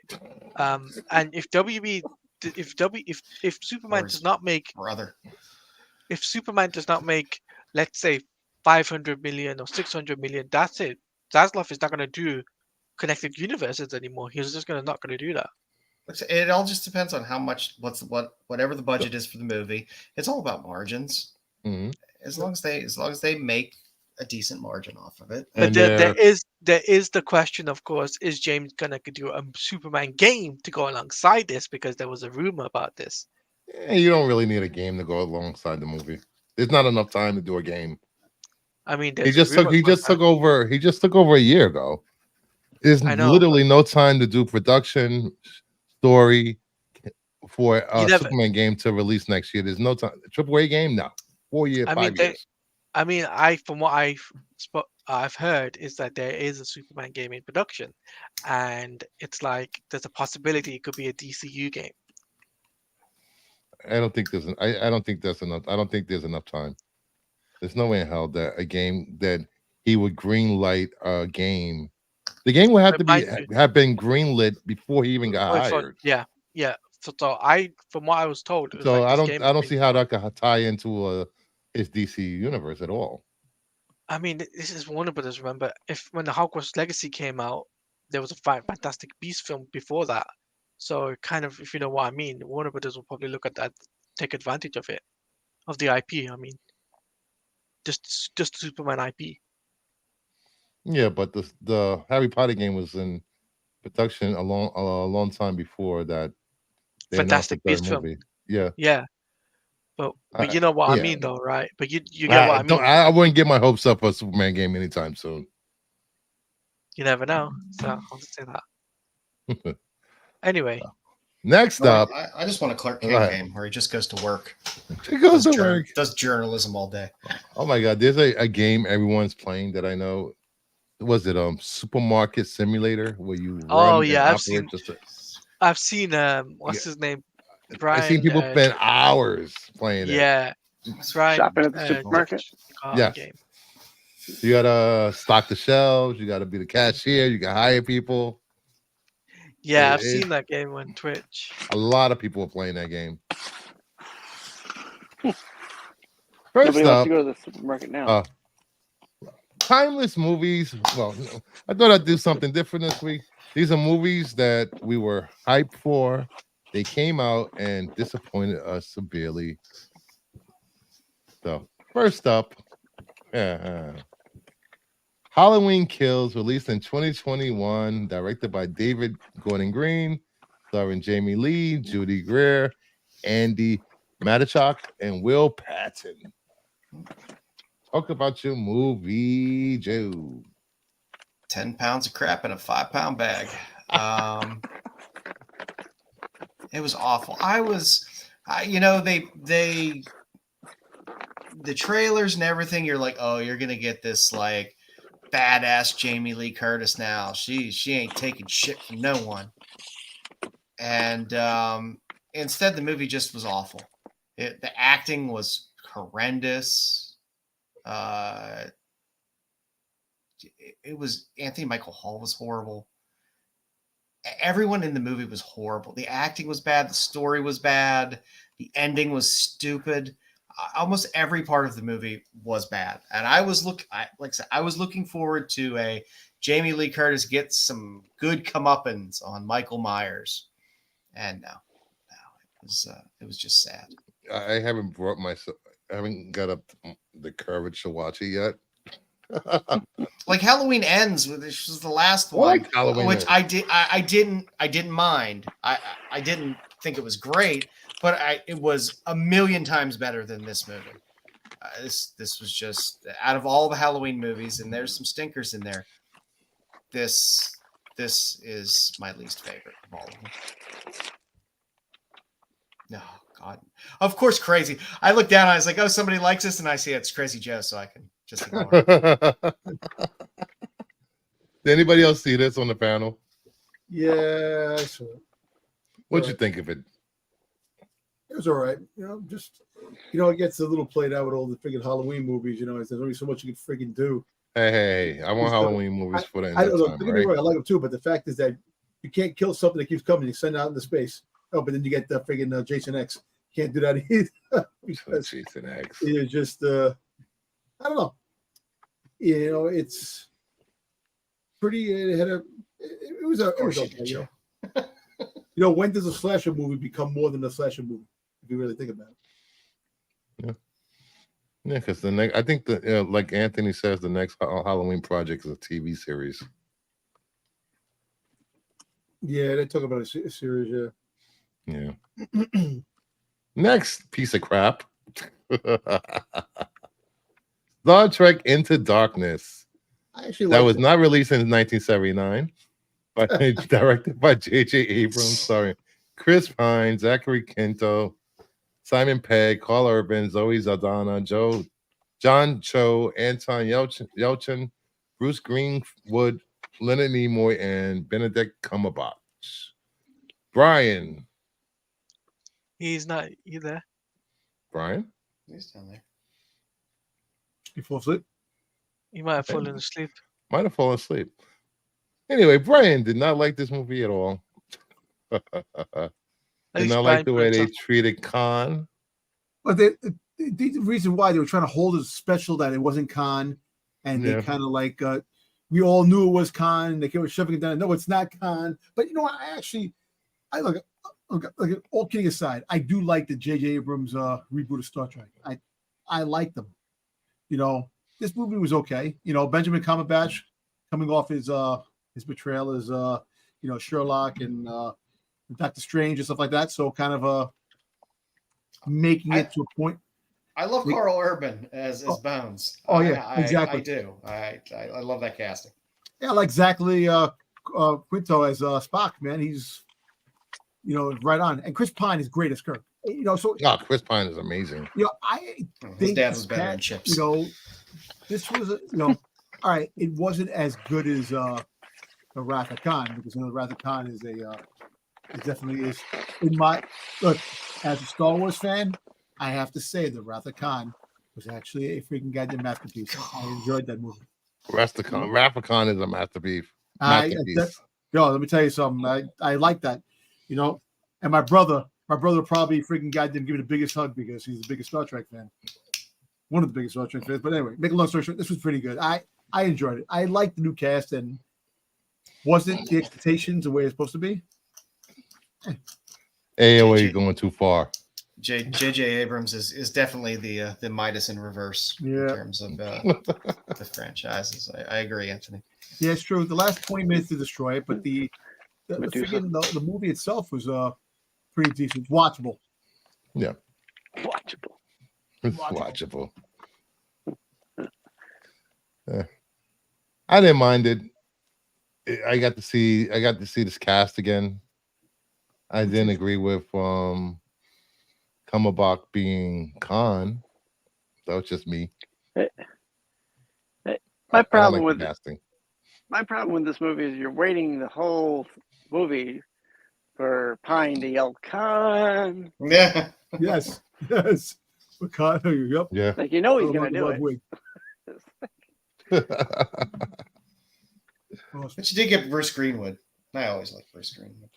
And if if Superman Or his does not make brother. if Superman does not make, let's say, 500 million or 600 million, that's it. Zaslav is not gonna do connected universes anymore. He's just not gonna do that. It all just depends on how much whatever the budget is for the movie. It's all about margins. Mhm. As long as they make a decent margin off of it. But And there is the question, of course, is James gonna do a Superman game to go alongside this? Because there was a rumor about this. you don't really need a game to go alongside the movie. There's not enough time to do a game. I mean, He there's a just took rumor going on. he just took over a year ago. There's I know, literally no time to do production, story for a You never. Superman game to release next year. There's no time. AAA game, no. 4 years, I mean, 5 years. from what I've heard is that there is a Superman game in production, and it's like there's a possibility it could be a DCU game. I don't think I don't think there's enough. I don't think there's enough time. There's no way in hell that a game that he would green light a game. The game would have But to be mind you, have been greenlit before he even got hired. yeah. So from what I was told, it was So like this game. I don't see how that could tie into his DC universe at all. I mean, this is Warner Brothers. Remember, when the Hogwarts Legacy came out, there was a Fantastic Beast film before that. So kind of, if you know what I mean, Warner Brothers will probably look at that, take advantage of it, of the IP. I mean, just Superman IP. Yeah, but the Harry Potter game was in production a long time before that. They announced the Fantastic third Beast film. movie. Yeah. Yeah, But you know what I yeah. mean, though, right? But you get what I mean. I wouldn't get my hopes up for a Superman game anytime soon. You never know. So I'll just say that. Anyway, Next No, up, I just want a Clark Go Kent ahead. game where he just goes to work, it goes to work. does journalism all day. Oh my god, there's a game everyone's playing that I know. Was it Supermarket Simulator where you run oh and yeah, operate just a, I've seen what's his name, I've seen Brian. people spend hours playing it. Yeah, Brian. Shopping at the supermarket? Yes. Game. You gotta stock the shelves, you gotta be the cashier, you can hire people. Yeah, I've It- seen that game on Twitch. A lot of people are playing that game. First Nobody wants up, to go to the supermarket now. timeless movies. Well, I thought I'd do something different this week. These are movies that we were hyped for. They came out and disappointed us severely. So, first up, Halloween Kills, released in 2021, directed by David Gordon Green, starring Jamie Lee, Judy Greer, Andy Matichak, and Will Patton. Talk about your movie, Joe. 10 pounds of crap in a 5-pound bag. It was awful. The trailers and everything, you're like, oh, you're going to get this like badass Jamie Lee Curtis now. She ain't taking shit from no one. And instead, the movie just was awful. The acting was horrendous. It was Anthony Michael Hall was horrible. Everyone in the movie was horrible. The acting was bad. The story was bad. The ending was stupid. Almost every part of the movie was bad. And I was looking forward to a Jamie Lee Curtis get some good comeuppance on Michael Myers. And no, it was just sad. I haven't got up the courage to watch it yet. Like Halloween Ends, which was the last one, Like Halloween which Ends. I didn't mind. I didn't think it was great, but it was a million times better than this movie. This was just, out of all the Halloween movies, and there's some stinkers in there, this is my least favorite of all of them. No, God. Of course, Crazy. I looked down, I was like, oh, somebody likes this, and I see it's Crazy Joe, so I can just ignore it. Did anybody else see this on the panel? Yeah, I saw it. What'd you think of it? It was all right. It gets a little played out with all the freaking Halloween movies. There's only so much you can freaking do. Hey, I want So, Halloween movies for the end I of don't know. time, Don't get me right? wrong, I like them too, but the fact is that you can't kill something that keeps coming. You send it out into space. Oh, but then you get the freaking Jason X. Can't do that either. Because Jason X. it's just, I don't know. It's pretty. It was okay. When does a slasher movie become more than a slasher movie? If you really think about it. Yeah, because I think like Anthony says, the next Halloween project is a TV series. Yeah, they talk about a series. Yeah. Next piece of crap. Star Trek Into Darkness. I actually That liked was it. not released in 1979, but directed by J.J. Abrams, starring Chris Pine, Zachary Quinto, Simon Pegg, Carl Urban, Zoe Saldana, John Cho, Anton Yelchin, Bruce Greenwood, Leonard Nimoy, and Benedict Cumberbatch. Brian. He's not. You there? Brian? He's down there. You fall asleep? He might have fallen asleep. Might have fallen asleep. Anyway, Brian did not like this movie at all. Did least not like Brian the way put they some- treated Khan. But the reason why they were trying to hold it special that it wasn't Khan, and Yeah. they kind of like we all knew it was Khan, and they kept shoving it down. No, it's not Khan. But you know what? I look all kidding aside, I do like the J.J. Abrams reboot of Star Trek. I like them. This movie was okay. Benjamin Cumberbatch coming off his betrayal as Sherlock and Doctor Strange and stuff like that. So kind of making it to a point. I love Carl Urban as Bones. Oh, yeah, exactly. I do. I love that casting. Yeah, like Zachary Quinto as Spock, man. He's, right on. And Chris Pine is great as Kirk. So Chris Pine is amazing. I His think dad was better in Chips. This was all right. It wasn't as good as the Wrath of Khan, because the Wrath of Khan is it definitely is in my look as a Star Wars fan. I have to say the Wrath of Khan was actually a freaking goddamn masterpiece. I enjoyed that movie. Wrath of Khan is a masterpiece. Let me tell you something. I like that, and my brother probably freaking goddamn give me the biggest hug because he's the biggest Star Trek fan. One of the biggest Star Trek fans. But anyway, make a long story short, this was pretty good. I enjoyed it. I liked the new cast, and wasn't the expectations the way it's supposed to be? AOA going too far. J.J. Abrams is definitely the Midas in reverse in terms of the franchises. I agree, Anthony. Yeah, it's true. The last 20 minutes to destroy it, but the movie itself was pretty decent, watchable. Yeah, Watchable. it's watchable. I didn't mind it. I got to see this cast again. I didn't agree with Cumberbatch being Khan. That was just me. My problem like with the casting. My problem with this movie is you're waiting the whole movie for Pine to yell Khan. Yeah. Yes. For Khan, yep. Yeah. Like he's gonna do it. But you did get Bruce Greenwood. I always like Bruce Greenwood.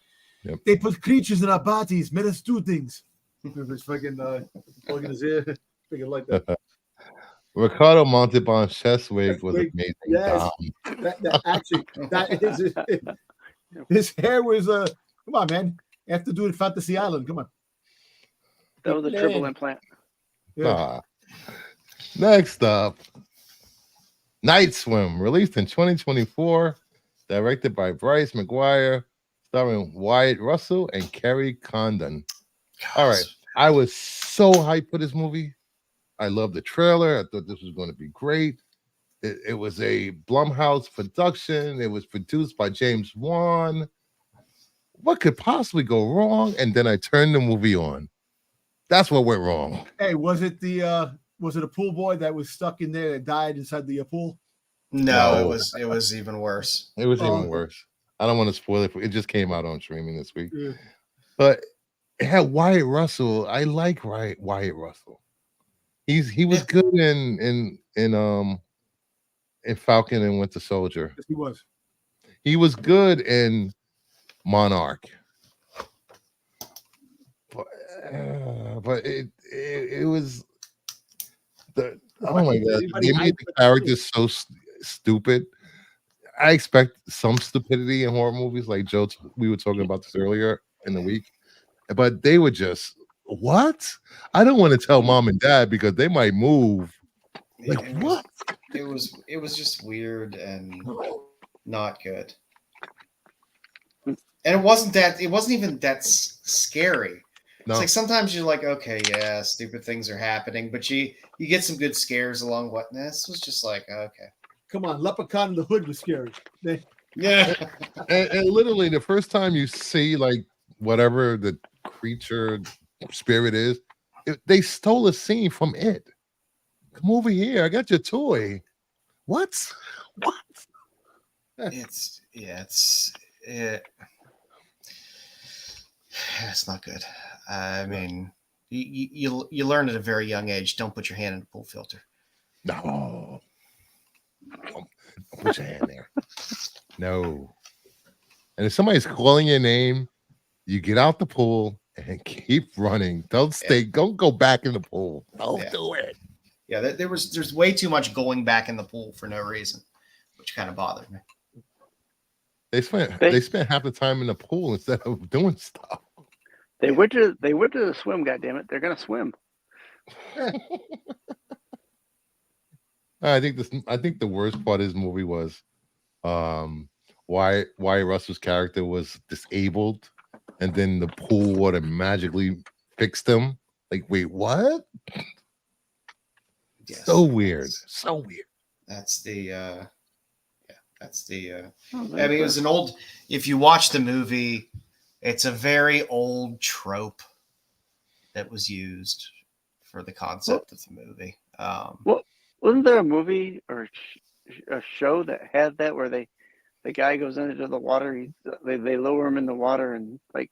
Yep. They put creatures in our bodies, made us do things. It's fucking plugging his ear, thinking like that. Ricardo Montalban's chest wig was amazing. Yes. That is his hair was come on, man. After doing Fantasy Island, come on. That was a triple implant. Yeah. Next up, Night Swim, released in 2024, directed by Bryce McGuire, starring Wyatt Russell and Kerry Condon. All right, I was so hyped for this movie. I loved the trailer. I thought this was going to be great. It was a Blumhouse production. It was produced by James Wan. What could possibly go wrong? And then I turned the movie on. That's what went wrong. Hey, was it a pool boy that was stuck in there that died inside the pool? No, it was even worse. It was even worse. I don't want to spoil it. It just came out on streaming this week. Yeah. But it had Wyatt Russell. I like Wyatt Russell. He was good in Falcon and Winter Soldier. Yes, he was. He was good in Monarch. But it was the oh my god, they made the characters so stupid. I expect some stupidity in horror movies, like Joe. We were talking about this earlier in the week, but they were just what? I don't want to tell mom and dad because they might move. Like what? It was just weird and not good. And it wasn't even that scary. No. It's like sometimes you're like, okay, yeah, stupid things are happening, but you get some good scares along what. This was just like, okay. Come on, Leprechaun in the Hood was scary. Yeah. and literally the first time you see like whatever the creature spirit is, they stole a scene from it. Come over here, I got your toy. What? It's not good. I mean, you learn at a very young age. Don't put your hand in a pool filter. No. Don't put your hand there. No. And if somebody's calling your name, you get out the pool and keep running. Don't stay. Don't go back in the pool. Don't do it. Yeah, there's way too much going back in the pool for no reason, which kind of bothered me. They spent half the time in the pool instead of doing stuff. They went to the swim. Goddammit, they're gonna swim. I think the worst part of this movie was why Russell's character was disabled, and then the pool water magically fixed him. Like, wait, what? Yes, So weird. So weird. That's the that's the Oh, I mean, that's it was an old. If you watch the movie, it's a very old trope that was used for the concept of the movie. Well, wasn't there a movie or a show that had that where the guy goes into the water, they lower him in the water and like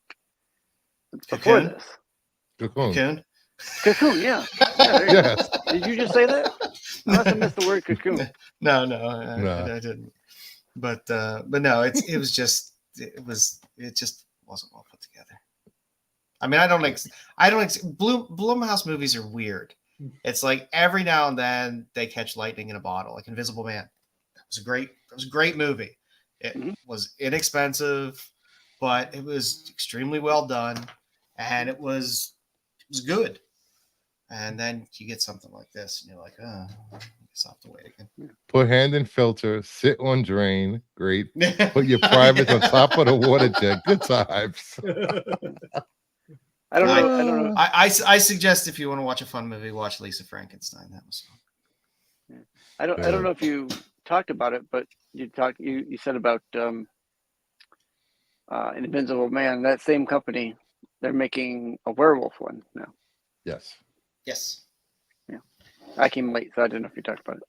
before Cocoon? this. Cocoon. Cocoon? Cocoon, yeah. There you go. Yes. Did you just say that? I must have missed the word cocoon. No, No. I didn't. But no, it just wasn't well put together. I mean, I don't Blumhouse movies are weird. It's like every now and then they catch lightning in a bottle, like Invisible Man. That was a great movie. It was inexpensive, but it was extremely well done, and it was good. And then you get something like this, and you're like, oh, I guess I'll have to wait again. Put hand in filter, sit on drain. Great. Put your privates on top of the water jet. Good times. I don't know. I suggest if you want to watch a fun movie, watch Lisa Frankenstein. That was fun. I don't know if you talked about it, but you said about an Invincible Man. That same company, they're making a werewolf one now. Yes. Yes. Yeah, I came late, so I didn't know if you talked about it.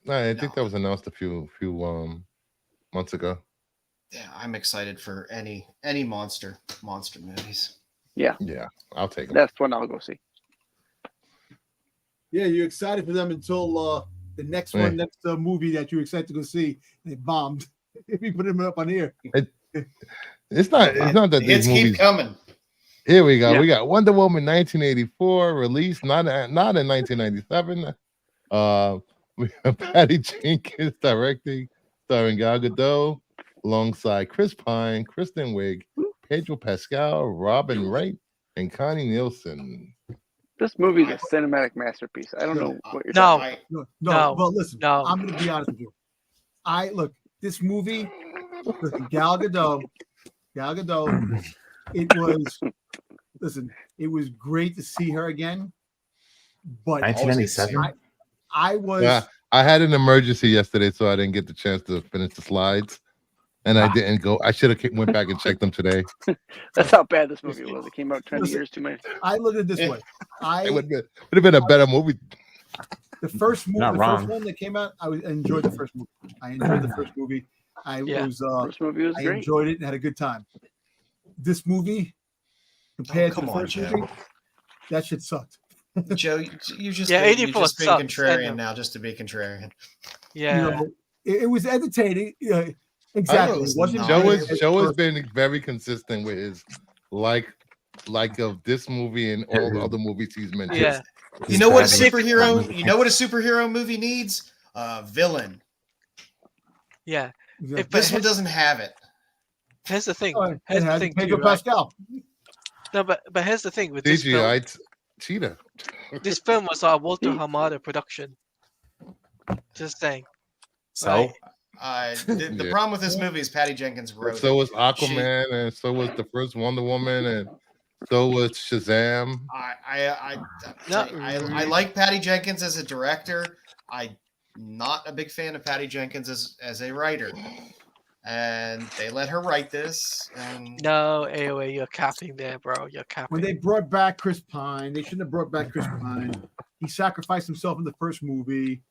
No, I think that was announced a few months ago. Yeah, I'm excited for any monster movies. Yeah, I'll take them. that's one I'll go see. Yeah, you're excited for them until the next movie that you're excited to go see. They bombed. If you put them up on here, It's not that these movies keep coming. Here we go. Yeah. We got Wonder Woman 1984 released, not in 1997. We have Patty Jenkins directing, starring Gal Gadot, alongside Chris Pine, Kristen Wiig, Pedro Pascal, Robin Wright, and Connie Nielsen. This movie's a cinematic masterpiece. I don't know what you're No. talking no. No, Well, listen, no. I'm going to be honest with you. This movie, listen, Gal Gadot. It was great to see her again. But 1997. I had an emergency yesterday, so I didn't get the chance to finish the slides, and I didn't go. I should have went back and checked them today. That's how bad this movie was. It came out 20 years too many. I look at it this way. It would have been a better movie. The first movie, Not wrong. first one that came out, I enjoyed the first movie. I enjoyed the first movie. First movie was I great. enjoyed it and had a good time. This movie, compared to the first Joe. movie, that shit sucked. Joe, you just Yeah, you're 84 just being sucks, contrarian and- now, just to be contrarian. Yeah. It was entertaining. Exactly. It wasn't No. Joe has been very consistent with his like of this movie and all the other movies he's mentioned. Yeah. You know what a Bad superhero? You know what a superhero movie needs? A villain. Yeah. Exactly. But This one doesn't have it. Here's the thing. It Here's the has thing. Pedro Too, right? Pascal. No, but here's the thing with this film. CGI cheetah. This film was a Walter Hamada production. Just saying. So The Yeah. problem with this movie is Patty Jenkins wrote So it. was Aquaman, and so was the first Wonder Woman, and so was Shazam. I Not I really. like Patty Jenkins as a director. I'm not a big fan of Patty Jenkins as a writer. And they let her write this. And No, AOA, you're capping there, bro. You're capping. When they brought back Chris Pine, they shouldn't have brought back Chris Pine. He sacrificed himself in the first movie,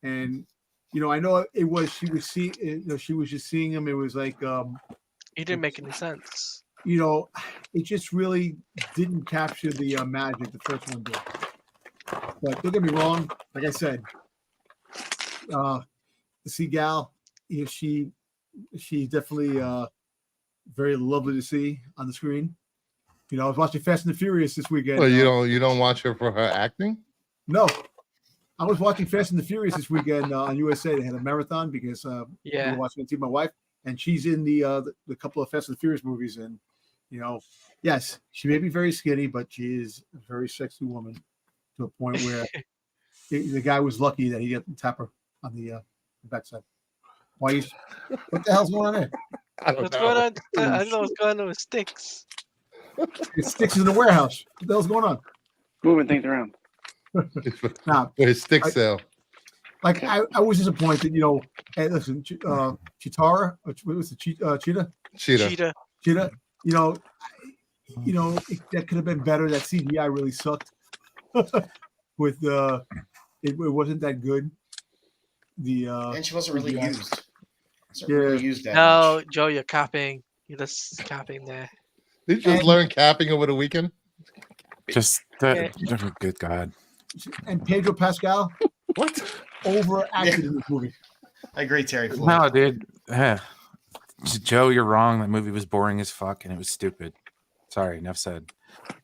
and I know it was she was just seeing him. It was like It didn't make any sense. it just really didn't capture the magic the first one did. But don't get me wrong, like I said, to see Gal, she's definitely very lovely to see on the screen. I was watching Fast and the Furious this weekend. Well, you don't watch her for her acting? No, I was watching Fast and the Furious this weekend on USA. They had a marathon because we Yeah. were watching it with my wife, and she's in the couple of Fast and the Furious movies. And yes, she may be very skinny, but she is a very sexy woman to a point where the guy was lucky that he got to tap her on the backside. What the hell's going on there? I don't What's know. going on? I don't know what's going on with Sticks. It sticks in the warehouse. What the hell's going on? Moving things around. Nah, With his stick I- sale. like I was disappointed. Hey, listen, Chitara, what was it? Cheetah. Cheetah. Cheetah. That could have been better. That CGI really sucked. With it wasn't that good. And she wasn't really Yeah. used. Wasn't Yeah. really used that No, much. Joe, you're capping. You're just capping there. Did you just And- learn capping over the weekend? Just good God. and Pedro Pascal What? overacted in this movie. I agree, Terry Floyd. No, dude. Joe, you're wrong. That movie was boring as fuck and it was stupid. Sorry, enough said.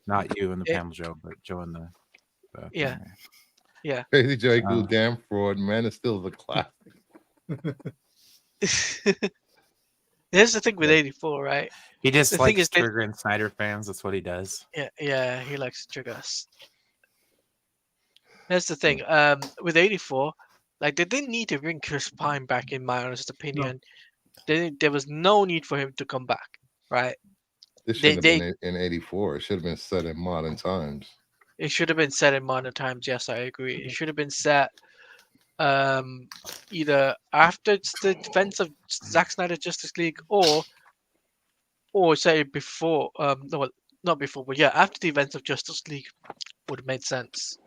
Not you in the It- panel, Joe, but Joe in the Yeah. Crazy Joe Cool, Uh, damn fraud, man. It's still the class. Here's the thing with 84, right? He just The thing likes is that- triggering Snyder fans. That's what he does. Yeah, he likes to trigger us. Here's the thing. With 84, like they didn't need to bring Chris Pine back, in my honest opinion. There was no need for him to come back, right? This They- shouldn't have been in 84. It should have been set in modern times. It should have been set in modern times. Yes, I agree. It should have been set either after the defense of Zack Snyder's Justice League or say before. No, well, not before, but yeah, after the events of Justice League would have made sense.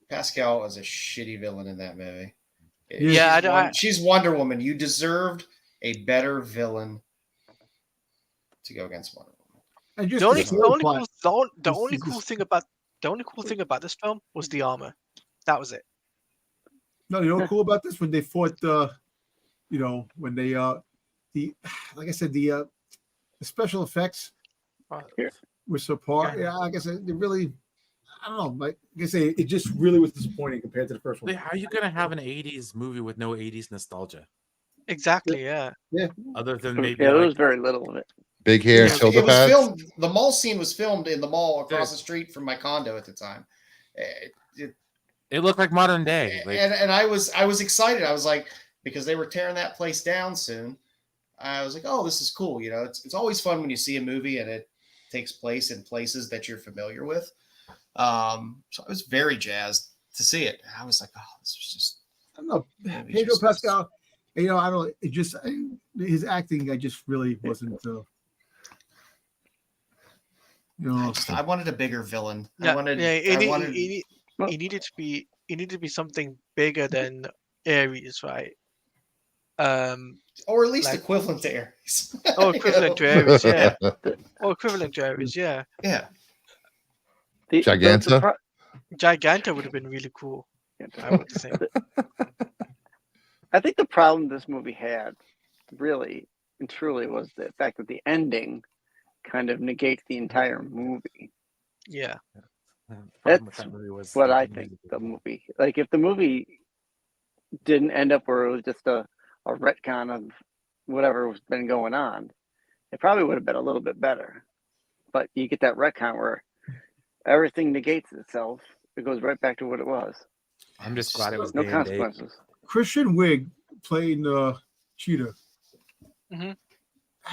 Pascal was a shitty villain in that movie. Yeah, She's Wonder Woman. You deserved a better villain to go against Wonder Woman. And just The only, the the story only, plot, cool, the This only is cool just- thing about this film was the armor. That was it. No, you know what's cool about this? When they fought, when they like I said, the special effects were subpar. Yeah, like I said, they really, I don't know. Like I say, it just really was disappointing compared to the first one. How are you gonna have an '80s movie with no '80s nostalgia? Exactly. Yeah. Other than maybe Yeah, there was like, very little of it. Big hair, Yeah, shoulder It was pads. filmed. The mall scene was filmed in the mall across Dude. the street from my condo at the time. it looked like modern day. Like, And I was excited. I was like, because they were tearing that place down soon. I was like, oh, this is cool. It's always fun when you see a movie and it takes place in places that you're familiar with. So I was very jazzed to see it. I was like, oh, this was just. I don't know. Maybe Pedro just- Pascal, I don't. It just his acting, I just really wasn't. I wanted a bigger villain. Yeah. I wanted. yeah. I wanted. It needed to be something bigger than Ares, right? Or at least like- equivalent to Ares. Or You equivalent know? to Ares, yeah. Or equivalent to Ares, yeah. Yeah. Giganta? Giganta would have been really cool, I would say. I think the problem this movie had, really and truly, was the fact that the ending kind of negates the entire movie. Yeah. the problem with That's that movie was What they I didn't think use it. the movie, like if the movie didn't end up where it was just a retcon of whatever was been going on, it probably would have been a little bit better. But you get that retcon where everything negates itself. It goes right back to what it was. I'm just glad it was No day and date. consequences. Christian Wiig playing Cheetah. Mhm.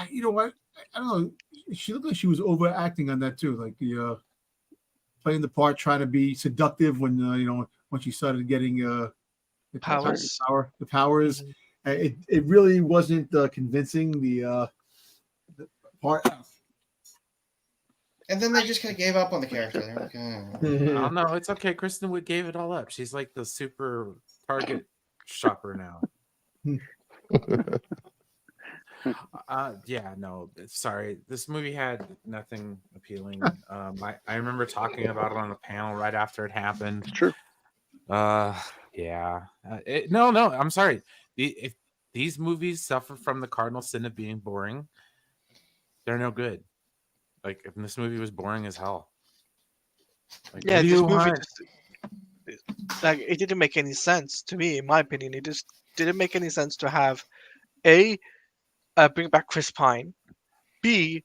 You know what? I don't know. She looked like she was overacting on that too, like the playing the part, trying to be seductive when when she started getting the Powers. the powers. Mhm. It really wasn't convincing. The part. And then they just kind of gave up on the character. They're like, oh. Oh no, it's okay. Kristen Wiig gave it all up. She's like the super Target shopper now. Yeah, no, sorry. This movie had nothing appealing. I remember talking about it on the panel right after it happened. It's true. Yeah. No, I'm sorry. If these movies suffer from the cardinal sin of being boring, they're no good. Like, if this movie was boring as hell. Like, Yeah, what do this you movie want? like it didn't make any sense to me, in my opinion. It just didn't make any sense to have bring back Chris Pine, B,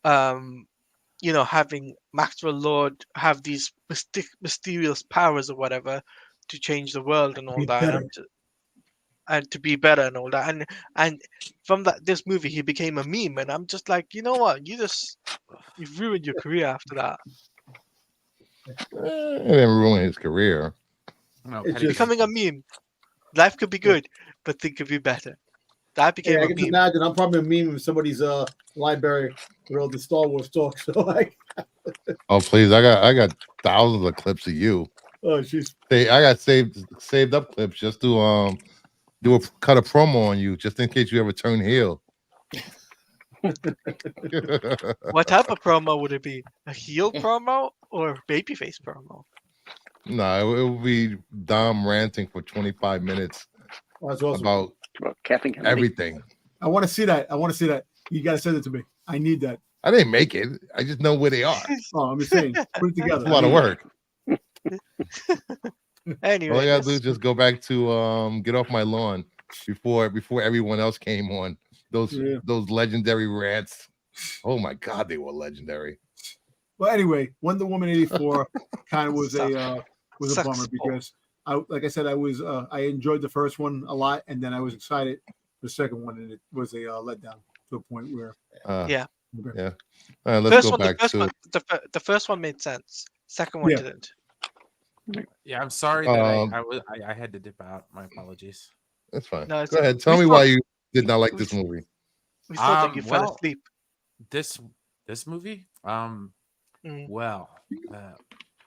having Maxwell Lord have these mysterious powers or whatever to change the world and all Be that. better. and to be better and all that. And from this movie, he became a meme, and I'm just like, you know what? You've ruined your career after that. It didn't ruin his career. No, It's Petty just- Becoming a meme. Life could be good, but things could be better. That became I a can meme. imagine. I'm probably a meme in somebody's library where all the Star Wars talk. So like, Oh please, I got thousands of clips of you. oh jeez. I got saved up clips just to cut a promo on you, just in case you ever turn heel. What type of promo would it be? A heel promo or babyface promo? No, it would be Dom ranting for 25 minutes Oh, that's awesome. about Well, Kathleen Kennedy. everything. I want to see that. I want to see that. You got to send it to me. I need that. I didn't make it. I just know where they are. Oh, I'm just saying. Put it together. It's a lot of work. Anyway, All I gotta do is just go back to get off my lawn before everyone else came on. Those legendary rants. Oh my god, they were legendary. Well, anyway, Wonder Woman 84 kind of was a bummer Sucks. because like I said, I enjoyed the first one a lot, and then I was excited for the second one, and it was a letdown to a point where Yeah. Yeah. All right, let's First go one, back to the first one made sense. Second one Yeah. didn't. Yeah, I'm sorry that Um, I had to dip out. My apologies. that's fine. No, it's Go a- ahead. Tell we me thought- why you did not like we this thought- movie. We thought that you fell Well, asleep. This movie, Mm. well,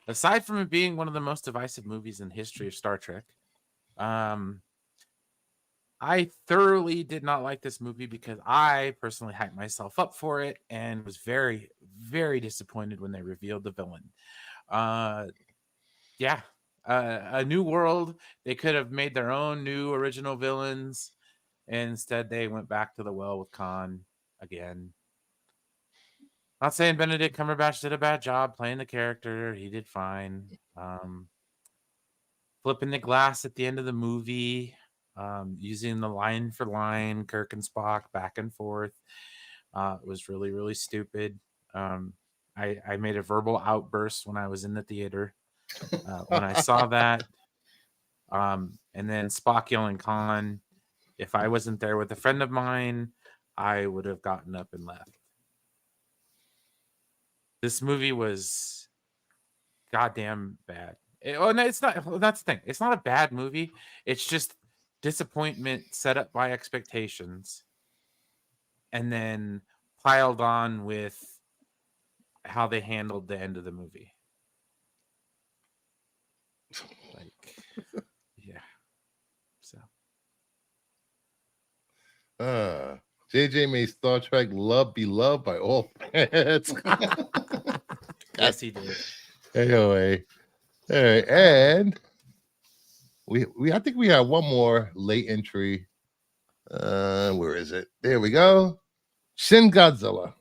aside from it being one of the most divisive movies in history of Star Trek, I thoroughly did not like this movie because I personally hyped myself up for it and was very, very disappointed when they revealed the villain. Yeah, a new world. They could have made their own new original villains. And instead, they went back to the well with Khan again. Not saying Benedict Cumberbatch did a bad job playing the character. He did fine. Flipping the glass at the end of the movie, using the line for line, Kirk and Spock back and forth. Was really, really stupid. I made a verbal outburst when I was in the theater when I saw that. And then Spock yelling Khan. If I wasn't there with a friend of mine, I would have gotten up and left. This movie was goddamn bad. No, it's not. Well, that's the thing. It's not a bad movie. It's just disappointment set up by expectations, and then piled on with how they handled the end of the movie. Like, yeah. So. JJ made Star Trek love be loved by all fans. Yes, he did. Anyway, all right, and we I think we have one more late entry. Where is it? There we go. Shin Godzilla.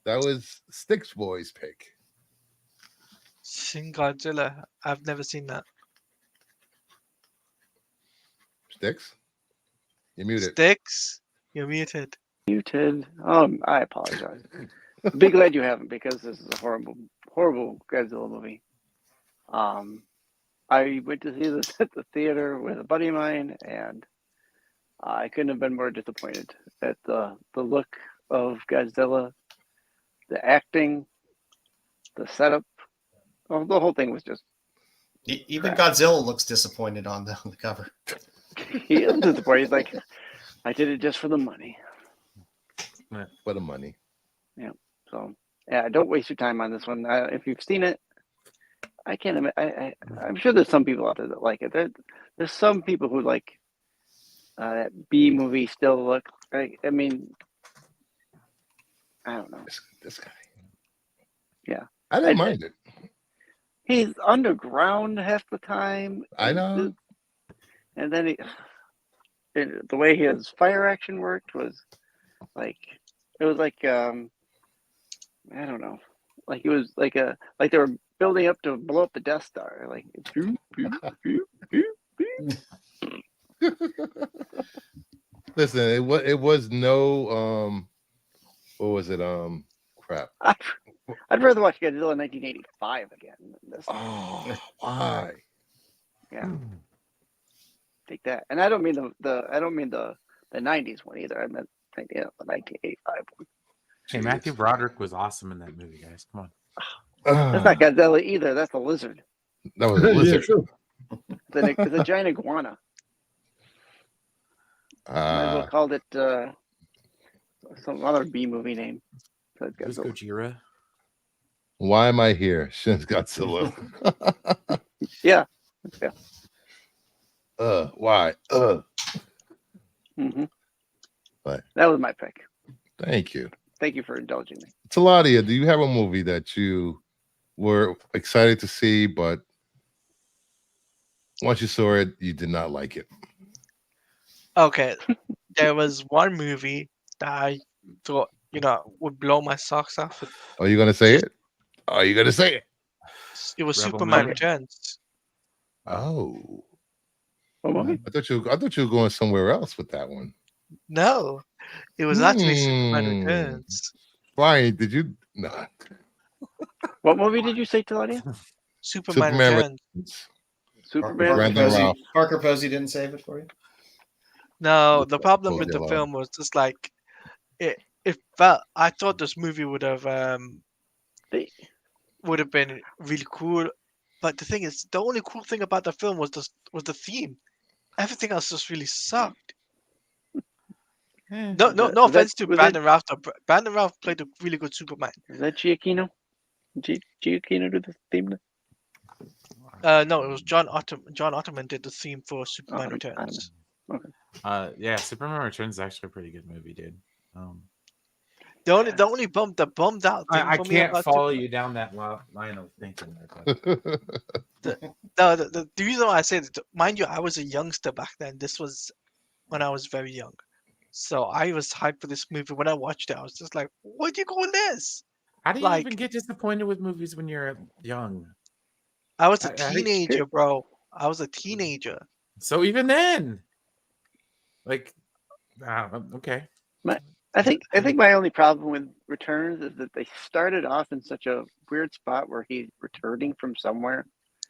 That was Sticks Boy's pick. Shin Godzilla. I've never seen that. Sticks? You're muted. Sticks, you're muted. Muted. I apologize. Be glad you haven't, because this is a horrible, horrible Godzilla movie. I went to see this at the theater with a buddy of mine, and I couldn't have been more disappointed at the look of Godzilla, the acting, the setup. Oh, the whole thing was just. Even Godzilla looks disappointed on the cover. He is disappointed. He's like, I did it just for the money. For the money. Yeah. So yeah, don't waste your time on this one. If you've seen it, I can't. I'm sure there's some people out there that like it. There's some people who like that B movie still look. I mean, I don't know. This guy. Yeah. I didn't mind it. He's underground half the time. I know. And then the way his fire action worked was like, it was like I don't know, like it was like they were building up to blow up the Death Star, like pew, pew, pew, pew, pew. Listen, it was no what was it? Crap. I'd rather watch Godzilla 1985 again than this. Oh, why? Yeah. take that. And I don't mean the '90s one either. I meant the 1985 one. Hey, Matthew Broderick was awesome in that movie, guys. Come on. That's not Godzilla either. That's a lizard. That was a Yeah, lizard. true. It's a giant iguana. Might as well called it some other B movie name. So Who's Gojira? Why am I here? Shin's Godzilla. Yeah. Why? Mm-hmm. But That was my pick. thank you. Thank you for indulging me. Taladia, do you have a movie that you were excited to see, but once you saw it, you did not like it? Okay, there was one movie that I thought would blow my socks off. Are you gonna say it? Are you gonna say it? It was Rebel Superman Man. Returns. Oh, What movie? I thought you were going somewhere else with that one. No, it was actually Superman Hmm. Returns. Brian, did you not? What movie did you say, Claudia? Superman Superman Returns. Superman. Brandon Returns? Ralph. Parker Posey didn't save it for you. No, the problem Both with the yellow. film was just like it felt. I thought this movie would have They- been really cool, but the thing is, the only cool thing about the film was the theme. Everything else just really sucked. No Was offense to was Brandon Ralph. Though. Brandon Ralph played a really good Superman. Is that Giacchino? Giacchino do the theme? No, it was John Ottoman. John Ottoman did the theme for Superman Ottoman. Returns. Yeah, Superman Returns is actually a pretty good movie, dude. The only bummed out thing I for me can't about follow you down that line of thinking. the reason why I say that, mind you, I was a youngster back then. This was when I was very young, so I was hyped for this movie. When I watched it, I was just like, "What'd you call this?" How do you Like- even get disappointed with movies when you're young? I was a I think- teenager, bro. I was a teenager. So even then, like, okay. I think my only problem with Returns is that they started off in such a weird spot where he's returning from somewhere.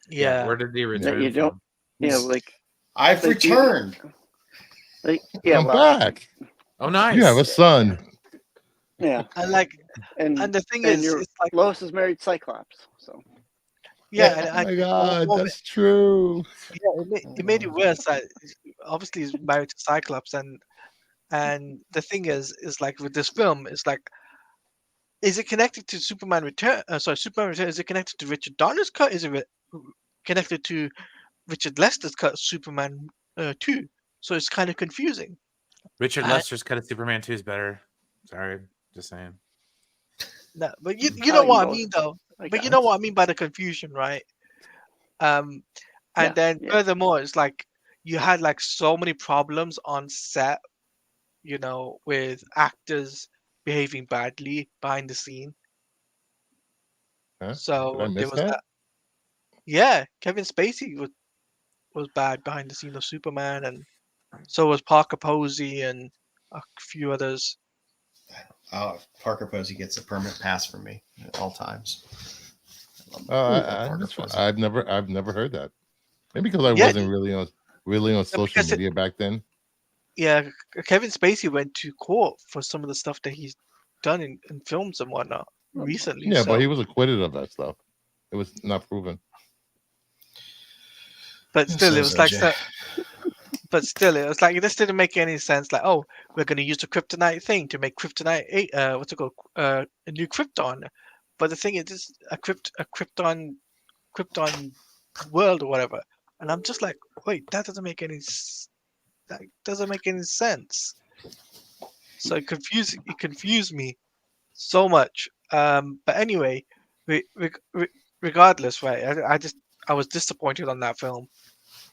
Yeah, Where did he return you don't- from? You know, like I've Like, you- returned. yeah, I'm well, back. Oh, nice. You have a son. yeah, and like, and and the thing and is, your it's like, Lois is married Cyclops, so yeah, Oh and my God, that's true. it made it worse. That obviously he's married to Cyclops, and the thing is like with this film, it's like, is it connected to Superman Return? Superman Return. Is it connected to Richard Donner's cut? Is it connected to Richard Lester's cut, Superman 2? So it's kind of confusing. Richard I- Lester's cut of Superman 2 is better. Sorry, just saying. No, but you I know like what I both. mean, though. like, But you know what I mean by the confusion, right? And Yeah, then yeah. furthermore, it's like you had like so many problems on set, with actors behaving badly behind the scene. Huh? Did I So there miss was that? that. Yeah, Kevin Spacey was bad behind the scene of Superman, and so was Parker Posey and a few others. Parker Posey gets a permanent pass from me at all times. I love Parker Posey. I've never heard that. Maybe because I Yeah, wasn't really on social because media back then. Yeah, Kevin Spacey went to court for some of the stuff that he's done in films and whatnot recently. Yeah, so, but he was acquitted of that stuff. It was not proven. but still, it So was like OJ. But still, it was like this didn't make any sense. Like, oh, we're going to use the kryptonite thing to make kryptonite. What's it called? A new Krypton. But the thing is, it's a Krypton world or whatever. And I'm just like, wait, that doesn't make any sense. So it confused me so much. But anyway, regardless, right? I was disappointed on that film,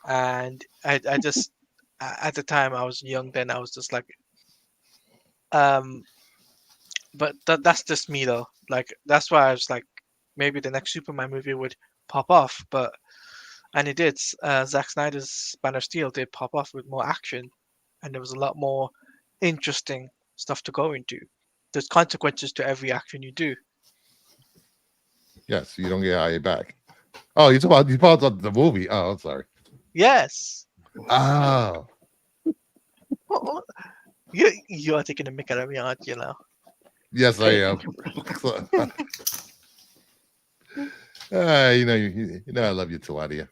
and I just at the time I was young. Then I was just like, but that's just me though. Like that's why I was like, maybe the next Superman movie would pop off, and it did. Zack Snyder's Man of Steel did pop off with more action, and there was a lot more interesting stuff to go into. There's consequences to every action you do. Yes, you don't get hired back. Oh, you talk about the movie. Oh, I'm sorry. Yes. Oh, You are taking a mick out of me, aren't you? Now. yes, I am. You know, I love you, Taladia.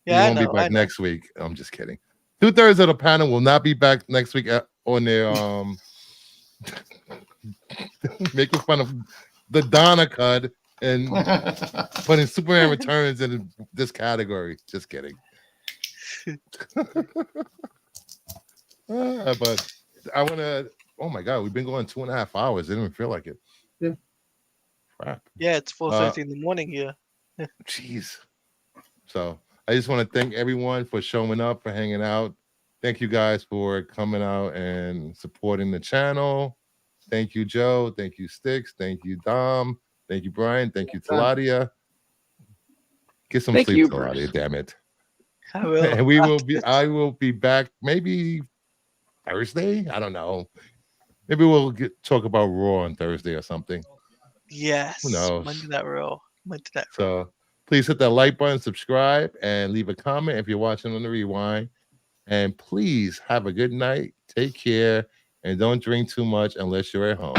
Yeah, You won't be back next week. I'm just kidding. 2/3 of the panel will not be back next week on their making fun of the Donna cut and putting Superman Returns in this category. Just kidding. But I want to. Oh my God, we've been going 2.5 hours. It didn't even feel like it. Yeah. Crap. Yeah, it's 4:30 in the morning here. Jeez. So I just want to thank everyone for showing up, for hanging out. Thank you guys for coming out and supporting the channel. Thank you, Joe. Thank you, Sticks. Thank you, Dom. Thank you, Brian. Thank you, Taladia. Get some Thank sleep, you, Taladia. Bruce. Damn it. I will. And we will be. I will be back maybe Thursday. I don't know. Maybe we'll talk about Raw on Thursday or something. Yes. Who knows? Monday Night Raw. So please hit that like button, subscribe, and leave a comment if you're watching on the rewind. And please have a good night. Take care. And don't drink too much unless you're at home.